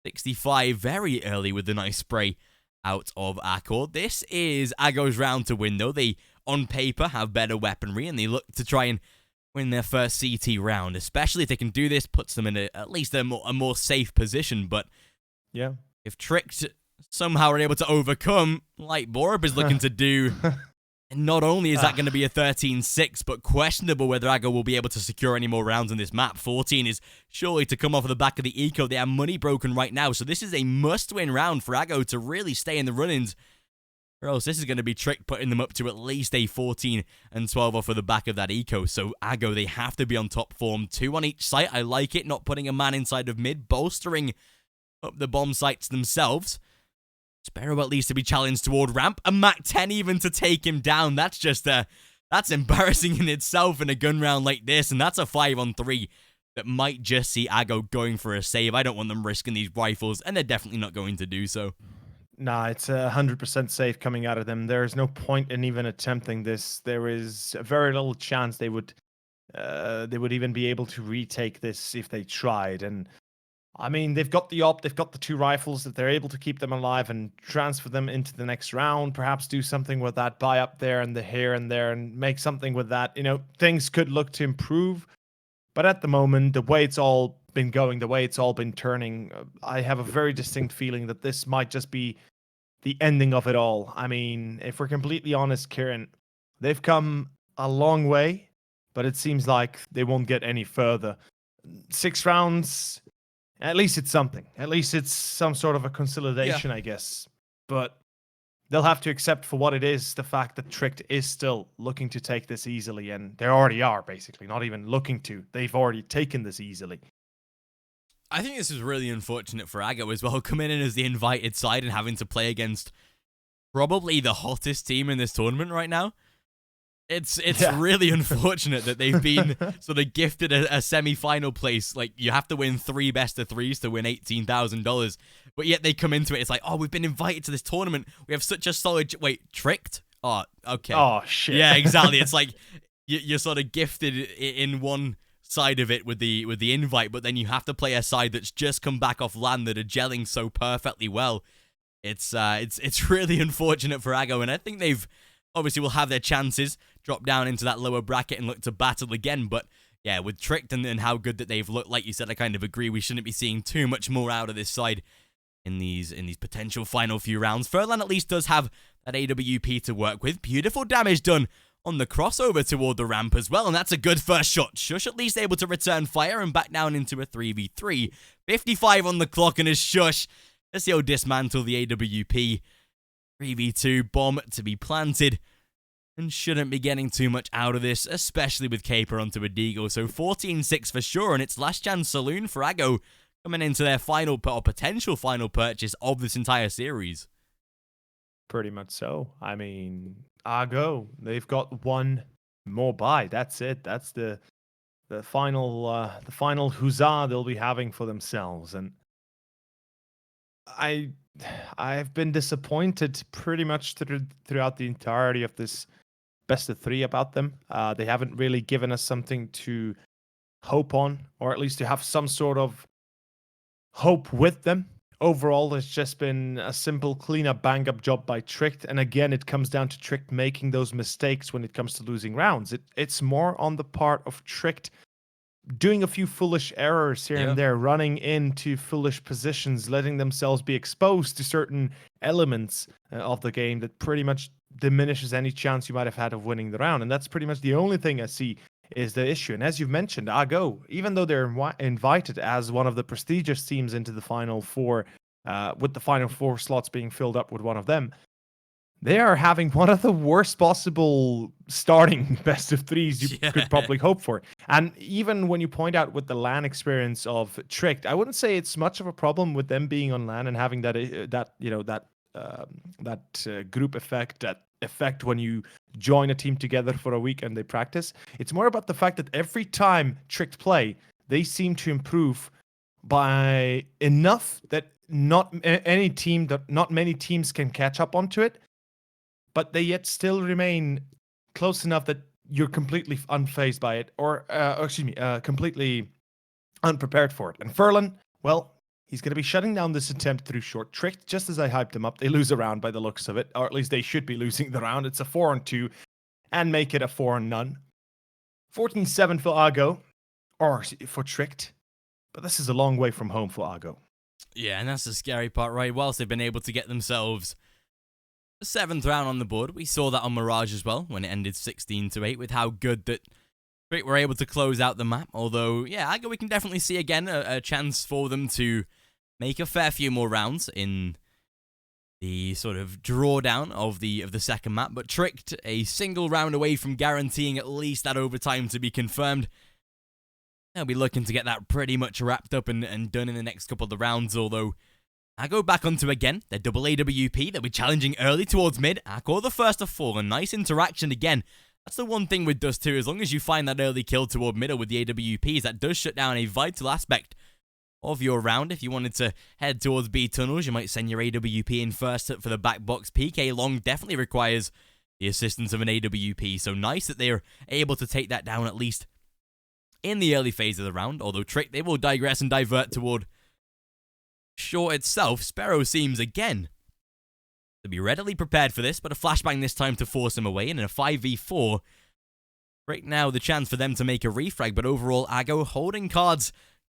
65 very early with the nice spray out of Akor. This is Aggo's round to win, though. They on paper, have better weaponry, and they look to try and win their first CT round. Especially if they can do this, puts them in at least a more safe position. But Yeah. if Tricked somehow are able to overcome, like bo3 is looking to do, and not only is that going to be a 13-6, but questionable whether Aggo will be able to secure any more rounds on this map. 14 is surely to come off of the back of the eco. They are money broken right now, so this is a must-win round for Aggo to really stay in the run-ins, or else this is going to be Tricked putting them up to at least a 14 and 12 off of the back of that eco. So Aggo, they have to be on top form. 2 on each site. I like it, not putting a man inside of mid, bolstering up the bomb sites themselves. Sparrow at least to be challenged toward ramp, and Mac 10 even to take him down. That's just that's embarrassing in itself in a gun round like this, and that's a 5-on-3 that might just see Aggo going for a save. I don't want them risking these rifles, and they're definitely not going to do so. Nah, it's 100% safe coming out of them. There's no point in even attempting this. There is very little chance they would even be able to retake this if they tried. And I mean, they've got the op, they've got the 2 rifles that they're able to keep them alive and transfer them into the next round. Perhaps do something with that, buy up there and the here and there, and make something with that. You know, things could look to improve. But at the moment, the way it's all been going, the way it's all been turning, I have a very distinct feeling that this might just be the ending of it all. I mean, if we're completely honest, Kieran, they've come a long way, but it seems like they won't get any further. 6 rounds, at least it's something. At least it's some sort of a consolidation, I guess. But they'll have to accept for what it is, the fact that Tricked is still looking to take this easily, and they already are, basically. Not even looking to. They've already taken this easily. I think this is really unfortunate for Aggo as well, coming in as the invited side and having to play against probably the hottest team in this tournament right now. It's really unfortunate that they've been sort of gifted a semi-final place. Like, you have to win 3 best-of-3s to win $18,000, but yet they come into it, it's like, oh, we've been invited to this tournament. We have such a solid... Wait, Tricked? Oh, okay. Oh, shit. Yeah, exactly. It's like, you're sort of gifted in one side of it with the invite, but then you have to play a side that's just come back off land that are gelling so perfectly well. It's really unfortunate for Aggo, and I think they've obviously will have their chances, drop down into that lower bracket and look to battle again. But yeah, with Tricked and how good that they've looked, like you said, I kind of agree. We shouldn't be seeing too much more out of this side in these potential final few rounds. Furlan at least does have that AWP to work with. Beautiful damage done on the crossover toward the ramp as well, and that's a good first shot. Sjuush at least able to return fire and back down into a 3v3. 55 on the clock, and as Sjuush, let's see, dismantle the AWP. 3v2 bomb to be planted, and shouldn't be getting too much out of this, especially with Caper onto a Deagle. So 14-6 for sure, and it's last chance saloon for Aggo coming into their final or potential final purchase of this entire series. Pretty much so. I mean, Aggo, they've got one more buy. That's it. That's the final huzzah they'll be having for themselves. And I've been disappointed pretty much throughout the entirety of this best of 3 about them. They haven't really given us something to hope on, or at least to have some sort of hope with them. Overall, it's just been a simple clean-up, bang-up job by Tricked. And again, it comes down to Tricked making those mistakes when it comes to losing rounds. It's more on the part of Tricked doing a few foolish errors here and there, running into foolish positions, letting themselves be exposed to certain elements of the game that pretty much diminishes any chance you might have had of winning the round. And that's pretty much the only thing I see is the issue. And as you've mentioned, Aggo, even though they're invited as one of the prestigious teams into the Final Four, with the Final Four slots being filled up with one of them, they are having one of the worst possible starting best of 3s you could probably hope for. And even when you point out with the LAN experience of Tricked, I wouldn't say it's much of a problem with them being on LAN and having that group effect, that effect when you join a team together for a week and they practice. It's more about the fact that every time Tricked play, they seem to improve by enough that not many teams can catch up onto it, but they yet still remain close enough that you're completely unfazed by it, or completely unprepared for it. And Furlan, well, he's going to be shutting down this attempt through short. Tricked, just as I hyped him up, they lose a round by the looks of it, or at least they should be losing the round. It's a 4-on-2. and make it a 4-0. 14-7 for Argo, or for Tricked. But this is a long way from home for Argo. Yeah, and that's the scary part, right? Whilst they've been able to get themselves the 7th round on the board, we saw that on Mirage as well, when it ended 16-8, with how good that Tricked were able to close out the map. Although, yeah, Argo, we can definitely see again a chance for them to make a fair few more rounds in the sort of drawdown of the second map, but Tricked a single round away from guaranteeing at least that overtime to be confirmed. They'll be looking to get that pretty much wrapped up and done in the next couple of the rounds, although I go back onto again their double AWP. They'll be challenging early towards mid. Akor the first to fall, a nice interaction again. That's the one thing with Dust 2, as long as you find that early kill toward middle with the AWPs, that does shut down a vital aspect of your round. If you wanted to head towards B tunnels, you might send your AWP in first for the back box. PK long definitely requires the assistance of an AWP, so nice that they're able to take that down at least in the early phase of the round. Although Trick, they will digress and divert toward short itself. Sparrow seems again to be readily prepared for this, but a flashbang this time to force him away, and in a 5v4, right now the chance for them to make a refrag, but overall Ago holding cards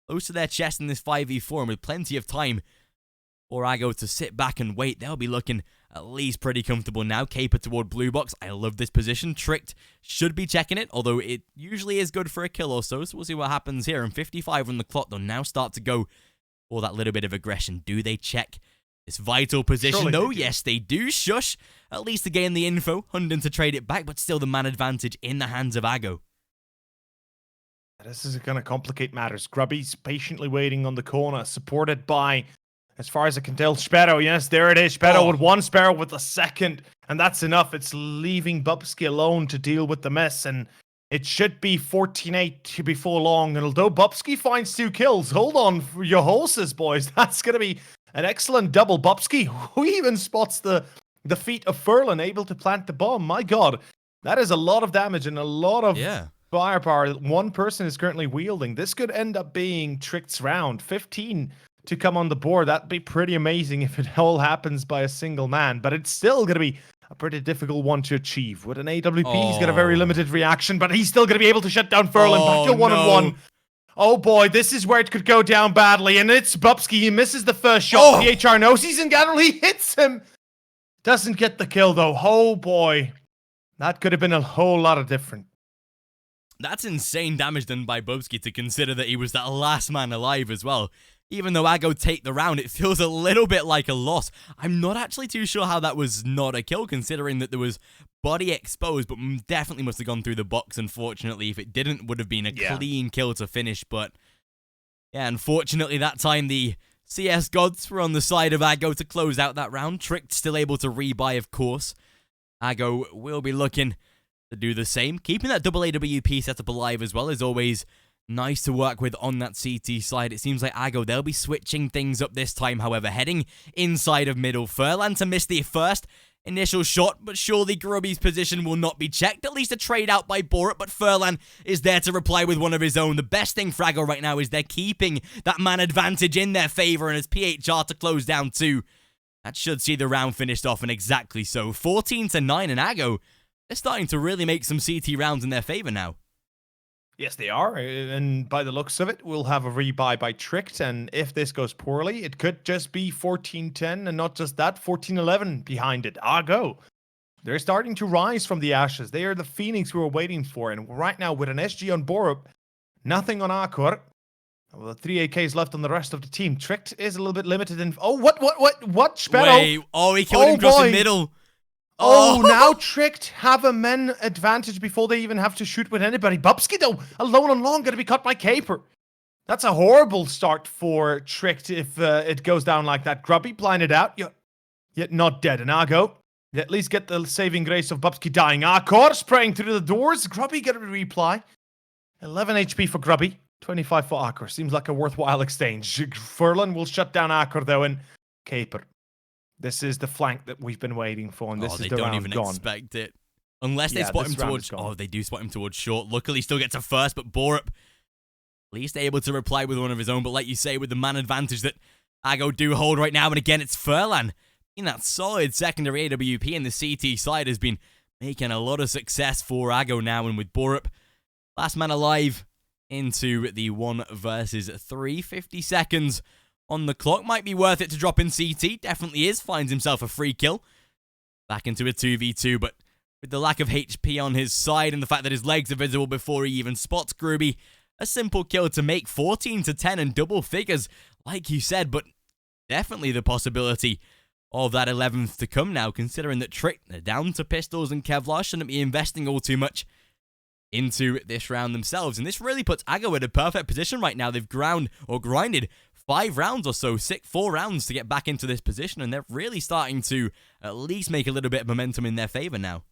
close to their chest in this 5v4, and with plenty of time for Ago to sit back and wait. They'll be looking at least pretty comfortable now. Caper toward blue box. I love this position. Tricked should be checking it, although it usually is good for a kill or so. So we'll see what happens here. And 55 on the clock, they'll now start to go for that little bit of aggression. Do they check this vital position? Surely though? they do. Yes, they do. Shush. At least to gain the info. Hunden to trade it back, but still the man advantage in the hands of Ago. This is going to complicate matters. Grubby's patiently waiting on the corner, supported by, as far as I can tell, Sparrow. Yes, there it is. Sparrow with one, Sparrow with the second. And that's enough. It's leaving Bubsky alone to deal with the mess. And it should be 14-8 before long. And although Bubsky finds 2 kills, hold on for your horses, boys. That's going to be an excellent double. Bubsky, who even spots the feet of Furlan, able to plant the bomb. My God, that is a lot of damage and a lot of firepower one person is currently wielding. This could end up being Tricked's round. 15 to come on the board. That'd be pretty amazing if it all happens by a single man, but it's still going to be a pretty difficult one to achieve. With an AWP, he's got a very limited reaction, but he's still going to be able to shut down Furlan. Back to 1-on-1. Oh boy, this is where it could go down badly, and it's Bubsky. He misses the first shot. PHR knows he's in Gattle. He hits him. Doesn't get the kill, though. Oh boy. That could have been a whole lot of different. That's insane damage done by Bubsky to consider that he was that last man alive as well. Even though Ago take the round, it feels a little bit like a loss. I'm not actually too sure how that was not a kill, considering that there was body exposed, but definitely must have gone through the box, unfortunately. If it didn't, would have been a clean kill to finish, but yeah, unfortunately that time the CS gods were on the side of Ago to close out that round. Tricked still able to rebuy, of course. Ago will be looking to do the same. Keeping that double AWP setup alive as well is always nice to work with on that CT side. It seems like Ago, they'll be switching things up this time, however, heading inside of middle. Furlan to miss the first initial shot, but surely Grubby's position will not be checked. At least a trade out by bo3, but Furlan is there to reply with one of his own. The best thing for Ago right now is they're keeping that man advantage in their favor, and as PHR to close down 2. That should see the round finished off, and exactly so. 14-9, and Ago, they're starting to really make some CT rounds in their favor now. Yes, they are, and by the looks of it, we'll have a rebuy by Tricked, and if this goes poorly, it could just be 14-10, and not just that, 14-11 behind it. Ago, they're starting to rise from the ashes. They are the phoenix we were waiting for, and right now, with an SG on bo3, nothing on Akor. Well, 3 AKs left on the rest of the team. Tricked is a little bit limited in... Oh, what? Sparrow? Wait, he killed him across the middle. Oh, now Tricked have a men advantage before they even have to shoot with anybody. Bubsky, though, alone on long, going to be cut by Caper. That's a horrible start for Tricked if it goes down like that. Grubby blinded out, yet not dead. And Ago, at least get the saving grace of Bubsky dying. Akor spraying through the doors. Grubby get a reply. 11 HP for Grubby, 25 for Akor. Seems like a worthwhile exchange. Furlan will shut down Akor, though, and Caper. This is the flank that we've been waiting for, and this is the round gone. They don't even expect it. Unless they spot him towards... Oh, they do spot him towards short. Luckily, still gets a first, but bo3, at least able to reply with one of his own. But like you say, with the man advantage that Ago do hold right now, and again, it's Furlan in that solid secondary AWP, and the CT side has been making a lot of success for Ago now, and with Borup, last man alive into the 1 versus 3. 50 seconds on the clock. Might be worth it to drop in CT. Definitely is. Finds himself a free kill. Back into a 2v2, but with the lack of HP on his side and the fact that his legs are visible before he even spots Groovy, a simple kill to make 14 to 10 and double figures, like you said, but definitely the possibility of that 11th to come now, considering that Trick, they're down to pistols and Kevlar, shouldn't be investing all too much into this round themselves. And this really puts Ago in a perfect position right now. They've grinded 5 rounds or so, 4 rounds to get back into this position, and they're really starting to at least make a little bit of momentum in their favor now.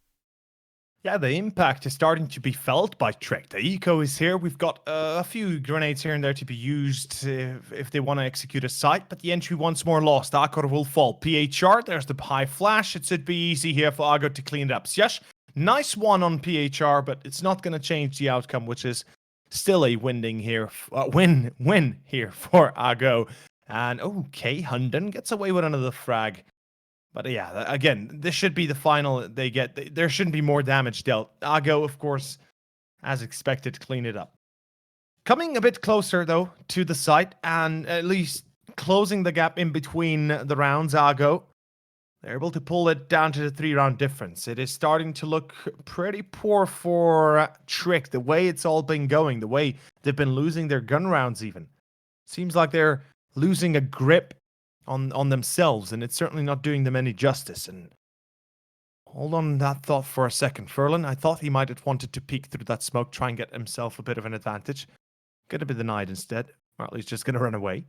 Yeah, the impact is starting to be felt by Trick. The eco is here. We've got a few grenades here and there to be used if they want to execute a site, but the entry once more lost. Akor will fall. PHR, there's the high flash. It should be easy here for Ago to clean it up. Syash, nice one on PHR, but it's not going to change the outcome, which is still a win here for Ago. And okay, Hunden gets away with another frag. But yeah, again, this should be the final they get. There shouldn't be more damage dealt. Ago, of course, as expected, clean it up. Coming a bit closer, though, to the site, and at least closing the gap in between the rounds, Ago, they're able to pull it down to the 3-round difference. It is starting to look pretty poor for Trick, the way it's all been going, the way they've been losing their gun rounds even. Seems like they're losing a grip on themselves, and it's certainly not doing them any justice. And hold on that thought for a second. Furlan, I thought he might have wanted to peek through that smoke, try and get himself a bit of an advantage. Gonna be denied instead, or at least just gonna run away.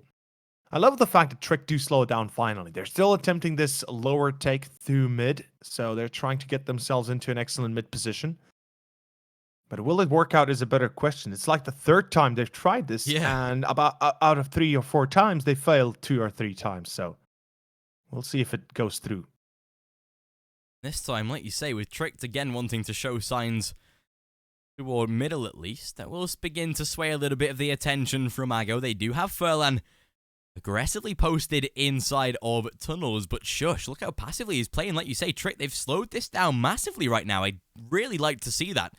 I love the fact that Trick do slow it down finally. They're still attempting this lower take through mid, so they're trying to get themselves into an excellent mid position. But will it work out is a better question. It's like the 3rd time they've tried this, and about out of 3 or 4 times, they failed 2 or 3 times. So we'll see if it goes through. This time, like you say, with Tricked again wanting to show signs toward middle at least, that will begin to sway a little bit of the attention from Ago. They do have Furlan aggressively posted inside of tunnels, but shush, look how passively he's playing. Like you say, Trick, they've slowed this down massively right now. I'd really like to see that.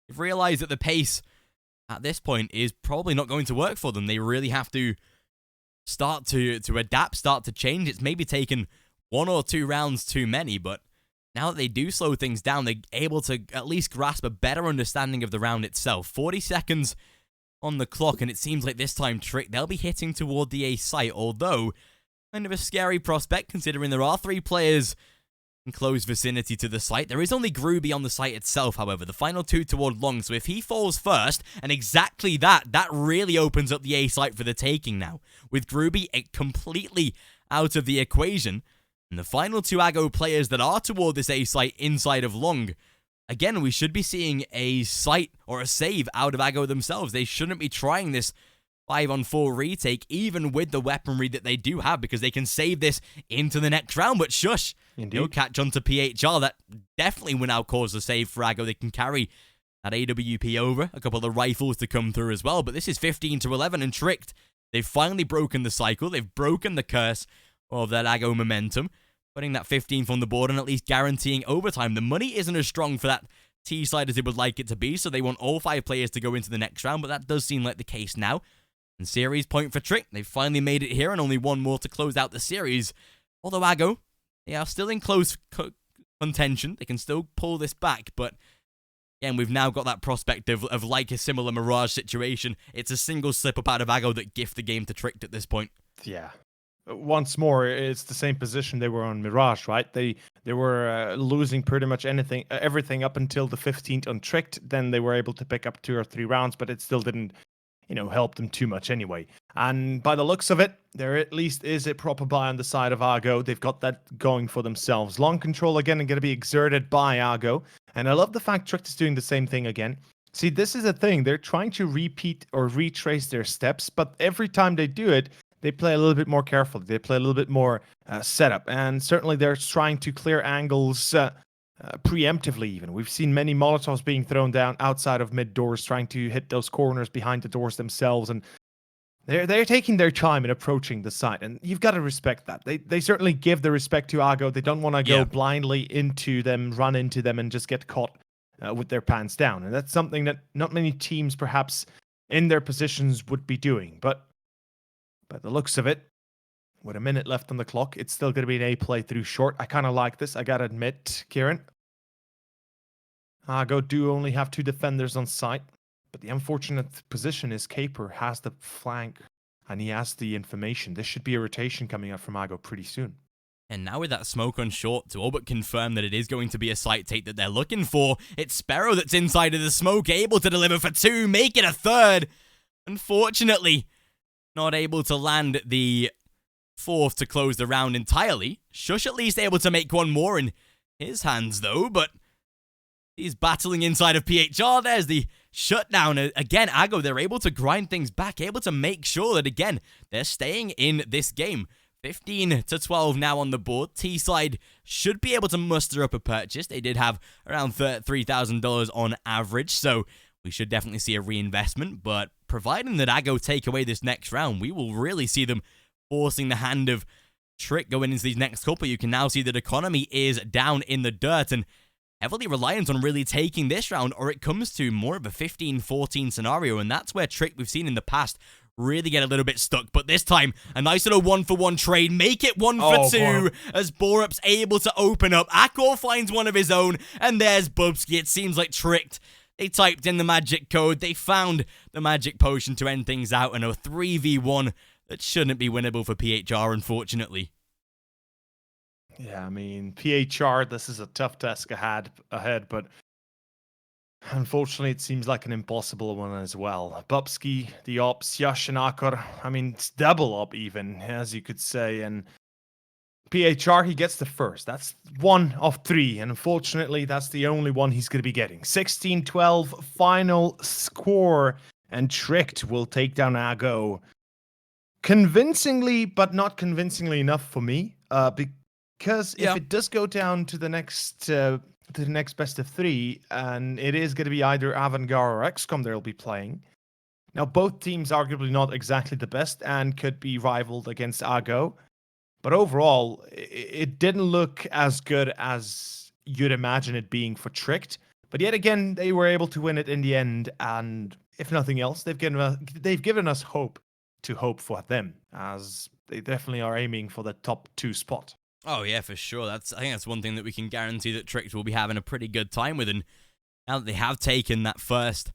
They've realized that the pace at this point is probably not going to work for them. They really have to start to adapt, start to change. It's maybe taken 1 or 2 rounds too many, but now that they do slow things down, they're able to at least grasp a better understanding of the round itself. 40 seconds on the clock, and it seems like this time, Trick, they'll be hitting toward the A site, although kind of a scary prospect considering there are 3 players in close vicinity to the site. There is only Groovy on the site itself, however. The final 2 toward long, so if he falls first, and exactly that really opens up the A site for the taking now. With Groovy completely out of the equation, and the final 2 Ago players that are toward this A site inside of long, again, we should be seeing a site or a save out of Ago themselves. They shouldn't be trying this 5-on-4 retake, even with the weaponry that they do have, because they can save this into the next round. But shush, no catch onto PHR. That definitely will now cause a save for Ago. They can carry that AWP over, a couple of rifles to come through as well. But this is 15 to 11 and Tricked. They've finally broken the cycle. They've broken the curse of that Ago momentum, putting that 15th on the board and at least guaranteeing overtime. The money isn't as strong for that T side as they would like it to be, so they want all 5 players to go into the next round, but that does seem like the case now. And series point for Trick. They've finally made it here, and only 1 more to close out the series. Although Ago, they are still in close contention. They can still pull this back, but again, we've now got that prospect of like a similar Mirage situation. It's a single slip-up out of Ago that gift the game to Tricked at this point. Yeah. Once more, it's the same position they were on Mirage, right? They were losing pretty much everything up until the 15th on Tricked. Then they were able to pick up 2 or 3 rounds, but it still didn't help them too much anyway. And by the looks of it, there at least is a proper buy on the side of Ago. They've got that going for themselves. Long control again and going to be exerted by Ago. And I love the fact Tricked is doing the same thing again. See, this is a thing. They're trying to repeat or retrace their steps, but every time they do it, they play a little bit more carefully. They play a little bit more setup. And certainly they're trying to clear angles preemptively even. We've seen many Molotovs being thrown down outside of mid doors, trying to hit those corners behind the doors themselves. And They're taking their time in approaching the site, and you've got to respect that. They certainly give the respect to Argo. They don't want to go blindly into them, run into them, and just get caught with their pants down. And that's something that not many teams, perhaps in their positions, would be doing. But by the looks of it, with a minute left on the clock, it's still going to be an A playthrough short. I kind of like this, I gotta admit, Kieran. Argo do only have 2 defenders on site. But the unfortunate position is Caper has the flank and he has the information. This should be a rotation coming up from Argo pretty soon. And now with that smoke on short to all but confirm that it is going to be a site take that they're looking for, it's Sparrow that's inside of the smoke, able to deliver for 2, make it a 3rd. Unfortunately, not able to land the 4th to close the round entirely. Shush at least able to make 1 more in his hands though, but he's battling inside of PHR. There's the shutdown. Again, Argo, they're able to grind things back, able to make sure that, again, they're staying in this game. 15-12 now on the board. T-side should be able to muster up a purchase. They did have around $3,000 on average, so we should definitely see a reinvestment. But providing that Argo take away this next round, we will really see them forcing the hand of Trick going into these next couple. You can now see that economy is down in the dirt, and heavily reliant on really taking this round, or it comes to more of a 15-14 scenario, and that's where Trick, we've seen in the past, really get a little bit stuck. But this time, a nice little 1-for-1 trade, make it 1 for 2, as bo3's able to open up. Akor finds one of his own, and there's bo3. It seems like Tricked. They typed in the magic code, they found the magic potion to end things out, and a 3v1 that shouldn't be winnable for PHR, unfortunately. Yeah, I mean, PHR, this is a tough task ahead, but unfortunately, it seems like an impossible one as well. bo3, the ops, Yash and Akor, I mean, it's double up even, as you could say, and PHR, he gets the first. That's 1 of 3, and unfortunately, that's the only one he's going to be getting. 16-12, final score, and Tricked will take down Argo. Convincingly, but not convincingly enough for me, because if it does go down to the next best of 3, and it is going to be either Avangard or XCOM they'll be playing. Now, both teams arguably not exactly the best and could be rivaled against Argo, but overall, it didn't look as good as you'd imagine it being for Tricked. But yet again, they were able to win it in the end, and if nothing else, they've given us hope to hope for them, as they definitely are aiming for the top 2 spot. Oh yeah, for sure. I think that's one thing that we can guarantee that Tricked will be having a pretty good time with, and now that they have taken that first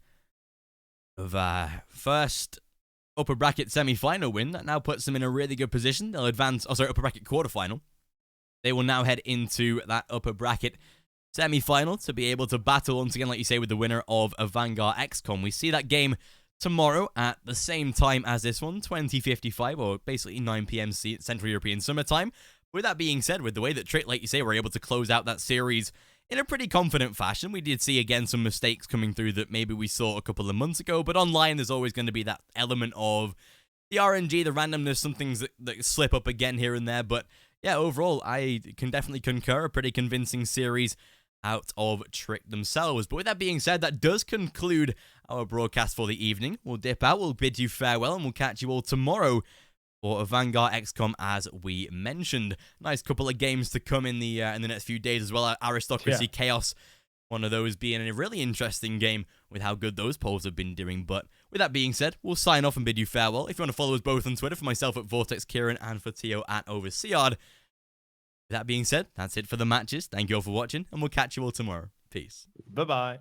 upper bracket semi-final win, that now puts them in a really good position. They'll advance, upper bracket quarterfinal. They will now head into that upper bracket semi-final to be able to battle once again, like you say, with the winner of Vanguard XCOM. We see that game tomorrow at the same time as this one, 20:55, or basically 9 p.m. Central European Summertime. With that being said, with the way that Trick, like you say, were able to close out that series in a pretty confident fashion, we did see, again, some mistakes coming through that maybe we saw a couple of months ago, but online there's always going to be that element of the RNG, the randomness, some things that slip up again here and there, but yeah, overall, I can definitely concur, a pretty convincing series out of Trick themselves. But with that being said, that does conclude our broadcast for the evening. We'll dip out, we'll bid you farewell, and we'll catch you all tomorrow for Vanguard XCOM, as we mentioned. Nice couple of games to come in the next few days as well. Aristocracy, Chaos, one of those being a really interesting game with how good those polls have been doing. But with that being said, we'll sign off and bid you farewell. If you want to follow us both on Twitter, for myself at Vortex Kieran and for Tio at Overseard. With that being said, that's it for the matches. Thank you all for watching, and we'll catch you all tomorrow. Peace. Bye-bye.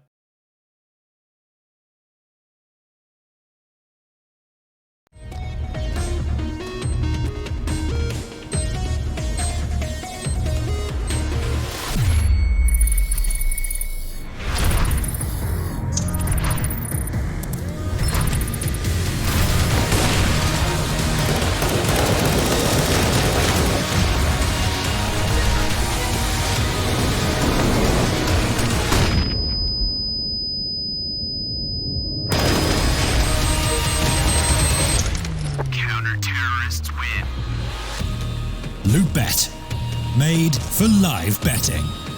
Loot Bet, made for live betting.